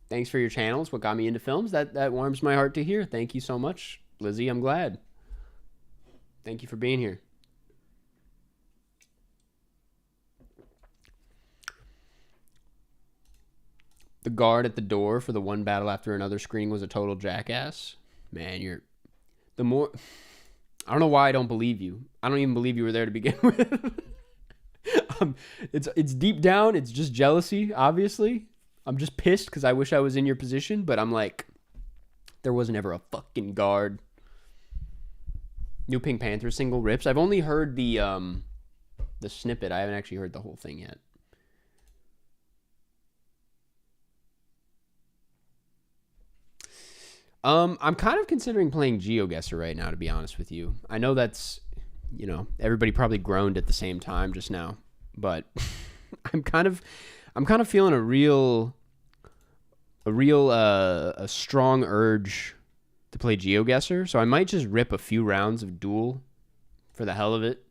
Thanks for your channels. What got me into films? That warms my heart to hear. Thank you so much, Lizzie. I'm glad. Thank you for being here. The guard at the door for the one battle after another screening was a total jackass. Man, the more... I don't know why I don't believe you. I don't even believe you were there to begin with. It's deep down. It's just jealousy, obviously. I'm just pissed because I wish I was in your position, but I'm like, there wasn't ever a fucking guard. New Pink Panther single rips. I've only heard the snippet. I haven't actually heard the whole thing yet. I'm kind of considering playing GeoGuessr right now, to be honest with you. I know that's, everybody probably groaned at the same time just now, but I'm kind of feeling a strong urge to play GeoGuessr, so I might just rip a few rounds of Duel for the hell of it.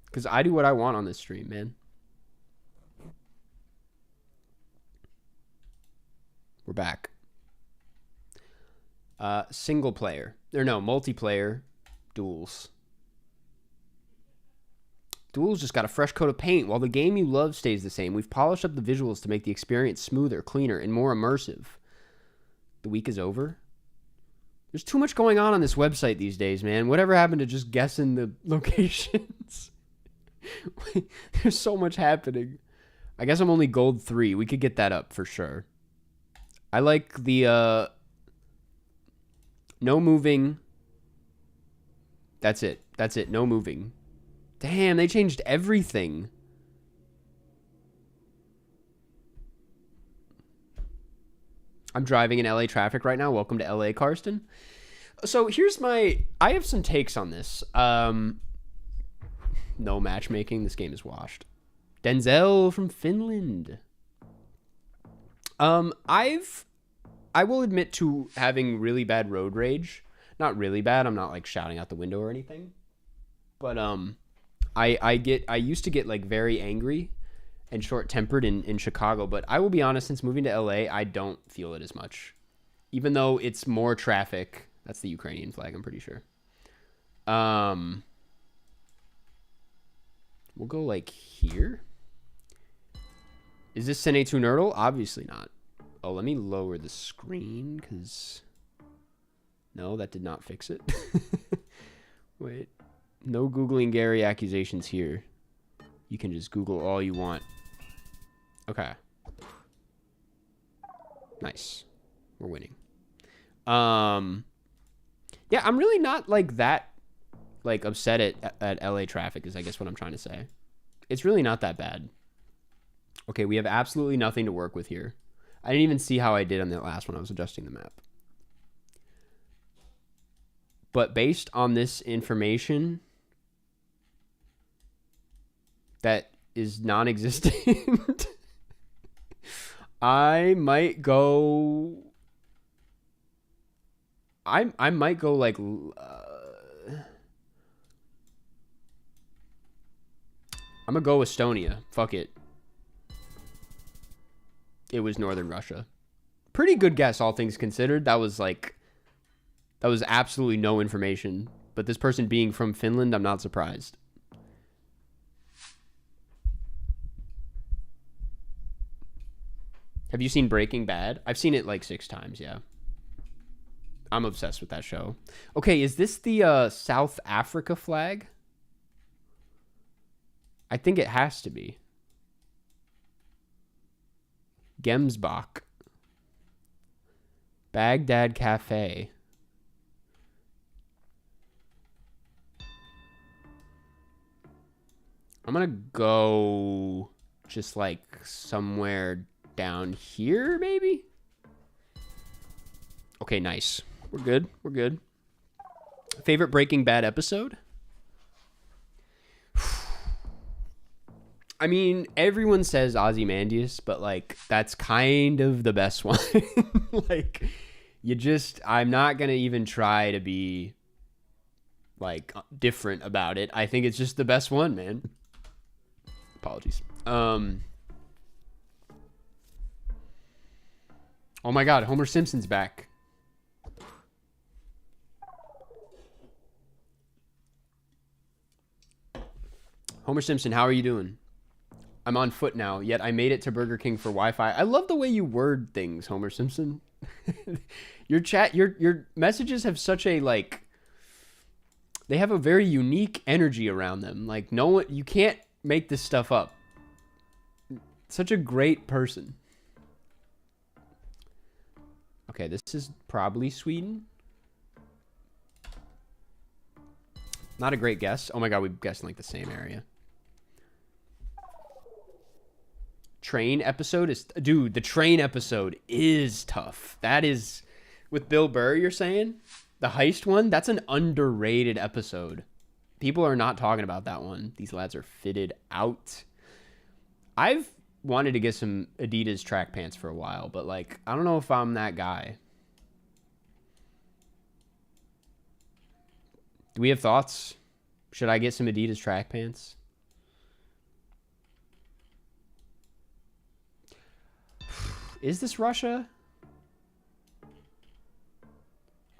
Because I do what I want on this stream, man. We're back. Single player. Or no, multiplayer. Duels. Duels just got a fresh coat of paint. While the game you love stays the same, we've polished up the visuals to make the experience smoother, cleaner, and more immersive. The week is over? There's too much going on this website these days, man. Whatever happened to just guessing the locations? There's so much happening. I guess I'm only gold 3. We could get that up for sure. I like the no moving. That's it. That's it. No moving. Damn, they changed everything. I'm driving in LA traffic right now. Welcome to LA, Karsten. So here's I have some takes on this. No matchmaking. This game is washed. Denzel from Finland. I will admit to having really bad road rage. Not really bad. I'm not like shouting out the window or anything. But I used to get like very angry and short-tempered in Chicago, but I will be honest, since moving to LA, I don't feel it as much. Even though it's more traffic. That's the Ukrainian flag, I'm pretty sure. We'll go like here. Is this Cine 2 Nerdle? Obviously not. Oh, let me lower the screen, because... No, that did not fix it. Wait. No Googling Gary accusations here. You can just Google all you want. Okay. Nice. We're winning. Yeah, I'm really not like that like upset at LA traffic is I guess what I'm trying to say. It's really not that bad. Okay, we have absolutely nothing to work with here. I didn't even see how I did on that last one. I was adjusting the map. But based on this information that is non-existent, I might go... I might go like... I'm gonna go Estonia. Fuck it. It was Northern Russia. Pretty good guess, all things considered. That was absolutely no information. But this person being from Finland, I'm not surprised. Have you seen Breaking Bad? I've seen it like 6 times, yeah. I'm obsessed with that show. Okay, is this the South Africa flag? I think it has to be. Gemsbach. Baghdad Cafe. I'm gonna go just like somewhere down here, maybe? Okay, nice. We're good. We're good. Favorite Breaking Bad episode? I mean, everyone says Ozymandias, but like that's kind of the best one. Like, I'm not gonna even try to be like different about it. I think it's just the best one, man. Apologies. Oh my God, Homer Simpson's back. Homer Simpson, how are you doing? I'm on foot now, yet I made it to Burger King for Wi-Fi. I love the way you word things, Homer Simpson. Your messages have such a like, they have a very unique energy around them. Like no one, you can't make this stuff up. Such a great person. Okay, this is probably Sweden. Not a great guess. Oh my God, we guessed in like the same area. Train episode is... Dude, the train episode is tough. That is... With Bill Burr, you're saying? The heist one? That's an underrated episode. People are not talking about that one. These lads are fitted out. I've wanted to get some Adidas track pants for a while, but like, I don't know if I'm that guy. Do we have thoughts? Should I get some Adidas track pants? Is this Russia?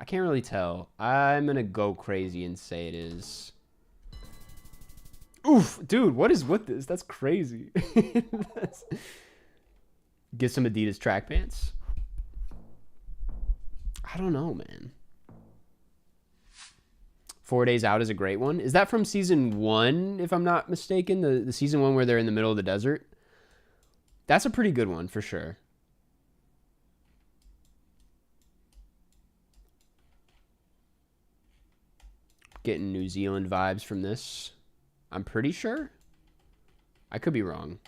I can't really tell. I'm gonna go crazy and say it is. Oof, dude, what is with this? That's crazy. Get some Adidas track pants. I don't know, man. 4 Days Out is a great one. Is that from season 1, if I'm not mistaken? The season 1 where they're in the middle of the desert? That's a pretty good one, for sure. Getting New Zealand vibes from this. I'm pretty sure. I could be wrong.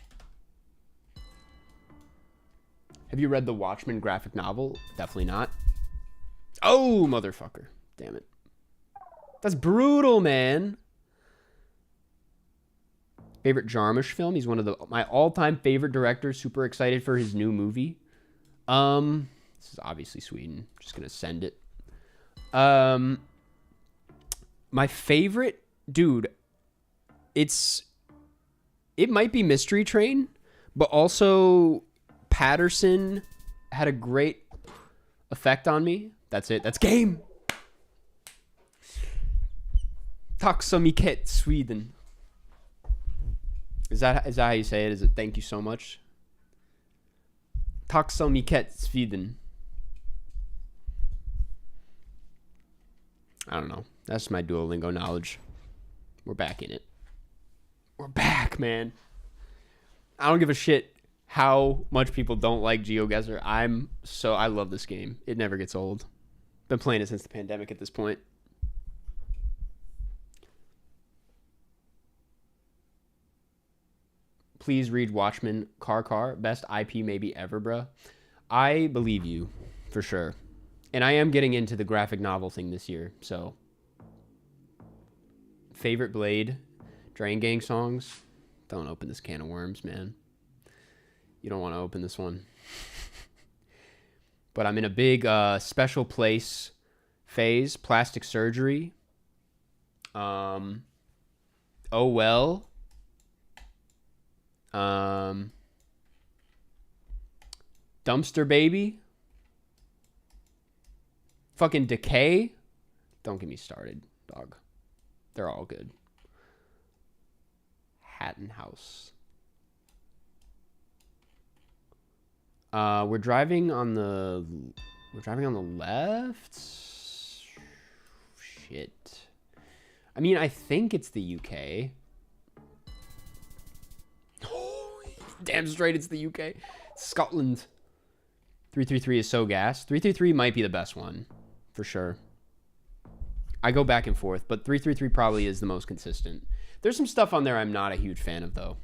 Have you read the Watchmen graphic novel? Definitely not. Oh, motherfucker. Damn it. That's brutal, man. Favorite Jarmusch film? He's one of my all-time favorite directors. Super excited for his new movie. This is obviously Sweden. Just gonna send it. My favorite, dude. It might be Mystery Train, but also Patterson had a great effect on me. That's it. That's game. Tack så mycket, Sweden. Is that how you say it? Is it thank you so much? Tack så mycket, Sweden. I don't know. That's my Duolingo knowledge. We're back in it. We're back, man. I don't give a shit how much people don't like GeoGuessr. I love this game. It never gets old. Been playing it since the pandemic at this point. Please read Watchmen. Car. Best IP maybe ever, bruh. I believe you, for sure. And I am getting into the graphic novel thing this year, so. Favorite Blade. Drain Gang songs. Don't open this can of worms, man. You don't want to open this one. But I'm in a big special place phase. Plastic surgery. Oh well. Dumpster Baby. Fucking Decay. Don't get me started, dog. They're all good. Hatton House. We're driving on the left. Shit. I mean, I think it's the UK. Damn straight, it's the UK. Scotland. 333 is so gas. 333 might be the best one, for sure. I go back and forth, but 333 probably is the most consistent. There's some stuff on there I'm not a huge fan of, though.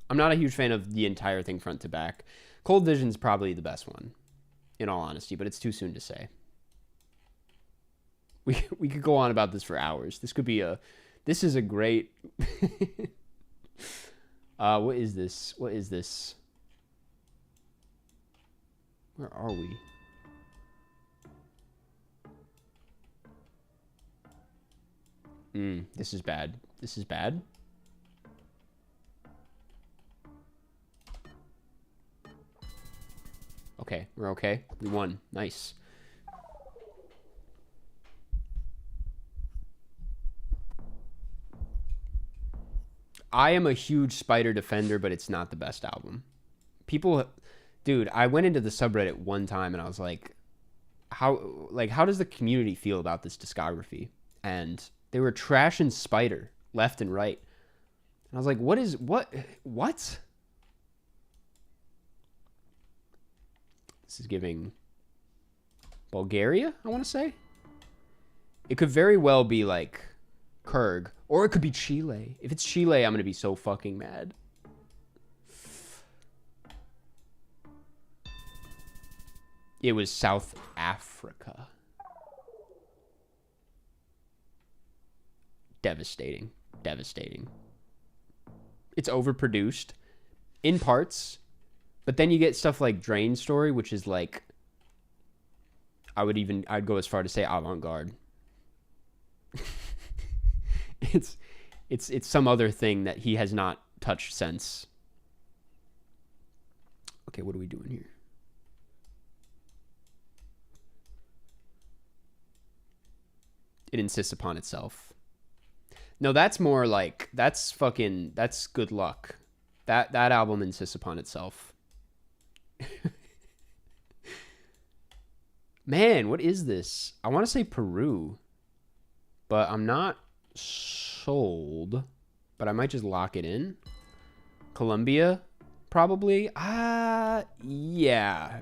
I'm not a huge fan of the entire thing front to back. Cold Vision's probably the best one, in all honesty, but it's too soon to say. We could go on about this for hours. This is a great... what is this? What is this? Where are we? This is bad. This is bad. Okay, we're okay. We won. Nice. I am a huge Spider defender, but it's not the best album. Dude, I went into the subreddit one time and I was like, how does the community feel about this discography? And they were trashing Spider left and right. And I was like, what? This is giving Bulgaria, I want to say. It could very well be like Kurg, or it could be Chile. If it's Chile, I'm going to be so fucking mad. It was South Africa. Devastating. Devastating. It's overproduced in parts, but then you get stuff like Drain Story, which is like, I'd go as far to say avant-garde. It's some other thing that he has not touched since. Okay, what are we doing here? It insists upon itself. No, that's more like that's good luck. That album insists upon itself. Man, what is this? I want to say Peru, but I'm not sold. But I might just lock it in. Colombia, probably. Yeah.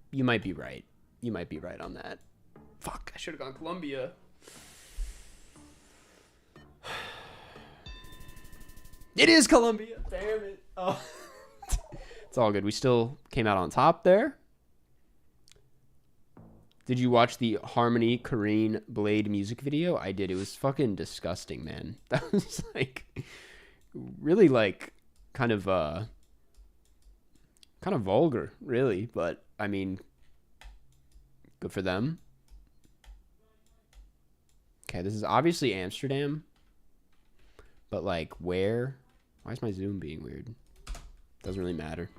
You might be right. You might be right on that. Fuck, I should have gone Colombia. It is Colombia. Damn it. Oh. It's all good. We still came out on top there. Did you watch the Harmony Korine Blade music video? I did. It was fucking disgusting, man. That was like really like kind of vulgar, really, but I mean, good for them. Okay, this is obviously Amsterdam, but like where? Why is my zoom being weird? Doesn't really matter.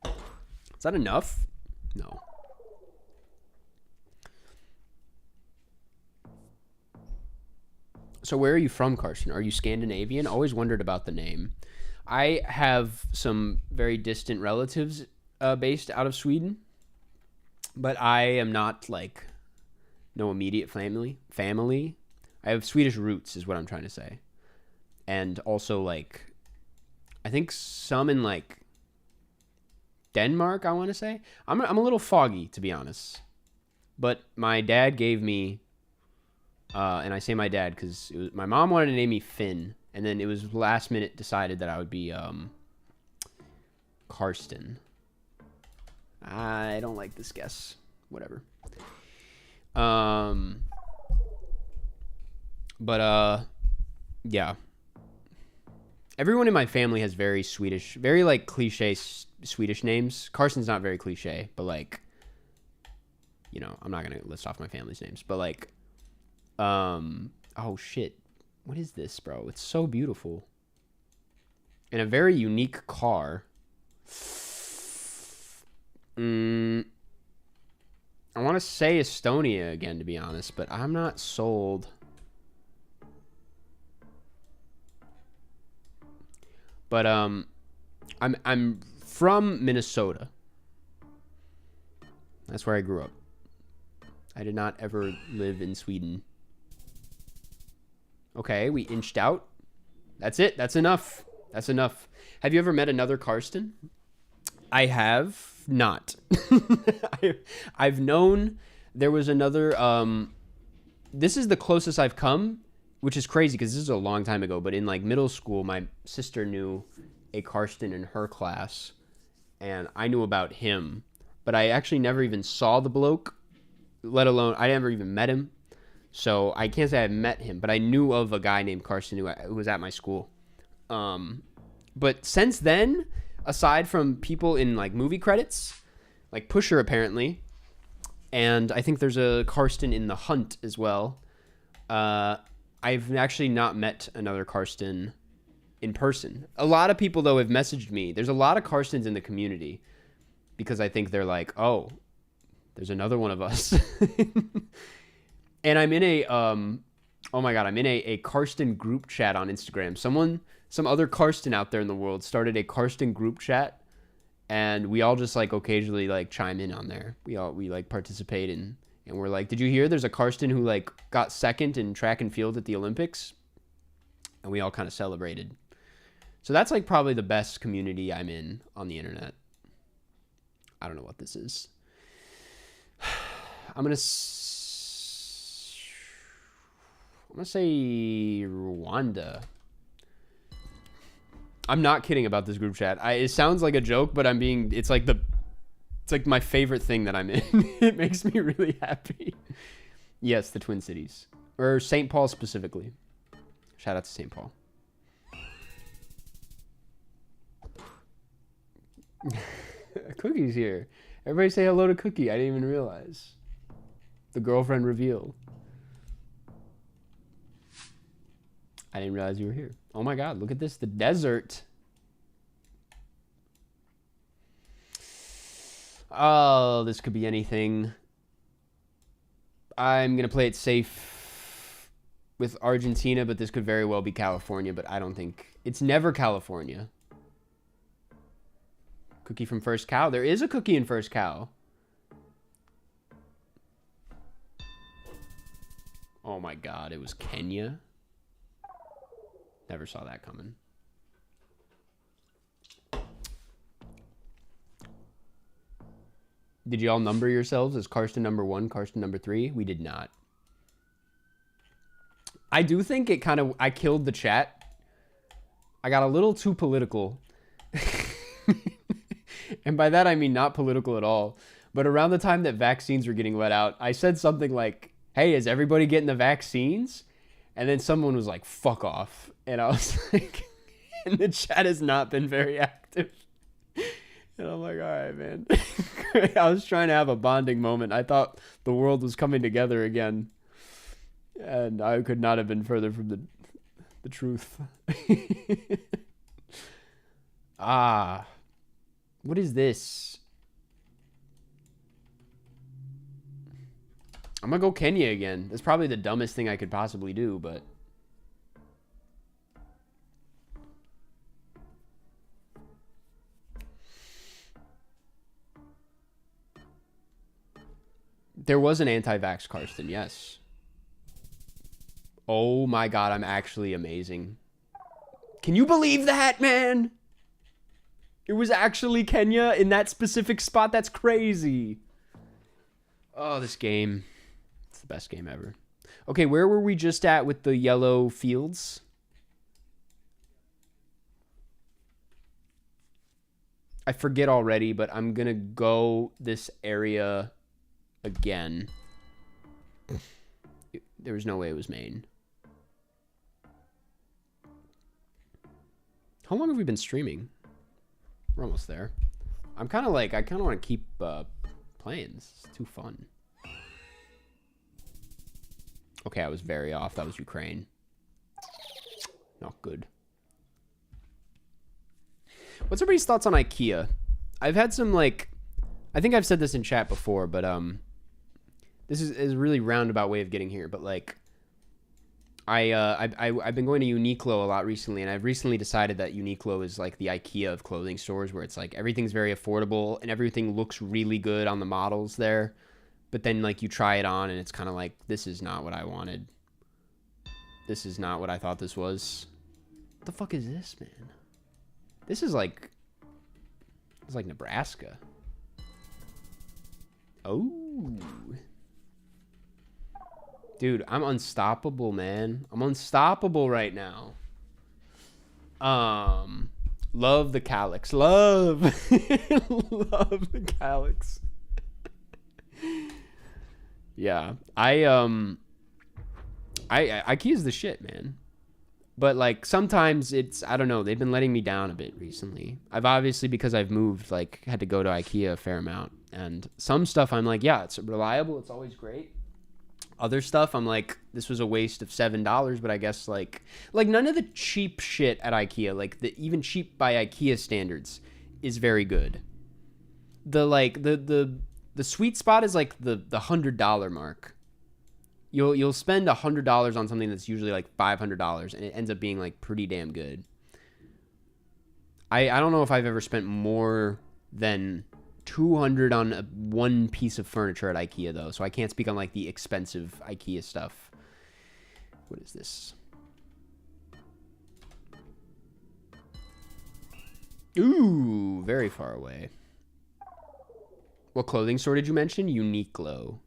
Is that enough? No. So where are you from, Karsten? Are you Scandinavian? Always wondered about the name. I have some very distant relatives based out of Sweden, but I am not like no immediate family. I have Swedish roots is what I'm trying to say. And also like I think some in like Denmark, I want to say. I'm a little foggy, to be honest. But my dad gave me, and I say my dad because my mom wanted to name me Finn, and then it was last minute decided that I would be Karsten. I don't like this guess. Whatever. Yeah. Everyone in my family has very Swedish, very like cliche Swedish names. Karsten's not very cliche, but like, you know, I'm not gonna list off my family's names, but like, oh shit, what is this, bro? It's so beautiful, and a very unique car. I want to say Estonia again, to be honest, but I'm not sold. But I'm from Minnesota. That's where I grew up. I did not ever live in Sweden. Okay, we inched out. That's it. That's enough. That's enough. Have you ever met another Karsten? I have not. I've known there was another. This is the closest I've come, which is crazy because this is a long time ago. But in like middle school, my sister knew a Karsten in her class, and I knew about him. But I actually never even saw the bloke, let alone I never even met him. So I can't say I met him, but I knew of a guy named Karsten who was at my school. But since then, aside from people in like movie credits, like Pusher apparently, and I think there's a Karsten in The Hunt as well. I've actually not met another Karsten in person. A lot of people though have messaged me. There's a lot of Karstens in the community because I think they're like, oh, there's another one of us. And I'm in a oh my god, I'm in a Karsten group chat on Instagram. Some other Karsten out there in the world started a Karsten group chat, and we all just like occasionally like chime in on there. We like participate in, and we're like, did you hear there's a Karsten who like got second in track and field at the Olympics? And we all kind of celebrated. So that's like probably the best community I'm in on the internet. I don't know what this is. I'm gonna say Rwanda. I'm not kidding about this group chat. It sounds like a joke, but it's like my favorite thing that I'm in. It makes me really happy. Yes, the Twin Cities. Or St. Paul specifically. Shout out to St. Paul. Cookie's here. Everybody say hello to Cookie. I didn't even realize. The girlfriend reveal. I didn't realize you were here. Oh my god, look at this. The desert. Oh, this could be anything. I'm going to play it safe with Argentina, but this could very well be California, but I don't think... It's never California. Cookie from First Cow. There is a cookie in First Cow. Oh my god, it was Kenya? Never saw that coming. Did y'all number yourselves as Karsten number 1, Karsten number 3? We did not. I do think it kind of... I killed the chat. I got a little too political. And by that, I mean not political at all. But around the time that vaccines were getting let out, I said something like, hey, is everybody getting the vaccines? And then someone was like, fuck off. And I was like, and the chat has not been very active. And I'm like, all right, man. I was trying to have a bonding moment. I thought the world was coming together again. And I could not have been further from the truth. Ah. What is this? I'm gonna go Kenya again. That's probably the dumbest thing I could possibly do, but... There was an anti-vax Karsten, yes. Oh my god, I'm actually amazing. Can you believe that, man? It was actually Kenya in that specific spot. That's crazy. Oh, this game. It's the best game ever. Okay, where were we just at with the yellow fields? I forget already, but I'm going to go this area again. There was no way it was Maine. How long have we been streaming? We're almost there. I'm kind of like, I kind of want to keep playing. This is too fun. Okay, I was very off. That was Ukraine. Not good. What's everybody's thoughts on IKEA? I've had some, like, I think I've said this in chat before, but this is a really roundabout way of getting here. But like, I've been going to Uniqlo a lot recently, and I've recently decided that Uniqlo is like the IKEA of clothing stores, where it's like everything's very affordable and everything looks really good on the models there, but then like you try it on and it's kind of like, this is not what I wanted. This is not what I thought this was. What the fuck is this, man? This is like, it's like Nebraska. Oh. Dude, I'm unstoppable, man. I'm unstoppable right now. Love the calyx. Love. Love the calyx. Yeah. IKEA's the shit, man. But like sometimes it's, I don't know, they've been letting me down a bit recently. I've obviously, because I've moved, like had to go to IKEA a fair amount. And some stuff I'm like, yeah, it's reliable. It's always great. Other stuff, I'm like, this was a waste of $7, but I guess like none of the cheap shit at IKEA, like the even cheap by IKEA standards, is very good. The sweet spot is like the $100 mark. You'll spend $100 on something that's usually like $500, and it ends up being like pretty damn good. I don't know if I've ever spent more than $200 on one piece of furniture at IKEA though, so I can't speak on like the expensive IKEA stuff. What is this? Ooh, very far away. What clothing store did you mention? Uniqlo,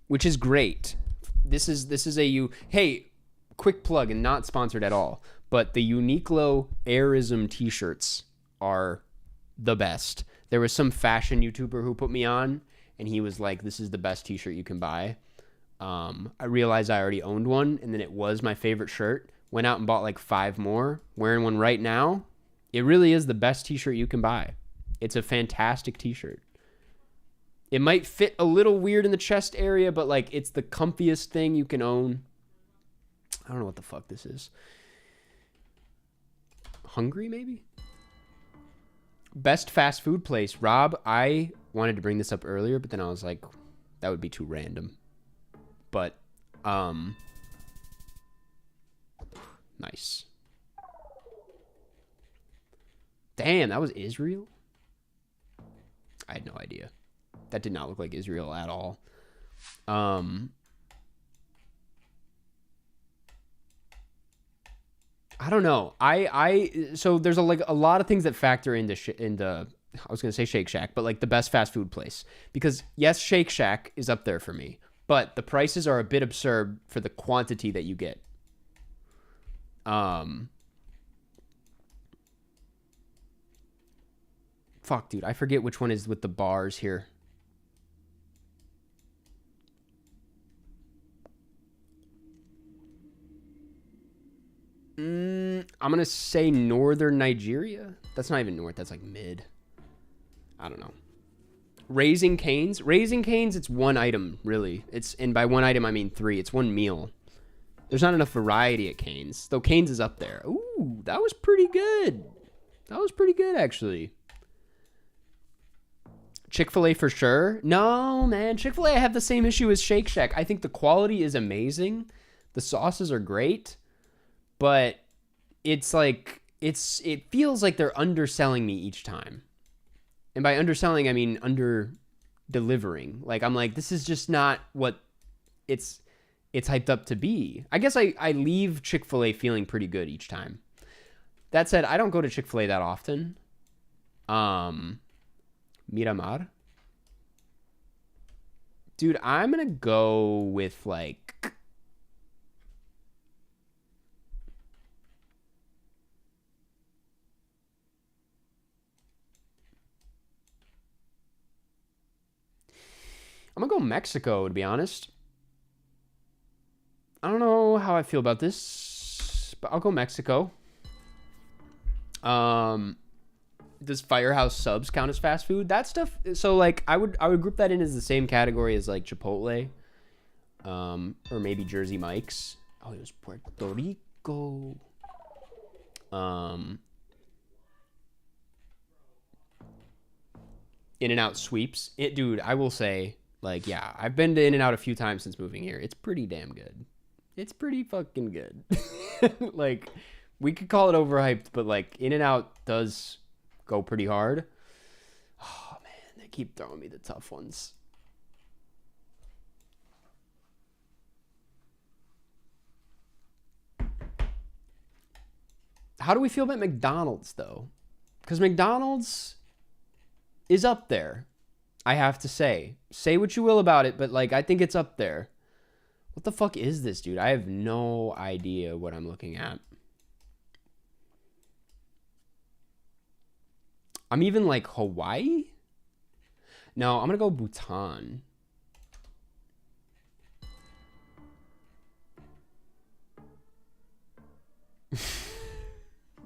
which is great. This is a hey, quick plug and not sponsored at all, but the Uniqlo Airism t-shirts are the best. There was some fashion YouTuber who put me on, and he was like, this is the best t-shirt you can buy. I realized I already owned one, and then it was my favorite shirt. Went out and bought like 5 more. Wearing one right now. It really is the best t-shirt you can buy. It's a fantastic t-shirt. It might fit a little weird in the chest area, but like it's the comfiest thing you can own. I don't know what the fuck this is. Hungry, maybe? Best fast food place. Rob, I wanted to bring this up earlier, but then I was like, that would be too random. But, nice. Damn, that was Israel? I had no idea. That did not look like Israel at all. I don't know. So there's a lot of things that factor into I was going to say Shake Shack, but like the best fast food place. Because yes, Shake Shack is up there for me, but the prices are a bit absurd for the quantity that you get. Fuck, dude, I forget which one is with the bars here. I'm going to say northern Nigeria. That's not even north. That's like mid. I don't know. Raising Cane's. Raising Cane's, it's one item, really. And by one item, I mean 3. It's one meal. There's not enough variety at Cane's. Though Cane's is up there. Ooh, that was pretty good. That was pretty good, actually. Chick-fil-A for sure. No, man. Chick-fil-A, I have the same issue as Shake Shack. I think the quality is amazing. The sauces are great. But it's like, it feels like they're underselling me each time. And by underselling, I mean under-delivering. Like, I'm like, this is just not what it's hyped up to be. I guess I leave Chick-fil-A feeling pretty good each time. That said, I don't go to Chick-fil-A that often. Miramar. Dude, I'm going to go with, like... I'm going to go Mexico, to be honest. I don't know how I feel about this, but I'll go Mexico. Does Firehouse Subs count as fast food? That stuff, so like I would group that in as the same category as like Chipotle, or maybe Jersey Mike's. Oh, it was Puerto Rico. In-N-Out sweeps. Dude, I will say, like, yeah, I've been to In-N-Out a few times since moving here. It's pretty damn good. It's pretty fucking good. Like, we could call it overhyped, but like In-N-Out does go pretty hard. Oh man, they keep throwing me the tough ones. How do we feel about McDonald's though? Because McDonald's is up there, I have to say. Say what you will about it, but like I think it's up there. What the fuck is this, dude? I have no idea what I'm looking at. I'm even like Hawaii? No, I'm gonna go Bhutan.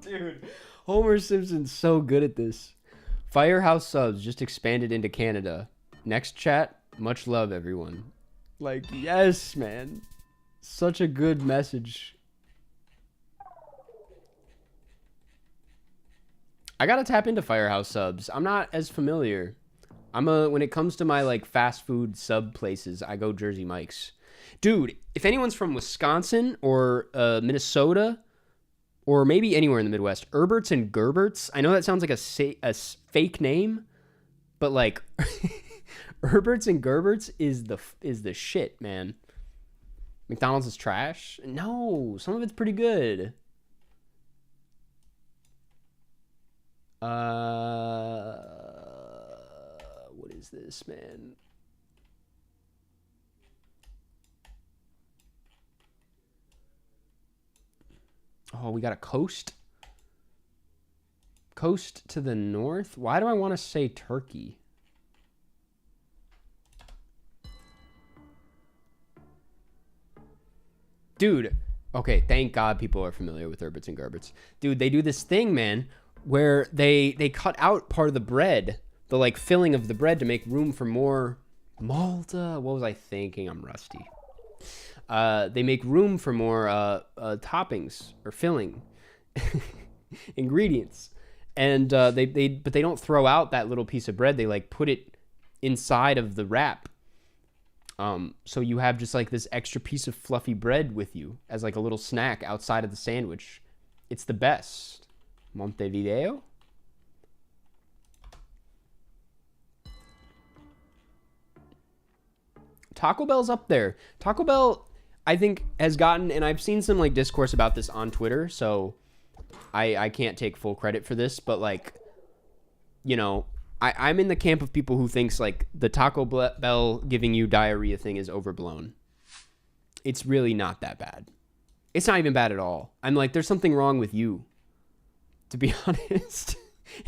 Dude, Homer Simpson's so good at this. Firehouse Subs just expanded into Canada. Next chat, much love, everyone. Like, yes, man. Such a good message. I gotta tap into Firehouse Subs. I'm not as familiar. When it comes to my like fast food sub places, I go Jersey Mike's. Dude, if anyone's from Wisconsin or Minnesota, or maybe anywhere in the Midwest, Herbert's and Gerbert's. I know that sounds like a fake name, but like Herbert's and Gerbert's is the shit, man. McDonald's is trash? No, some of it's pretty good. What is this, man? Oh, we got a coast. Coast to the north? Why do I want to say Turkey? Dude, okay, thank God people are familiar with Herbert's and Gerbert's. Dude, they do this thing, man, where they cut out part of the bread, the like filling of the bread to make room for more Malta. What was I thinking? I'm rusty. They make room for more toppings or filling ingredients, and but they don't throw out that little piece of bread. They like put it inside of the wrap. So you have just like this extra piece of fluffy bread with you as like a little snack outside of the sandwich. It's the best. Montevideo? Taco Bell's up there. Taco Bell, I think, has gotten, and I've seen some like discourse about this on Twitter, so I can't take full credit for this, but like, you know, I'm in the camp of people who thinks like the Taco Bell giving you diarrhea thing is overblown. It's really not that bad. It's not even bad at all. I'm like, there's something wrong with you. To be honest,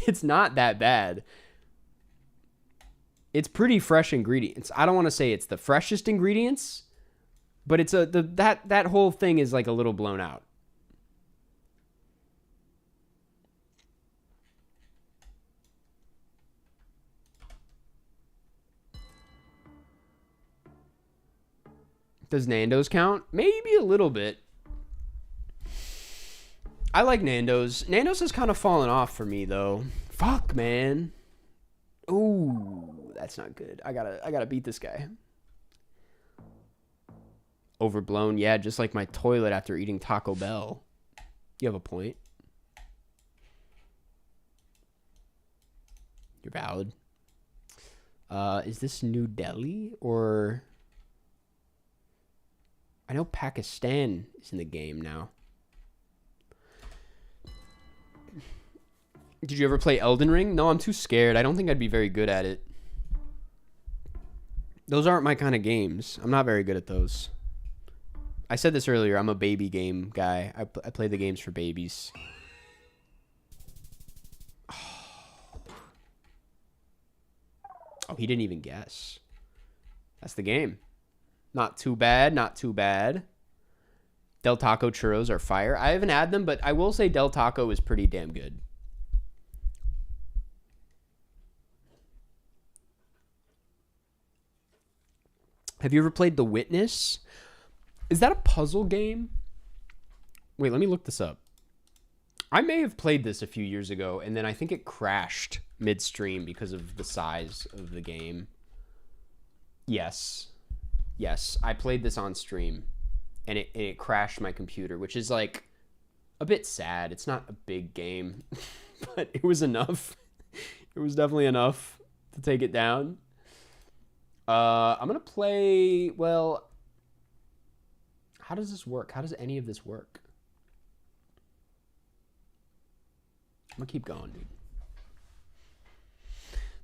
it's not that bad. It's pretty fresh ingredients. I don't want to say it's the freshest ingredients, but it's that whole thing is like a little blown out. Does Nando's count? Maybe a little bit. I like Nando's. Nando's has kind of fallen off for me though. Fuck, man. Ooh, that's not good. I gotta beat this guy. Overblown, yeah, just like my toilet after eating Taco Bell. You have a point. You're valid. Is this New Delhi or... I know Pakistan is in the game now. Did you ever play Elden Ring? No, I'm too scared. I don't think I'd be very good at it. Those aren't my kind of games. I'm not very good at those. I said this earlier. I'm a baby game guy. I play the games for babies. Oh, he didn't even guess. That's the game. Not too bad. Not too bad. Del Taco churros are fire. I haven't had them, but I will say Del Taco is pretty damn good. Have you ever played The Witness? Is that a puzzle game? Wait, let me look this up. I may have played this a few years ago, and then I think it crashed midstream because of the size of the game. Yes. Yes, I played this on stream, and it crashed my computer, which is, like, a bit sad. It's not a big game, but it was enough. It was definitely enough to take it down. I'm going to play, well, how does this work? How does any of this work? I'm going to keep going, dude.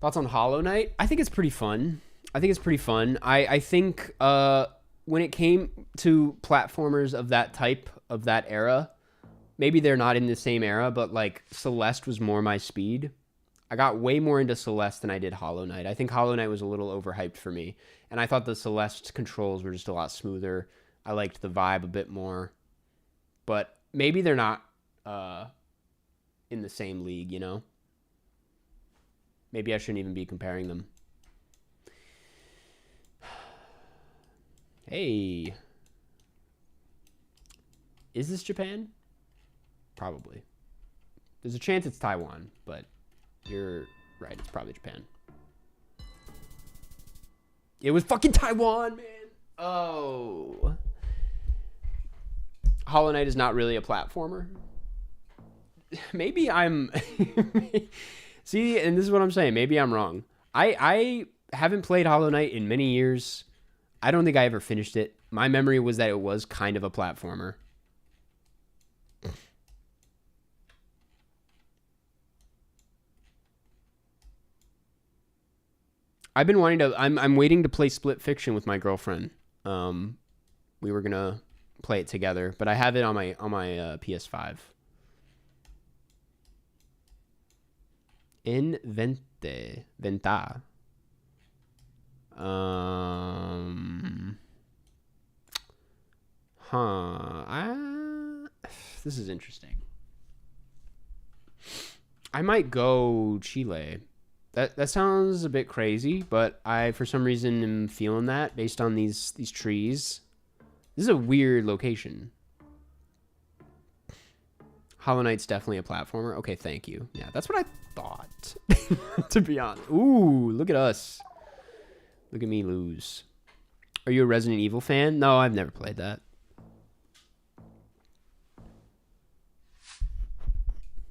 Thoughts on Hollow Knight? I think it's pretty fun. I think when it came to platformers of that type, of that era, maybe they're not in the same era, but like Celeste was more my speed. I got way more into Celeste than I did Hollow Knight. I think Hollow Knight was a little overhyped for me. And I thought the Celeste controls were just a lot smoother. I liked the vibe a bit more. But maybe they're not in the same league, you know? Maybe I shouldn't even be comparing them. Hey. Is this Japan? Probably. There's a chance it's Taiwan, but... You're right, it's probably Japan. It was fucking Taiwan, man! Oh. Hollow Knight is not really a platformer. Maybe I'm... See, and this is what I'm saying. Maybe I'm wrong. I haven't played Hollow Knight in many years. I don't think I ever finished it. My memory was that it was kind of a platformer. I've been wanting to... I'm waiting to play Split Fiction with my girlfriend. We were gonna play it together, but I have it on my PS5. Venta. This is interesting. I might go Chile. That sounds a bit crazy, but I, for some reason, am feeling that based on these trees. This is a weird location. Hollow Knight's definitely a platformer. Okay, thank you. Yeah, that's what I thought, to be honest. Ooh, look at us. Look at me lose. Are you a Resident Evil fan? No, I've never played that.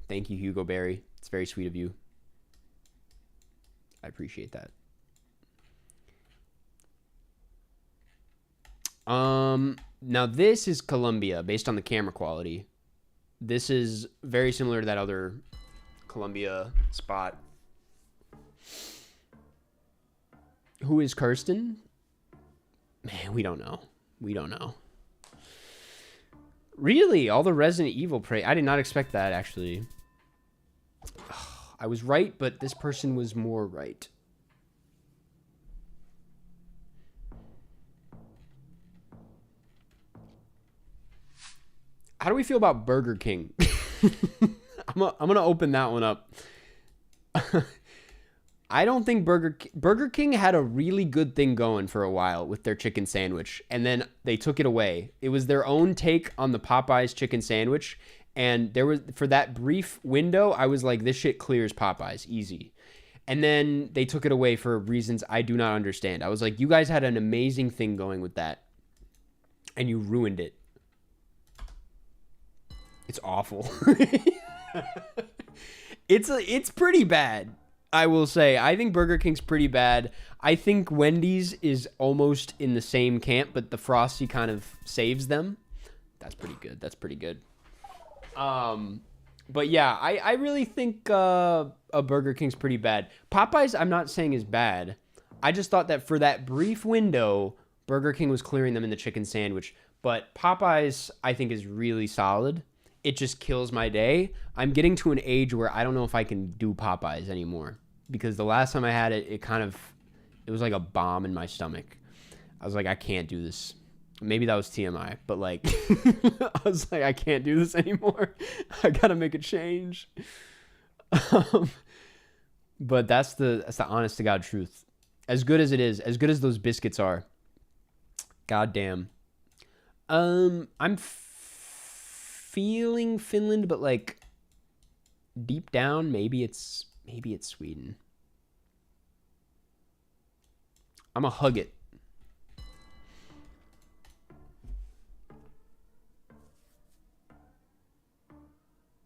Thank you, Hugo Berry. It's very sweet of you. I appreciate that. Now this is Columbia based on the camera quality. This is very similar to that other Columbia spot. Who is Karsten? Man, we don't know. We don't know. Really? All the Resident Evil praise. I did not expect that, actually. I was right, but this person was more right. How do we feel about Burger King? I'm gonna open that one up. I don't think Burger King had a really good thing going for a while with their chicken sandwich, and then they took it away. It was their own take on the Popeyes chicken sandwich, and there was, for that brief window, I was like, this shit clears Popeyes easy. And then they took it away for reasons I do not understand. I was like, you guys had an amazing thing going with that, and you ruined it. It's awful. It's pretty bad, I will say. I think Burger King's pretty bad. I think Wendy's is almost in the same camp, but the Frosty kind of saves them. That's pretty good. That's pretty good. But yeah, I really think a Burger King's pretty bad. Popeyes, I'm not saying is bad. I just thought that for that brief window, Burger King was clearing them in the chicken sandwich. But Popeyes, I think, is really solid. It just kills my day. I'm getting to an age where I don't know if I can do Popeyes anymore, because the last time I had it, it was like a bomb in my stomach. I was like, I can't do this. Maybe that was TMI, but like, I was like, I can't do this anymore. I gotta make a change. But that's the honest to God truth. As good as it is, as good as those biscuits are, goddamn. I'm feeling Finland, but like deep down, maybe it's Sweden. I'm gonna hug it.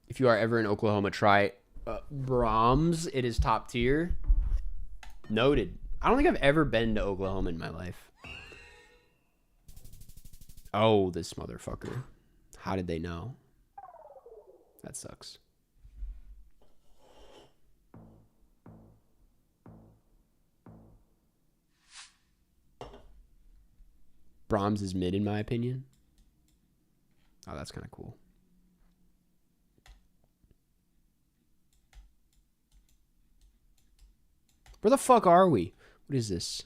If you are ever in Oklahoma, try Brahms. It is top tier. Noted. I don't think I've ever been to Oklahoma in my life. Oh, this motherfucker. How did they know? That sucks. Brahms is mid in my opinion. Oh, that's kind of cool. Where the fuck are we? What is this?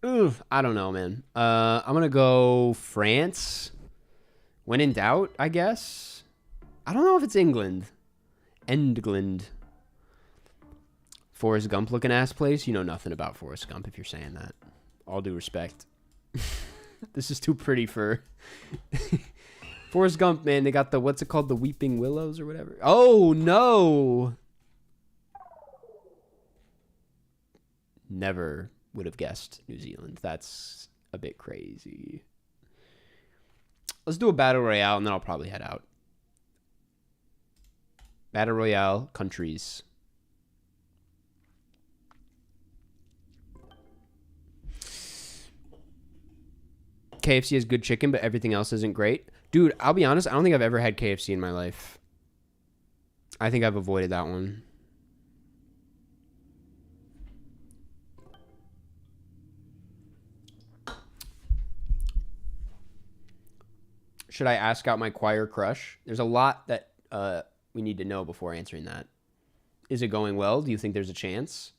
Oof, I don't know, man. I'm gonna go France. When in doubt, I guess. I don't know if it's England. England. Forrest Gump looking ass place. You know nothing about Forrest Gump if you're saying that. All due respect. This is too pretty for Forrest Gump, man. They got the, what's it called? The Weeping Willows or whatever. Oh, no. Never would have guessed New Zealand. That's a bit crazy. Let's do a battle royale and then I'll probably head out. Battle royale countries. KFC has good chicken, but everything else isn't great. Dude, I'll be honest, I don't think I've ever had KFC in my life. I think I've avoided that one. Should I ask out my choir crush? There's a lot that we need to know before answering that. Is it going well? Do you think there's a chance?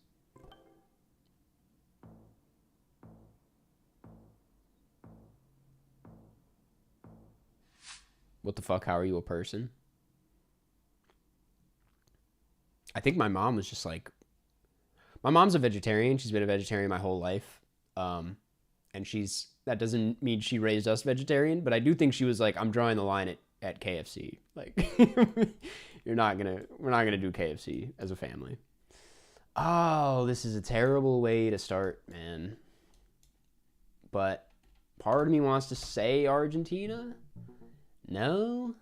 What the fuck? How are you a person? I think my mom was just like... My mom's a vegetarian. She's been a vegetarian my whole life. And that doesn't mean she raised us vegetarian, but I do think she was like, I'm drawing the line at KFC. Like, we're not gonna do KFC as a family. Oh, this is a terrible way to start, man. But part of me wants to say Argentina. No?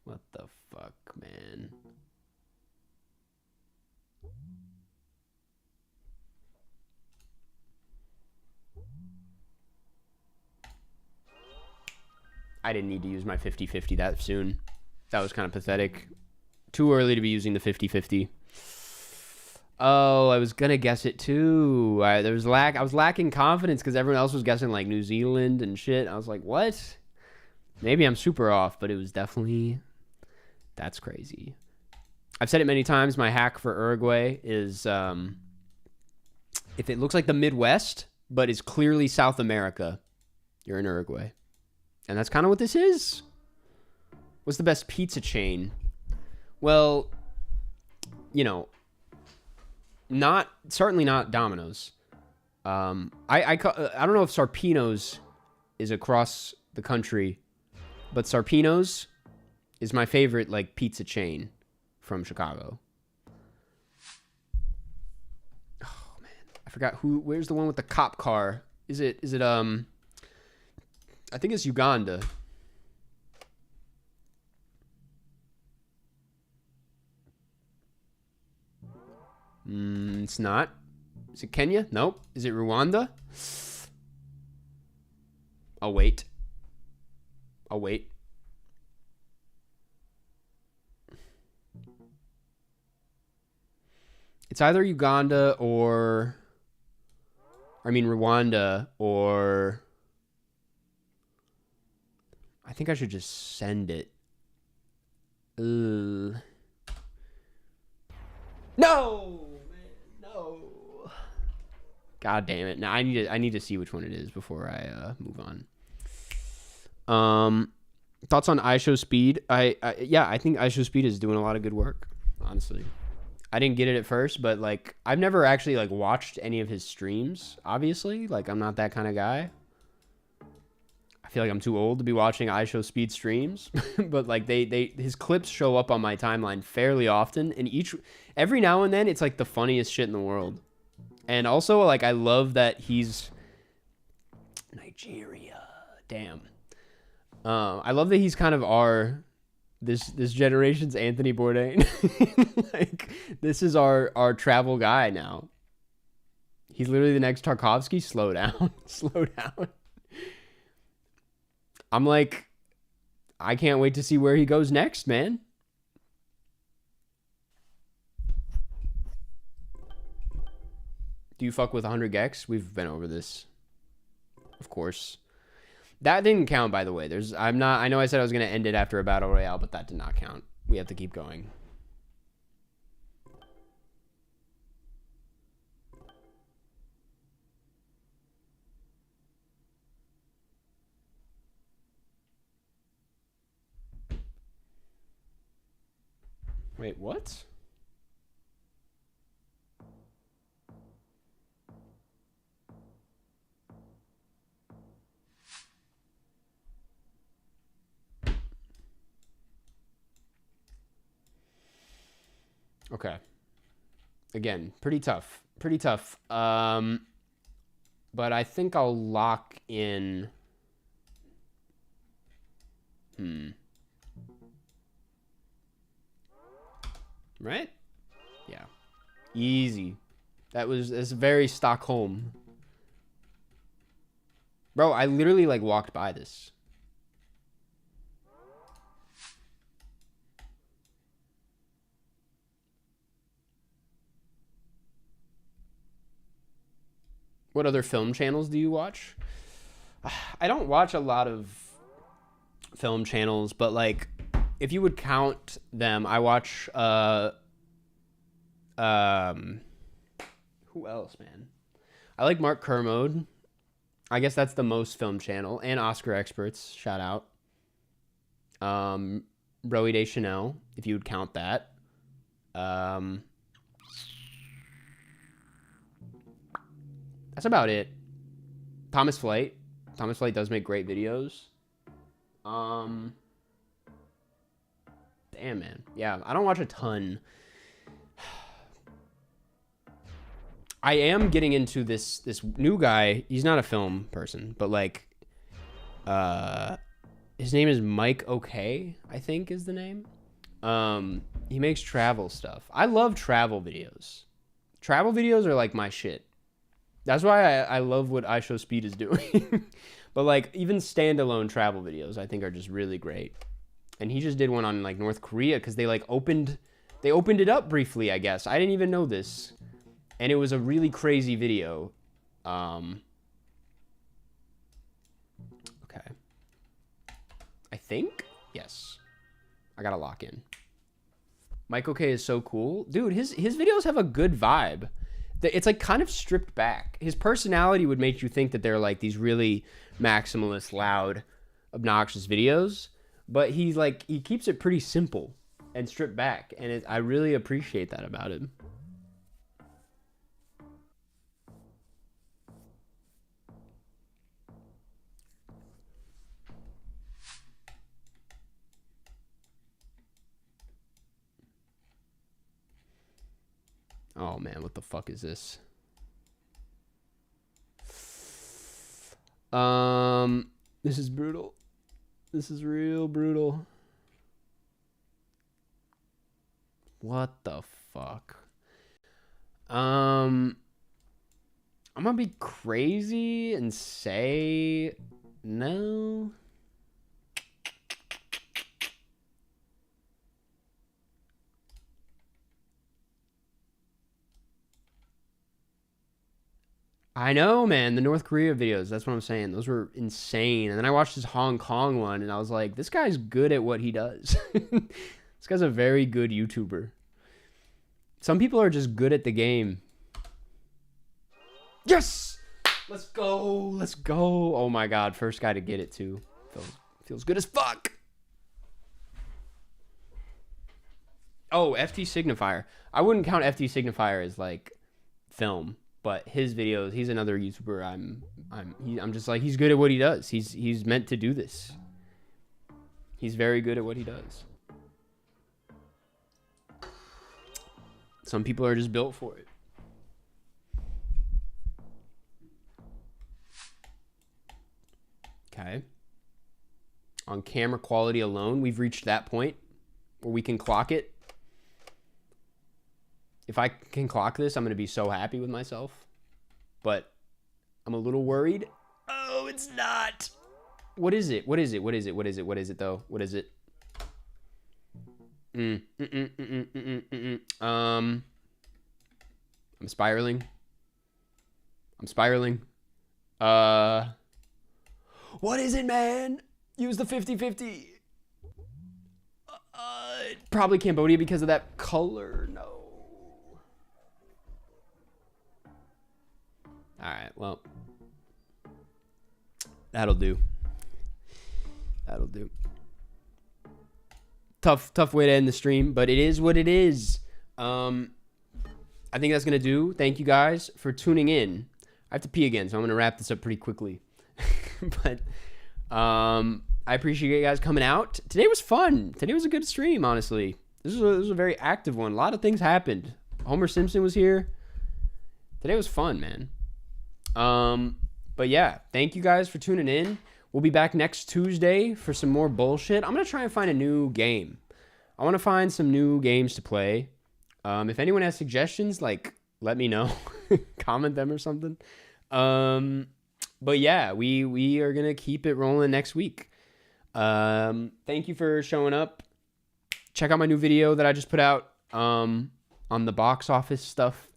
What the fuck, man? I didn't need to use my 50-50 that soon. That was kind of pathetic. Too early to be using the 50-50. Oh, I was gonna guess it too. I was lacking confidence because everyone else was guessing like New Zealand and shit. I was like, what? Maybe I'm super off, but it was definitely... That's crazy. I've said it many times. My hack for Uruguay is if it looks like the Midwest, but is clearly South America, you're in Uruguay. And that's kind of what this is. What's the best pizza chain? Well, you know, certainly not Domino's. I don't know if Sarpino's is across the country, but Sarpino's is my favorite like pizza chain from Chicago. Oh man, I forgot where's the one with the cop car? Is it I think it's Uganda. It's not. Is it Kenya? Nope. Is it Rwanda? I'll wait. It's either Uganda or... Rwanda or... I think I should just send it. No! Man, no. God damn it. Now I need to see which one it is before I move on. Thoughts on iShowSpeed? I think iShowSpeed is doing a lot of good work, honestly. I didn't get it at first, but like I've never actually like watched any of his streams, obviously. Like I'm not that kind of guy. I feel like I'm too old to be watching iShowSpeed streams, but like his clips show up on my timeline fairly often, and every now and then it's like the funniest shit in the world. And also like I love that he's Nigeria. Damn. I love that he's kind of this generation's Anthony Bourdain. Like this is our travel guy now. He's literally the next Tarkovsky. Slow down. Slow down. I'm like, I can't wait to see where he goes next, man. Do you fuck with 100 gex? We've been over this. Of course. That didn't count, by the way. I know I said I was going to end it after a battle royale, but that did not count. We have to keep going. Wait, what? Okay. Again, pretty tough. Pretty tough. But I think I'll lock in. Right? Yeah. Easy. It's very Stockholm. Bro, I literally like walked by this. What other film channels do you watch? I don't watch a lot of film channels, but like if you would count them, I watch who else, man? I like Mark Kermode. I guess that's the most film channel. And Oscar Experts, shout out. Roey Deschanel, if you would count that. That's about it. Thomas Flight. Thomas Flight does make great videos. Damn, man. Yeah, I don't watch a ton. I am getting into this new guy. He's not a film person, but like, his name is Mike OK, I think is the name. He makes travel stuff. I love travel videos. Travel videos are like my shit. That's why I love what I Show Speed is doing. But like even standalone travel videos, I think are just really great. And he just did one on like North Korea because they like opened it up briefly, I guess. I didn't even know this. And it was a really crazy video. Okay. I think? Yes. I gotta lock in. Mike OK is so cool. Dude, his videos have a good vibe. It's like kind of stripped back. His personality would make you think that they're like these really maximalist, loud, obnoxious videos. But he keeps it pretty simple and stripped back. And I really appreciate that about him. Oh man, what the fuck is this? This is brutal. This is real brutal. What the fuck? I'm gonna be crazy and say no. I know, man. The North Korea videos, that's what I'm saying. Those were insane. And then I watched his Hong Kong one, and I was like, this guy's good at what he does. This guy's a very good YouTuber. Some people are just good at the game. Yes! Let's go. Let's go. Oh, my God. First guy to get it, too. Feels good as fuck. Oh, FT Signifier. I wouldn't count FT Signifier as, like, film. But his videos, he's another YouTuber. I'm just like, he's good at what he does. He's meant to do this. He's very good at what he does. Some people are just built for it. Okay. On camera quality alone, we've reached that point where we can clock it. If I can clock this, I'm going to be so happy with myself. But I'm a little worried. Oh, it's not. What is it? What is it? What is it? What is it? What is it, though? What is it? I'm spiraling. I'm spiraling. What is it, man? Use the 50-50. Probably Cambodia because of that color. No. All right, well, that'll do. That'll do. Tough way to end the stream, but it is what it is. I think that's going to do. Thank you guys for tuning in. I have to pee again, so I'm going to wrap this up pretty quickly. But I appreciate you guys coming out. Today was fun. Today was a good stream, honestly. This was a very active one. A lot of things happened. Homer Simpson was here. Today was fun, man. But yeah, thank you guys for tuning in. We'll be back next Tuesday for some more bullshit. I'm going to try and find a new game. I want to find some new games to play. If anyone has suggestions, like, let me know. Comment them or something. But yeah, we are going to keep it rolling next week. Thank you for showing up. Check out my new video that I just put out, on the box office stuff.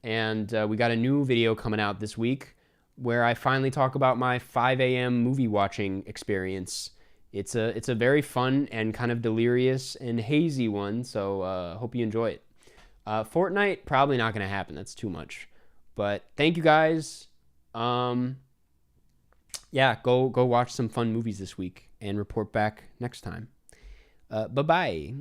And we got a new video coming out this week where I finally talk about my 5 a.m. movie watching experience. It's a very fun and kind of delirious and hazy one, so hope you enjoy it. Fortnite, probably not going to happen. That's too much. But thank you guys. Yeah, go watch some fun movies this week and report back next time. Bye-bye.